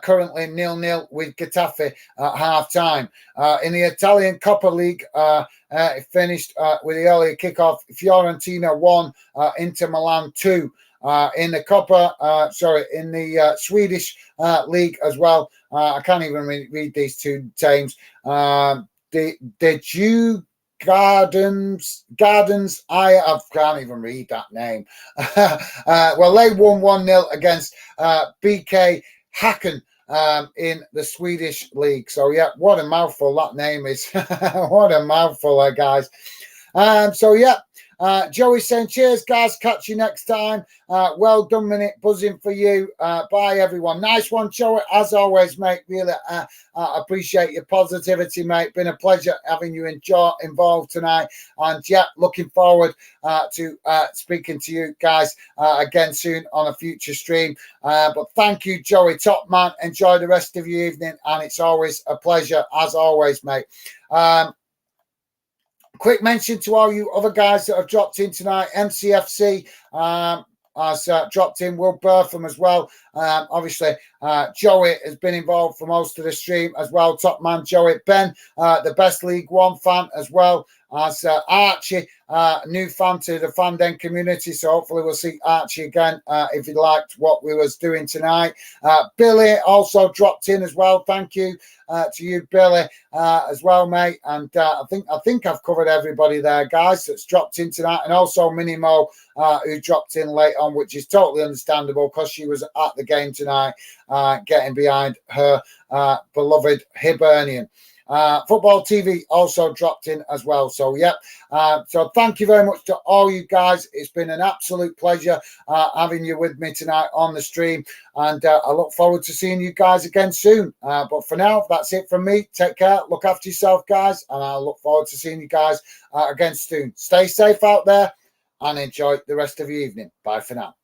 currently 0-0 with Getafe at half-time. In the Italian Coppa League, it finished with the earlier kickoff. Fiorentina 1, Inter Milan 2. In the in the Swedish league as well. I can't even read these two teams. The Jew Gardens, I can't even read that name. Well, they won 1-0 against BK Häcken in the Swedish league. So, yeah, what a mouthful that name is. What a mouthful, guys. So, yeah. Joey saying, cheers, guys. Catch you next time. Well done, minute. Buzzing for you. Bye, everyone. Nice one, Joey. As always, mate. Really appreciate your positivity, mate. Been a pleasure having you involved tonight. And yeah, looking forward to speaking to you guys again soon on a future stream. But thank you, Joey. Top man. Enjoy the rest of your evening. And it's always a pleasure, as always, mate. Quick mention to all you other guys that have dropped in tonight. MCFC has dropped in. Will Burtham as well. Obviously, Joey has been involved for most of the stream as well. Top man Joey. Ben, the best League One fan as well. As Archie, new fan to the Fan Den community. So hopefully we'll see Archie again if he liked what we was doing tonight. Billy also dropped in as well. Thank you to you, Billy, as well, mate. And I think I've covered everybody there, guys, that's dropped in tonight. And also Minimo, who dropped in late on, which is totally understandable because she was at the game tonight, getting behind her beloved Hibernian. Football TV also dropped in as well. So, yeah. So thank you very much to all you guys. It's been an absolute pleasure having you with me tonight on the stream. And I look forward to seeing you guys again soon. But for now, that's it from me. Take care. Look after yourself, guys. And I look forward to seeing you guys again soon. Stay safe out there and enjoy the rest of your evening. Bye for now.